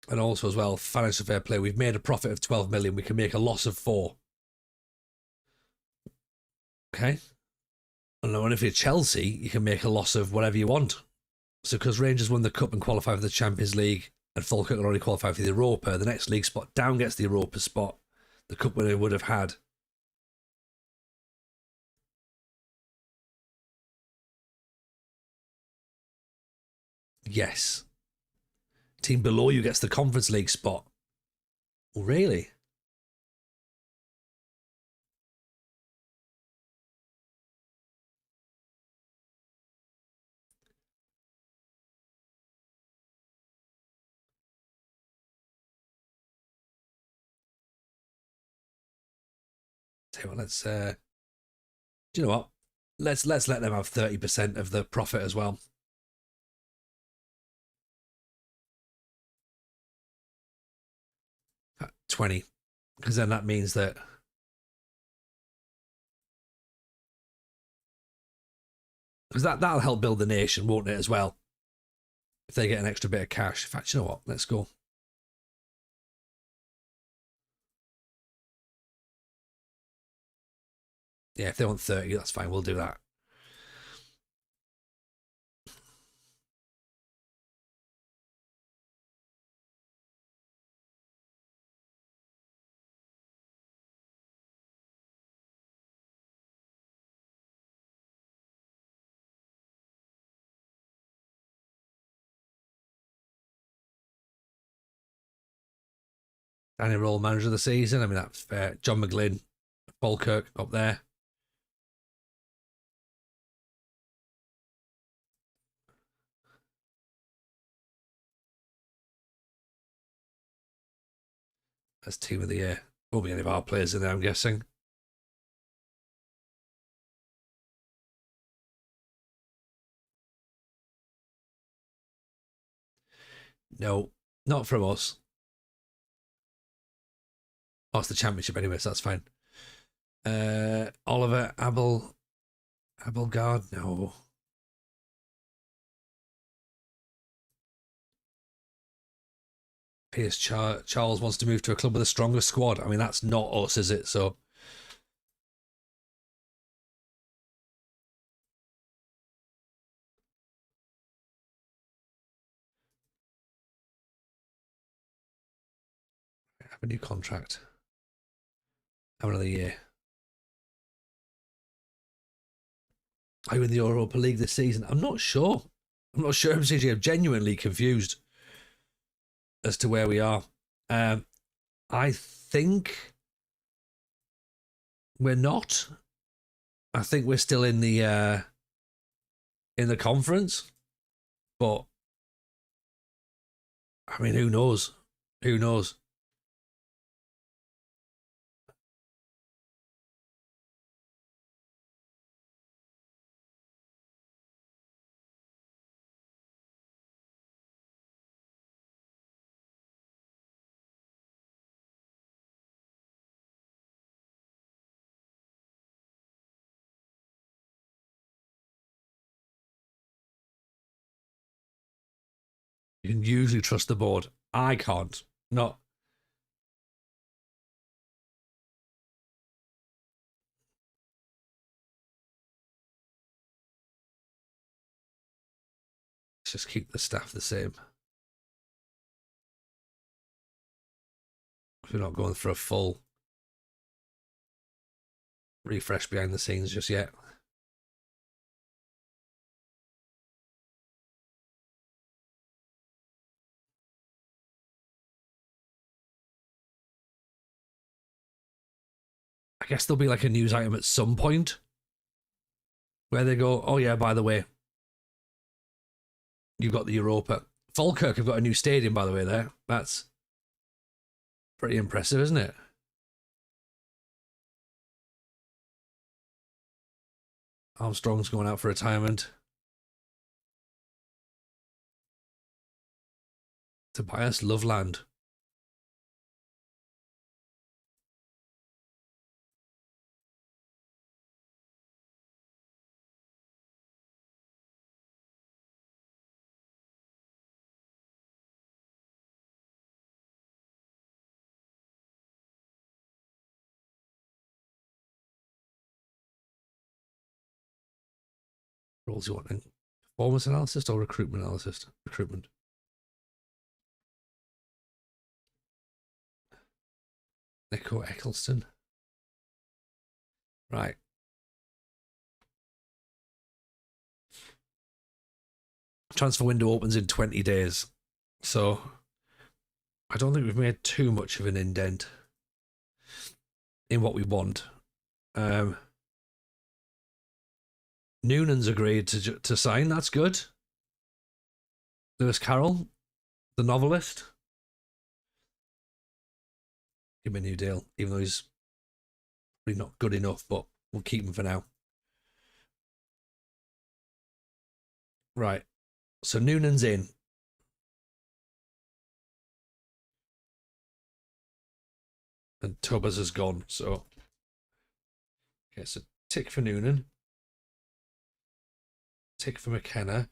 And also as well, financial fair play. We've made a profit of 12 million. We can make a loss of 4. Okay. And if you're Chelsea, you can make a loss of whatever you want. So because Rangers won the Cup and qualified for the Champions League, and Falkirk already qualified for the Europa, the next league spot down gets the Europa spot. The Cup winner would have had. Yes. Team below you gets the Conference League spot. Oh, really? Tell you what, let's do you know what? Let's let them have 30% of the profit as well. 20. Because then that means that because that'll help build the nation, won't it, as well? If they get an extra bit of cash. In fact, you know what? Let's go. Yeah, if they want 30, that's fine. We'll do that. Danny Roll, manager of the season. I mean, that's fair. John McGlynn, Falkirk up there. As team of the year. Won't be any of our players in there, I'm guessing. No, not from us. Oh, it's the championship anyway, so that's fine. Oliver Abelgard, no. Pierce Charles wants to move to a club with a stronger squad. I mean, that's not us, is it? So have a new contract. Have another year. Are you in the Europa League this season? I'm not sure. I'm not sure, MCG. I'm genuinely confused as to where we are. I think we're not. I think we're still in the conference, but I mean, who knows? Who knows? You can usually trust the board. I can't. Not. Let's just keep the staff the same. We're not going for a full refresh behind the scenes just yet. I guess there'll be like a news item at some point where they go, oh yeah, by the way, you've got the Europa. Falkirk have got a new stadium, by the way, there. That's pretty impressive, isn't it? Armstrong's going out for retirement. Tobias Loveland. Roles you want in performance analysis or recruitment analysis? Recruitment. Nico Eccleston. Right. Transfer window opens in 20 days. So I don't think we've made too much of an indent in what we want. Noonan's agreed to sign. That's good. Lewis Carroll, the novelist. Give him a new deal, even though he's probably not good enough, but we'll keep him for now. Right. So Noonan's in. And Tobas is gone. So, okay, so tick for Noonan. Tick for McKenna.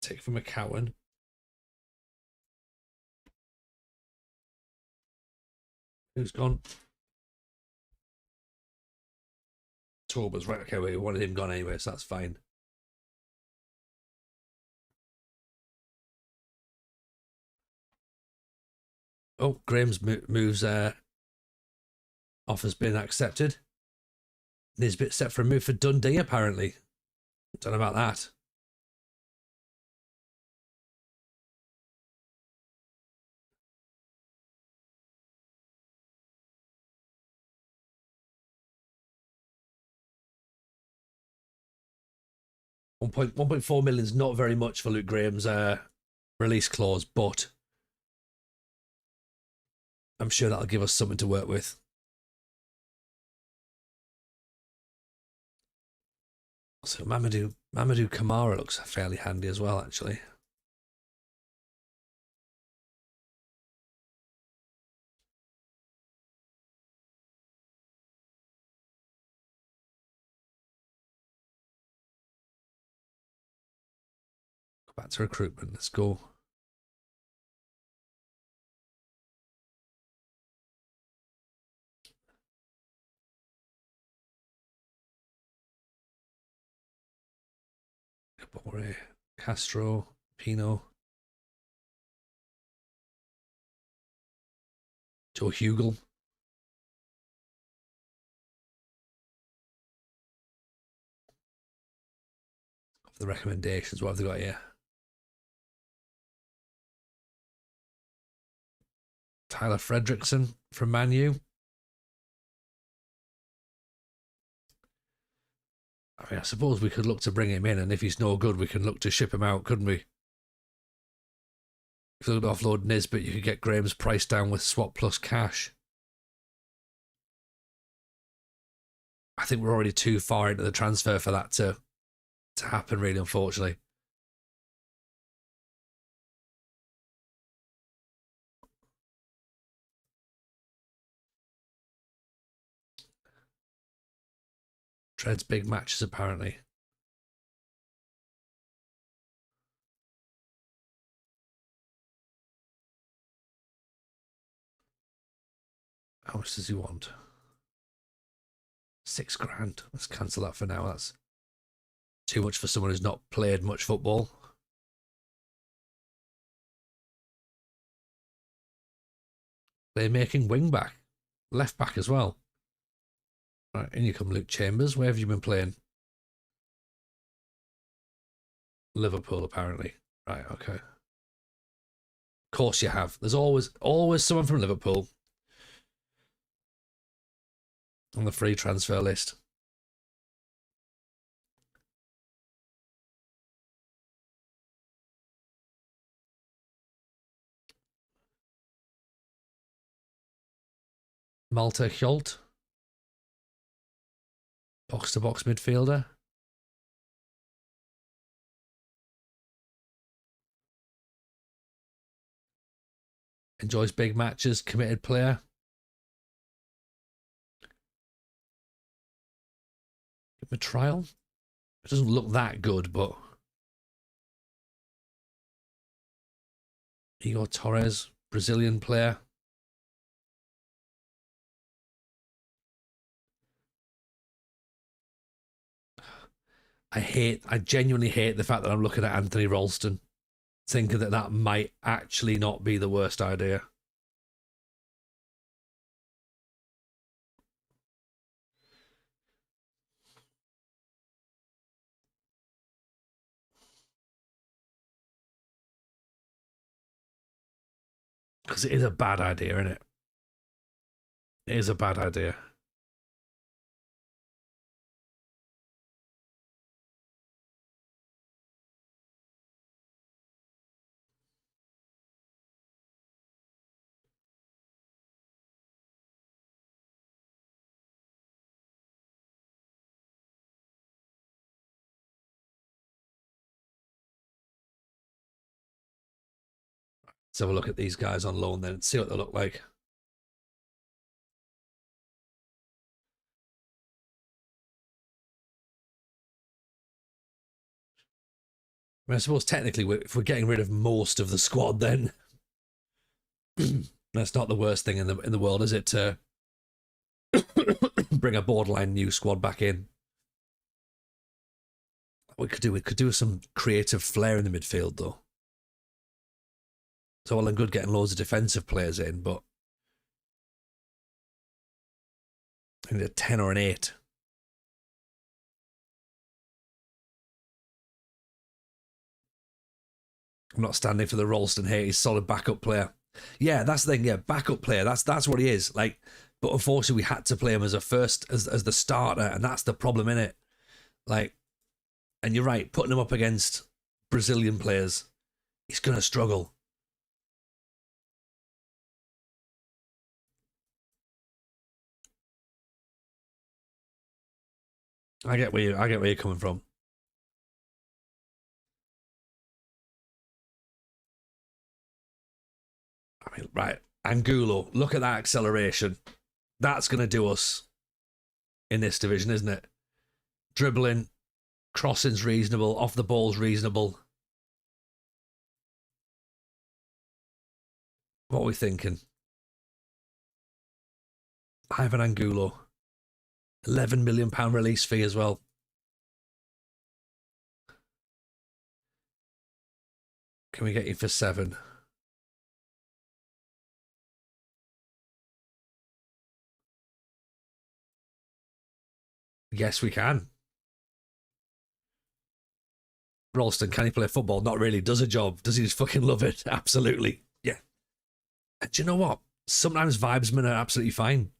Tick for McCowan. Who's gone? Tobas, right? Okay, we wanted him gone anyway, so that's fine. Oh, Graham's moves offer's been accepted. Nisbet set for a move for Dundee, apparently. Don't know about that. $1.4 million is not very much for Luke Graham's release clause, but I'm sure that'll give us something to work with. So Mamadou Kamara looks fairly handy as well, actually. Go back to recruitment. Let's go. Bore, Castro, Pino, Joe Hugel. Of the recommendations, what have they got here? Tyler Fredrickson from Man U. I mean, I suppose we could look to bring him in, and if he's no good, we can look to ship him out, couldn't we? If we could offload Nisbet, you could get Graham's price down with swap plus cash. I think we're already too far into the transfer for that to happen, really, unfortunately. Dreads big matches, apparently. How much does he want? 6 grand. Let's cancel that for now. That's too much for someone who's not played much football. They're making wing back, left back as well. Right, in you come, Luke Chambers. Where have you been playing? Liverpool, apparently. Right, okay. Of course you have. There's always someone from Liverpool on the free transfer list. Malta Hjult, box-to-box midfielder. Enjoys big matches, committed player. Give him a trial. It doesn't look that good, but Igor Torres, Brazilian player. I genuinely hate the fact that I'm looking at Anthony Ralston, thinking that that might actually not be the worst idea. Because it is a bad idea, isn't it? It is a bad idea. Let's have a look at these guys on loan then and see what they look like. I suppose technically, if we're getting rid of most of the squad, then that's not the worst thing in the world, is it? To bring a borderline new squad back in. We could do some creative flair in the midfield, though. It's all and good getting loads of defensive players in, but I need a 10 or an 8. I'm not standing for the Ralston hate. He's a solid backup player. Yeah, that's the thing. Yeah, backup player. That's what he is. Like, but unfortunately, we had to play him as as the starter, and that's the problem in it. Like, and you're right, putting him up against Brazilian players, he's gonna struggle. I get where you're coming from. I mean, right, Angulo, look at that acceleration. That's gonna do us in this division, isn't it? Dribbling, crossing's reasonable, off the ball's reasonable. What are we thinking? Ivan Angulo, £11 million release fee as well. Can we get you for 7? Yes, we can. Ralston, can he play football? Not really. Does a job. Does he just fucking love it? Absolutely. Yeah. And do you know what? Sometimes vibesmen are absolutely fine.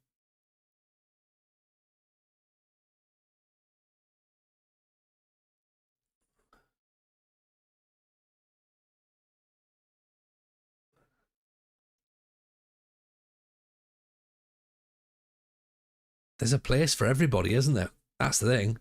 There's a place for everybody, isn't there? That's the thing.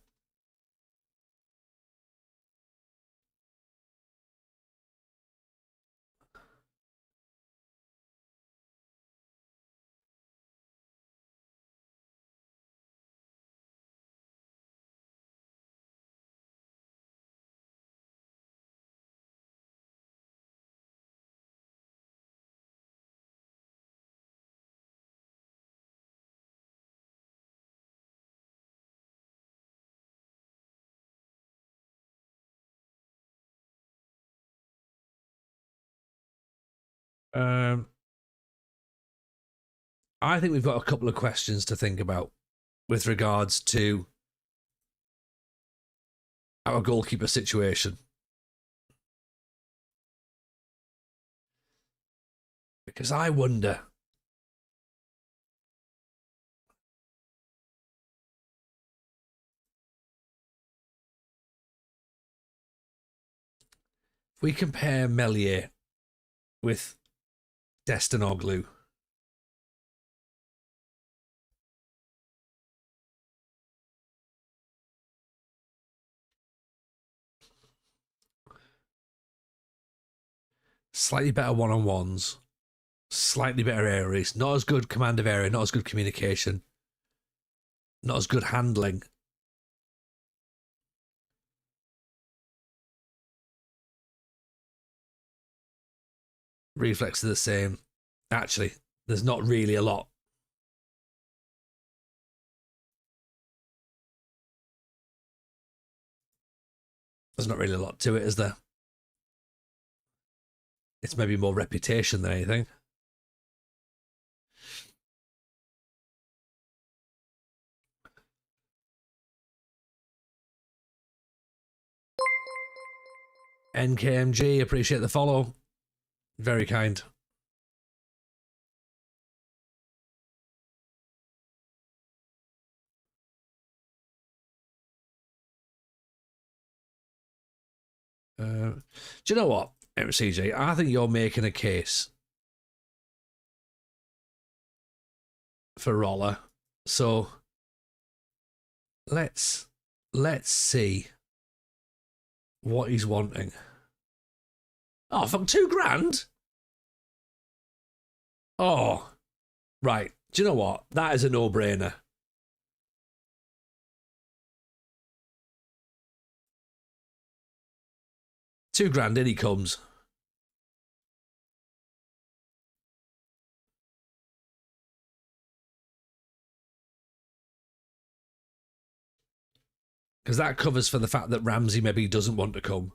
I think we've got a couple of questions to think about with regards to our goalkeeper situation. Because I wonder, if we compare Melier with Destinoglu, slightly better one-on-ones, slightly better areas, not as good command of area, not as good communication, not as good handling. Reflexes are the same. Actually, there's not really a lot. There's not really a lot to it, is there? It's maybe more reputation than anything. NKMG, appreciate the follow. Very kind. Do you know what, MCJ? I think you're making a case for Roller. So let's see what he's wanting. Oh, from £2,000? Oh, right. Do you know what? That is a no-brainer. £2,000, in he comes. Because that covers for the fact that Ramsey maybe doesn't want to come.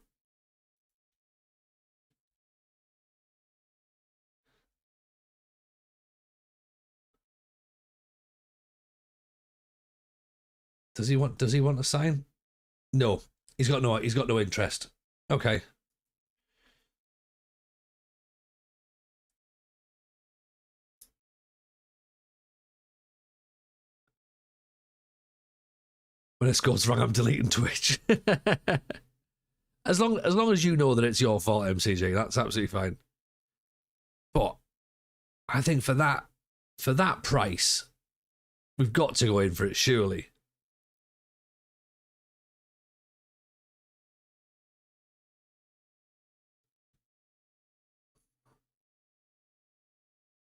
Does he want to sign? No. He's got no interest. Okay. When this goes wrong, I'm deleting Twitch. as long as you know that it's your fault, MCJ, that's absolutely fine. But I think for that price, we've got to go in for it, surely.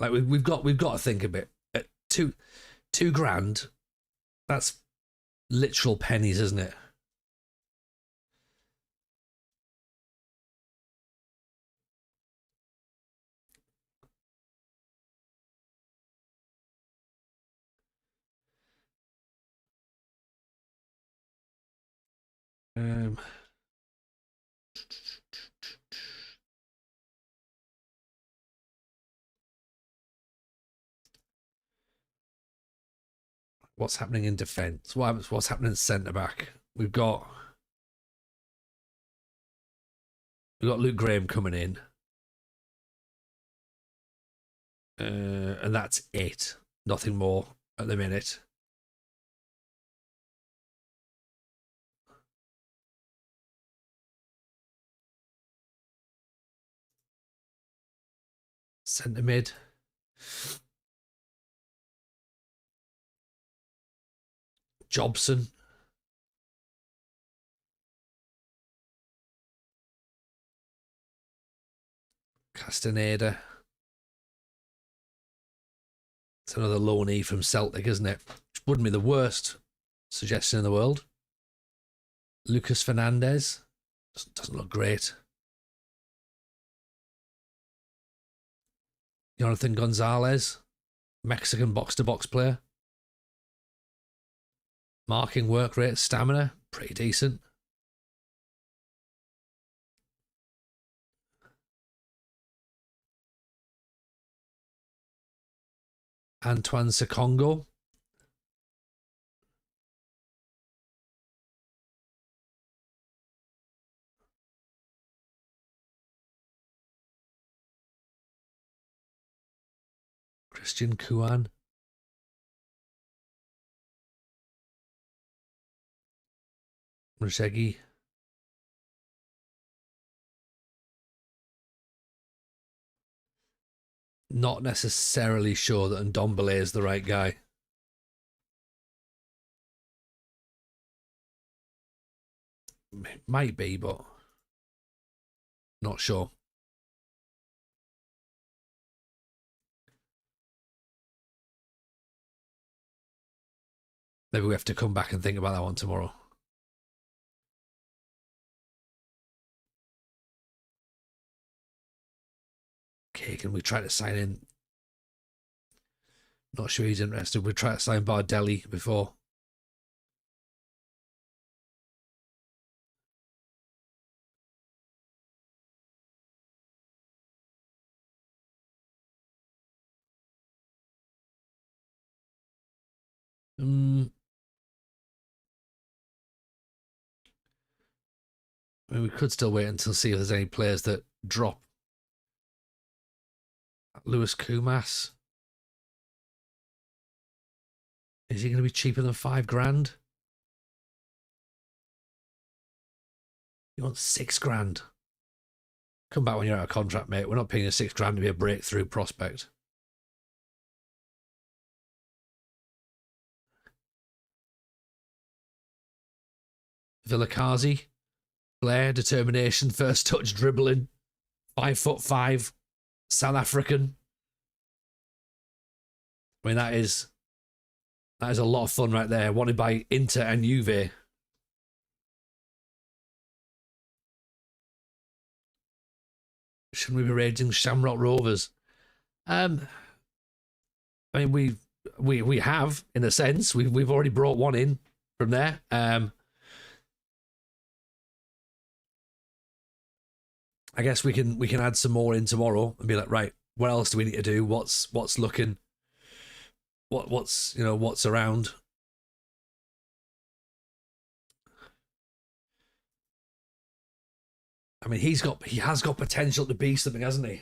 Like we've got to think a bit. At £2,000, that's literal pennies, isn't it? What's happening in defence? What's happening centre back? We've got Luke Graham coming in, and that's it. Nothing more at the minute. Centre mid. Jobson. Castaneda. It's another loanee from Celtic, isn't it? Which wouldn't be the worst suggestion in the world. Lucas Fernandez. Doesn't look great. Jonathan Gonzalez. Mexican box-to-box player. Marking, work rate, stamina. Pretty decent. Antoine Sekongo. Christian Kouan. Rashegi. Not necessarily sure that Ndombele is the right guy. Might be, but not sure. Maybe we have to come back and think about that one tomorrow. Okay, can we try to sign in? Not sure he's interested. We tried to sign Bardelli before. I mean, we could still wait until see if there's any players that drop. Lewis Kumas. Is he going to be cheaper than $5,000? You want $6,000? Come back when you're out of contract, mate. We're not paying you $6,000 to be a breakthrough prospect. Villakazi. Blair, determination, first touch, dribbling. 5'5", South African. I mean, that is a lot of fun right there. Wanted by Inter and Juve. Shouldn't we be rating Shamrock Rovers? I mean, we have, in a sense. We've already brought one in from there. I guess we can add some more in tomorrow and be like, right, what else do we need to do? What's looking? What's around? I mean, he has got potential to be something, hasn't he?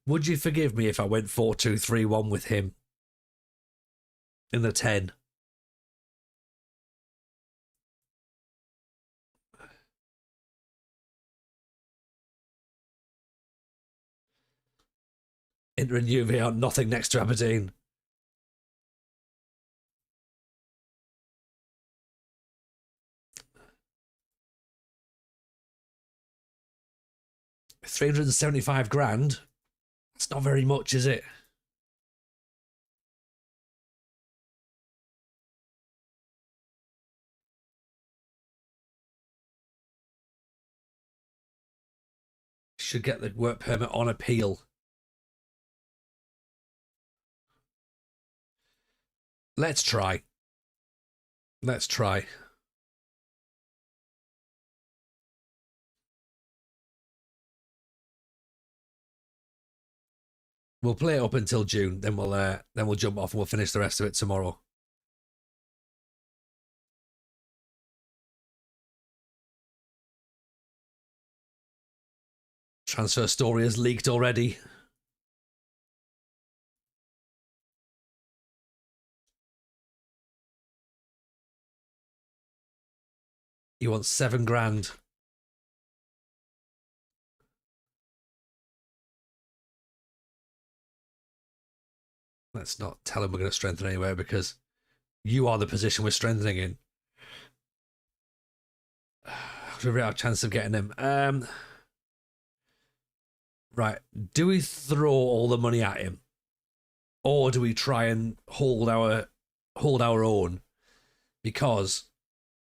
Would you forgive me if I went 4-2-3-1 with him in the 10? Inter and Juve are nothing next to Aberdeen. $375,000. That's not very much, is it? Should get the work permit on appeal. Let's try. Let's try. We'll play it up until June, then we'll jump off and we'll finish the rest of it tomorrow. Transfer story has leaked already. You want $7,000. Let's not tell him we're going to strengthen anywhere because you are the position we're strengthening in. We've got a chance of getting him. Right. Do we throw all the money at him? Or do we try and hold our own? Because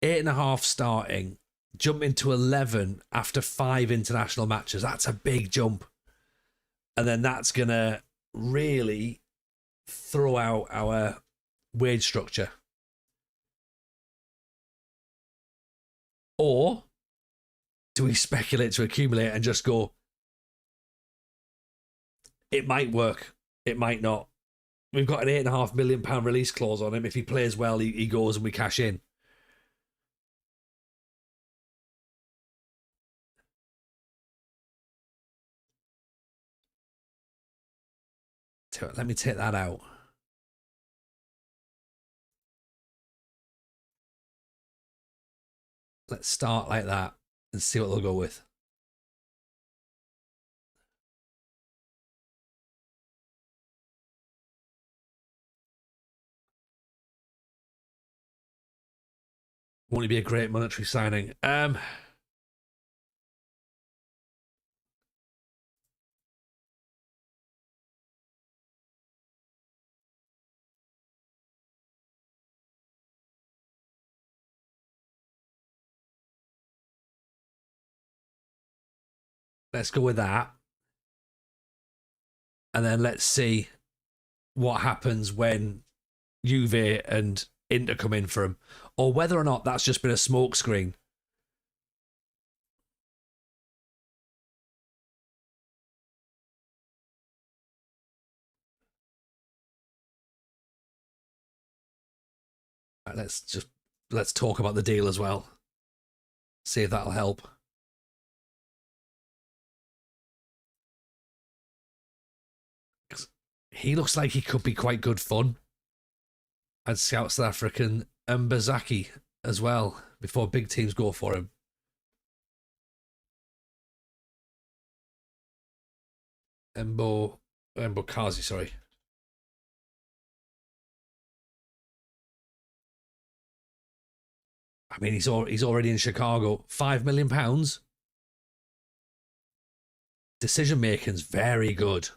8.5 starting, jump into 11 after 5 international matches. That's a big jump. And then that's going to really throw out our wage structure. Or do we speculate to accumulate and just go, it might work, it might not. We've got an £8.5 million release clause on him. If he plays well, he goes and we cash in. Let me take that out. Let's start like that and see what they'll go with. Won't it be a great monetary signing? Let's go with that. And then let's see what happens when Juve and Inter come in for him, or whether or not that's just been a smokescreen. Let's talk about the deal as well. See if that'll help. He looks like he could be quite good fun. I'd scout South African Mbazaki as well before big teams go for him. Mbokazi, sorry. I mean, he's already in Chicago. £5 million. Decision making's very good.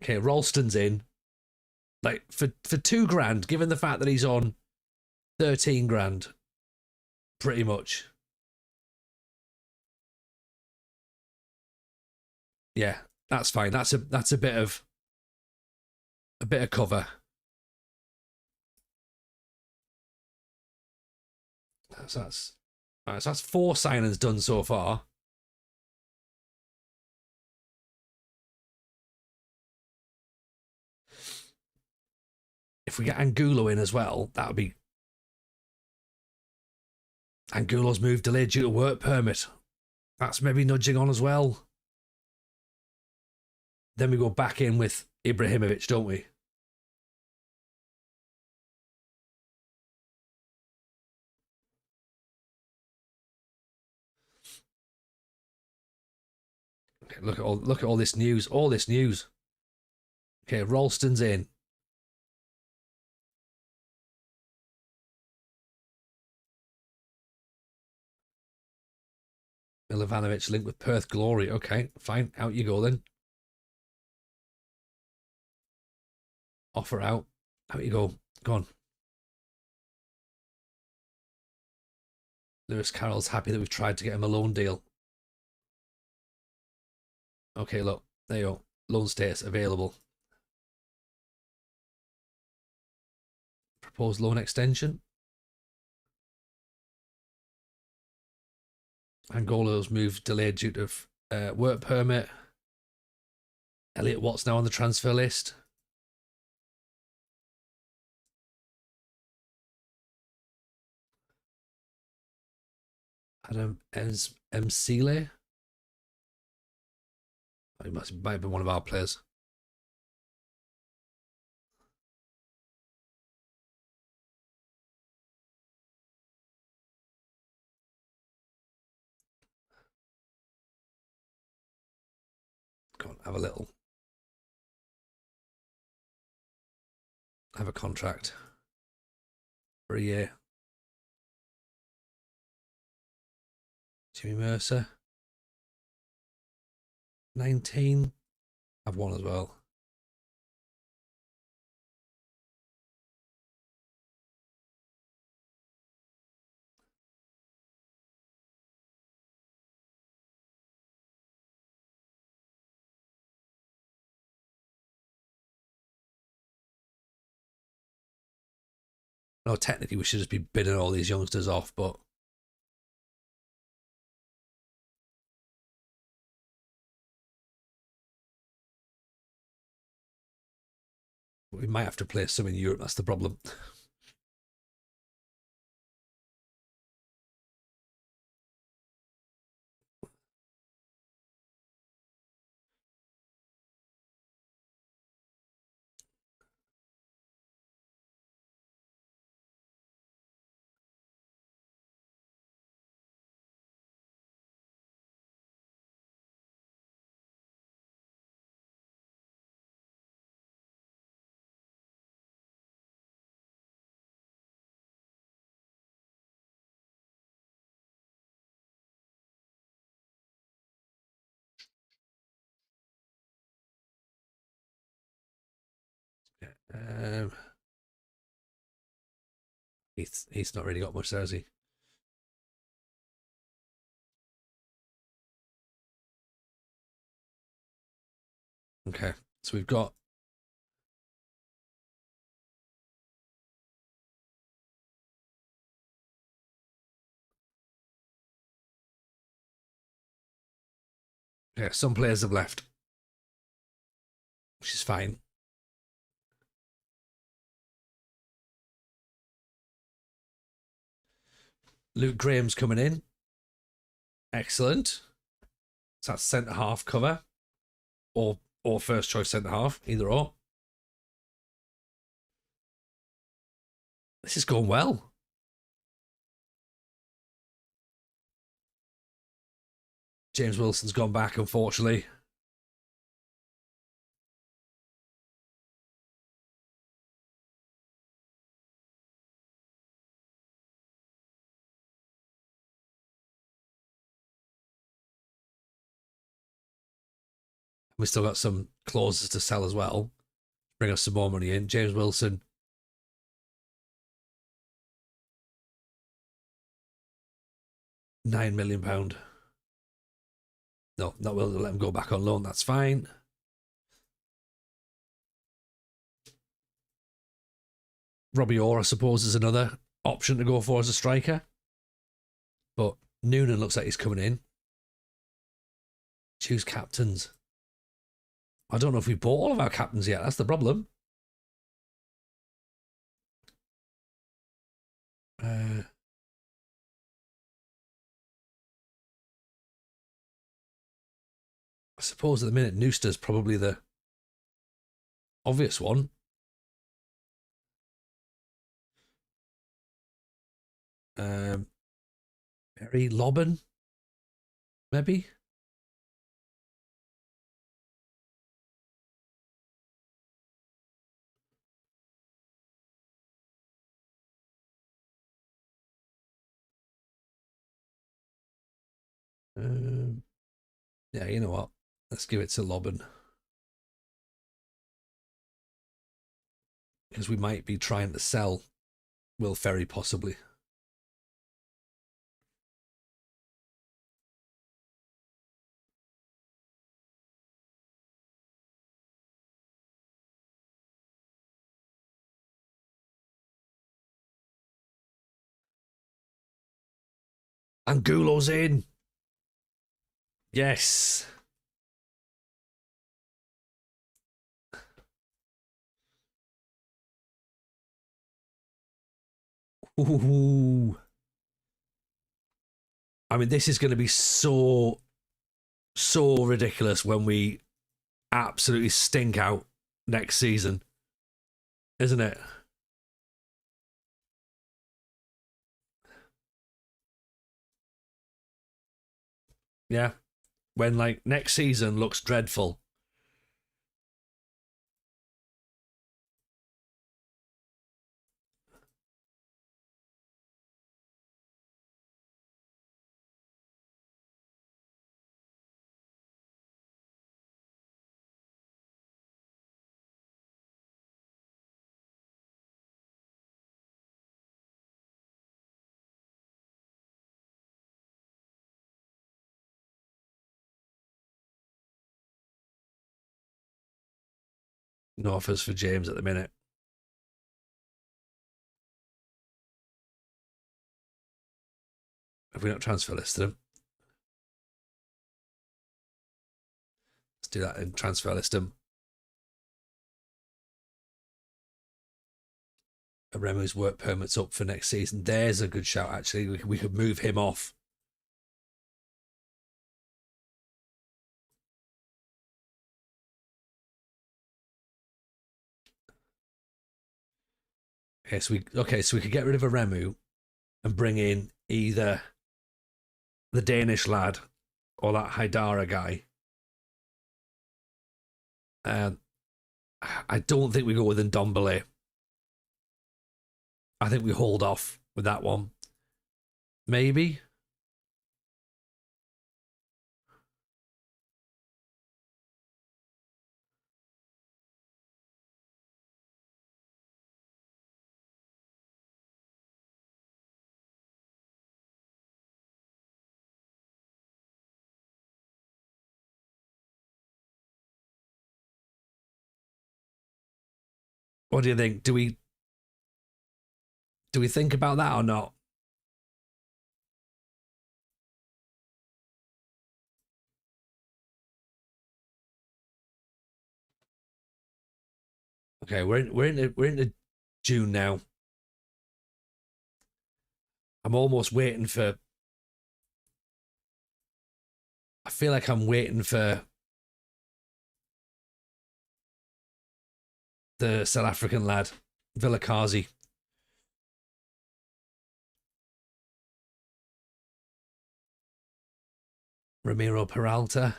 Okay, Ralston's in. Like for £2,000, given the fact that he's on 13 grand, pretty much. Yeah, that's fine. That's a bit of cover. So that's 4 signings done so far. If we get Angulo in as well, that would be. Angulo's move delayed due to work permit. That's maybe nudging on as well. Then we go back in with Ibrahimovic, don't we? Okay, look at all this news. All this news. Okay, Ralston's in. Milovanovic linked with Perth Glory. Okay, fine. Out you go then. Offer out. Out you go. Go on. Lewis Carroll's happy that we've tried to get him a loan deal. Okay, look. There you go. Loan status available. Proposed loan extension. Angolo's move delayed due to work permit. Elliot Watt's now on the transfer list. Adam Msile. He might have been one of our players. Go on, have a little. Have a contract for a year. Jimmy Mercer. 19. Have one as well. No, technically we should just be bidding all these youngsters off, but we might have to play some in Europe. That's the problem. Um, he's not really got much there, has he? Okay, so we've got some players have left, which is fine. Luke Graham's coming in. Excellent. So that's centre half cover, or first choice centre half, either or. This is going well. James Wilson's gone back, unfortunately. We've still got some clauses to sell as well. Bring us some more money in. James Wilson. £9 million. No, not willing to let him go back on loan. That's fine. Robbie Orr, I suppose, is another option to go for as a striker. But Noonan looks like he's coming in. Choose captains. I don't know if we bought all of our captains yet. That's the problem. I suppose at the minute, Nooster's probably the obvious one. Barry Lobben, maybe? Yeah, you know what? Let's give it to Lobben. Because we might be trying to sell Will Ferry, possibly. Angulo's in. Yes. Ooh. I mean, this is going to be so ridiculous when we absolutely stink out next season, isn't it? Yeah. When like next season looks dreadful. No offers for James at the minute. Have we not transfer listed him? Let's do that and transfer list him. Remu's work permit's up for next season. There's a good shout, actually. We could move him off. Okay, so we could get rid of a Remu and bring in either the Danish lad or that Haidara guy. I don't think we go with Ndombele. I think we hold off with that one. Maybe. What do you think? Do we think about that or not? Okay, we're into June now. I'm almost waiting for. I feel like I'm waiting for the South African lad, Vilakazi. Ramiro Peralta.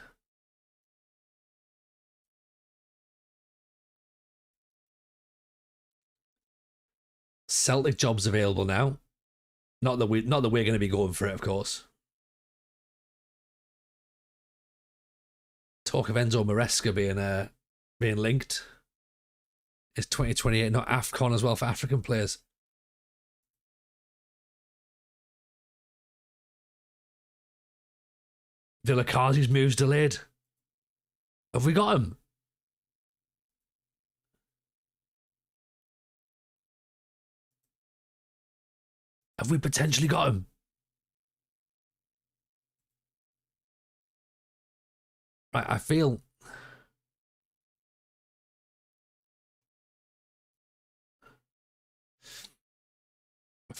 Celtic jobs available now. Not that we're going to be going for it, of course. Talk of Enzo Maresca being linked. It's 2028, not AFCON as well for African players. Vilakazi's move's delayed. Have we got him? Have we potentially got him? Right, I feel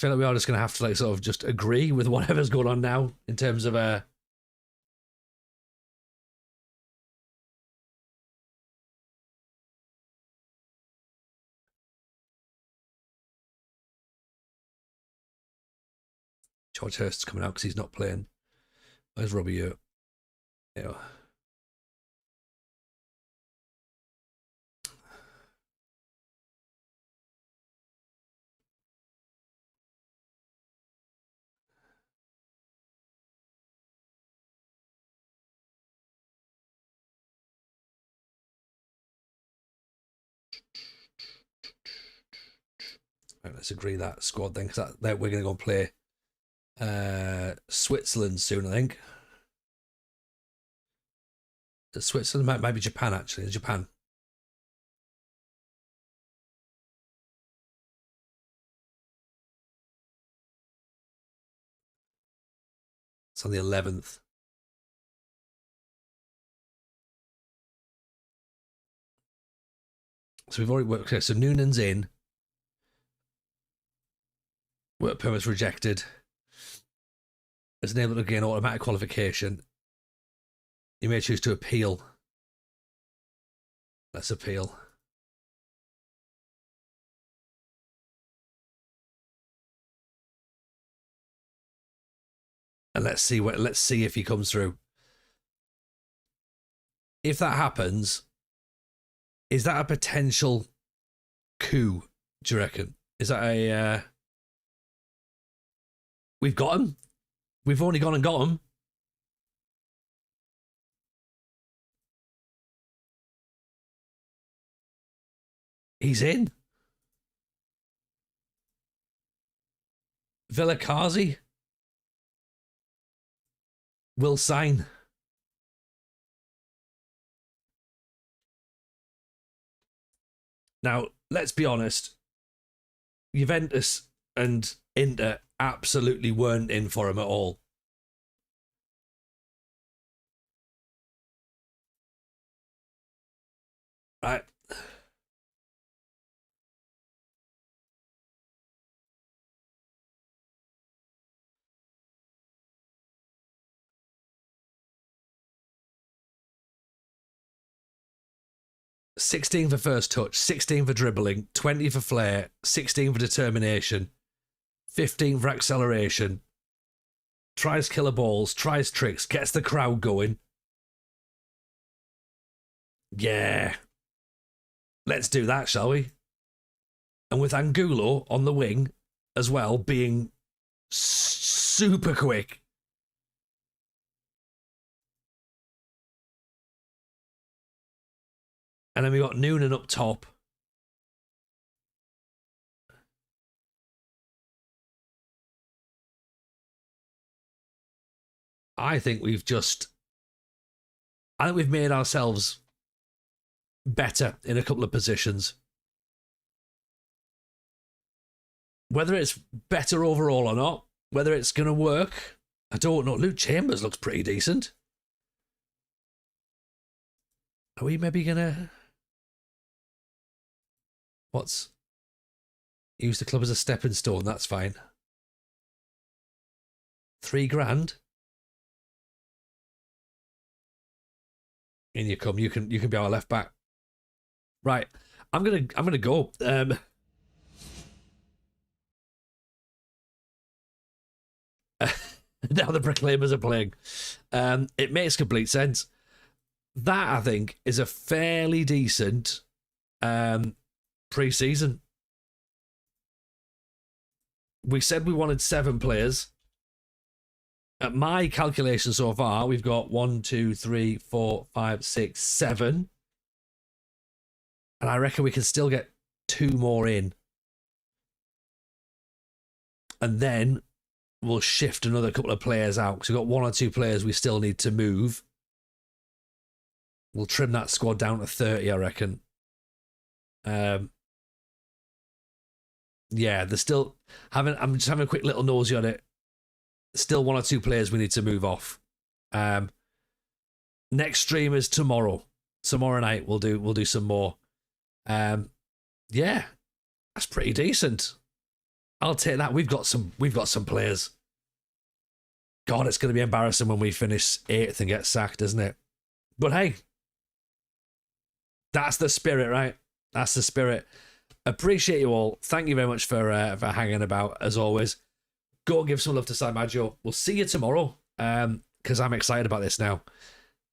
like we are just going to have to sort of just agree with whatever's going on now in terms of George Hurst's coming out because he's not playing. Where's Robbie Urt? Yeah. Right, let's agree that squad then, because we're going to go and play Switzerland soon, I think. Switzerland might be Japan, actually. Japan. It's on the 11th. So we've already worked. Okay, so Noonan's in. Work permit's rejected. It's enabled to gain automatic qualification. You may choose to appeal. Let's appeal. And let's see if he comes through. If that happens, is that a potential coup, do you reckon? Is that a we've got him? We've only gone and got him. He's in. Vilakazi will sign. Now, let's be honest. Juventus and Inter absolutely weren't in for him at all. Right. $16 for first touch, $16 for dribbling, $20 for flair, $16 for determination, $15 for acceleration, tries killer balls, tries tricks, gets the crowd going. Yeah. Let's do that, shall we? And with Angulo on the wing as well, being super quick. And then we got Noonan up top. I think we've made ourselves better in a couple of positions. Whether it's better overall or not, whether it's going to work, I don't know. Luke Chambers looks pretty decent. Are we maybe going to... Use the club as a stepping stone, that's fine. $3,000. In you come. You can be our left back. Right. I'm gonna go. Now the Proclaimers are playing. It makes complete sense. That, I think, is a fairly decent pre-season. We said we wanted 7 players. At my calculation so far, we've got 1, 2, 3, 4, 5, 6, 7. And I reckon we can still get 2 more in. And then we'll shift another couple of players out. Because we've got 1 or 2 players we still need to move. We'll trim that squad down to 30, I reckon. Yeah, there's still... I'm just having a quick little nosy on it. Still 1 or 2 players we need to move off. Next stream is tomorrow. Tomorrow night we'll do some more. Yeah, that's pretty decent. I'll take that. We've got some players. God, it's going to be embarrassing when we finish 8th and get sacked, isn't it? But hey, that's the spirit, right? That's the spirit. Appreciate you all. Thank you very much for hanging about as always. Go give some love to Sam Maggio. We'll see you tomorrow. Because I'm excited about this now.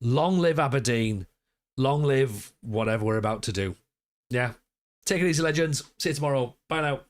Long live Aberdeen. Long live whatever we're about to do. Yeah. Take it easy, legends. See you tomorrow. Bye now.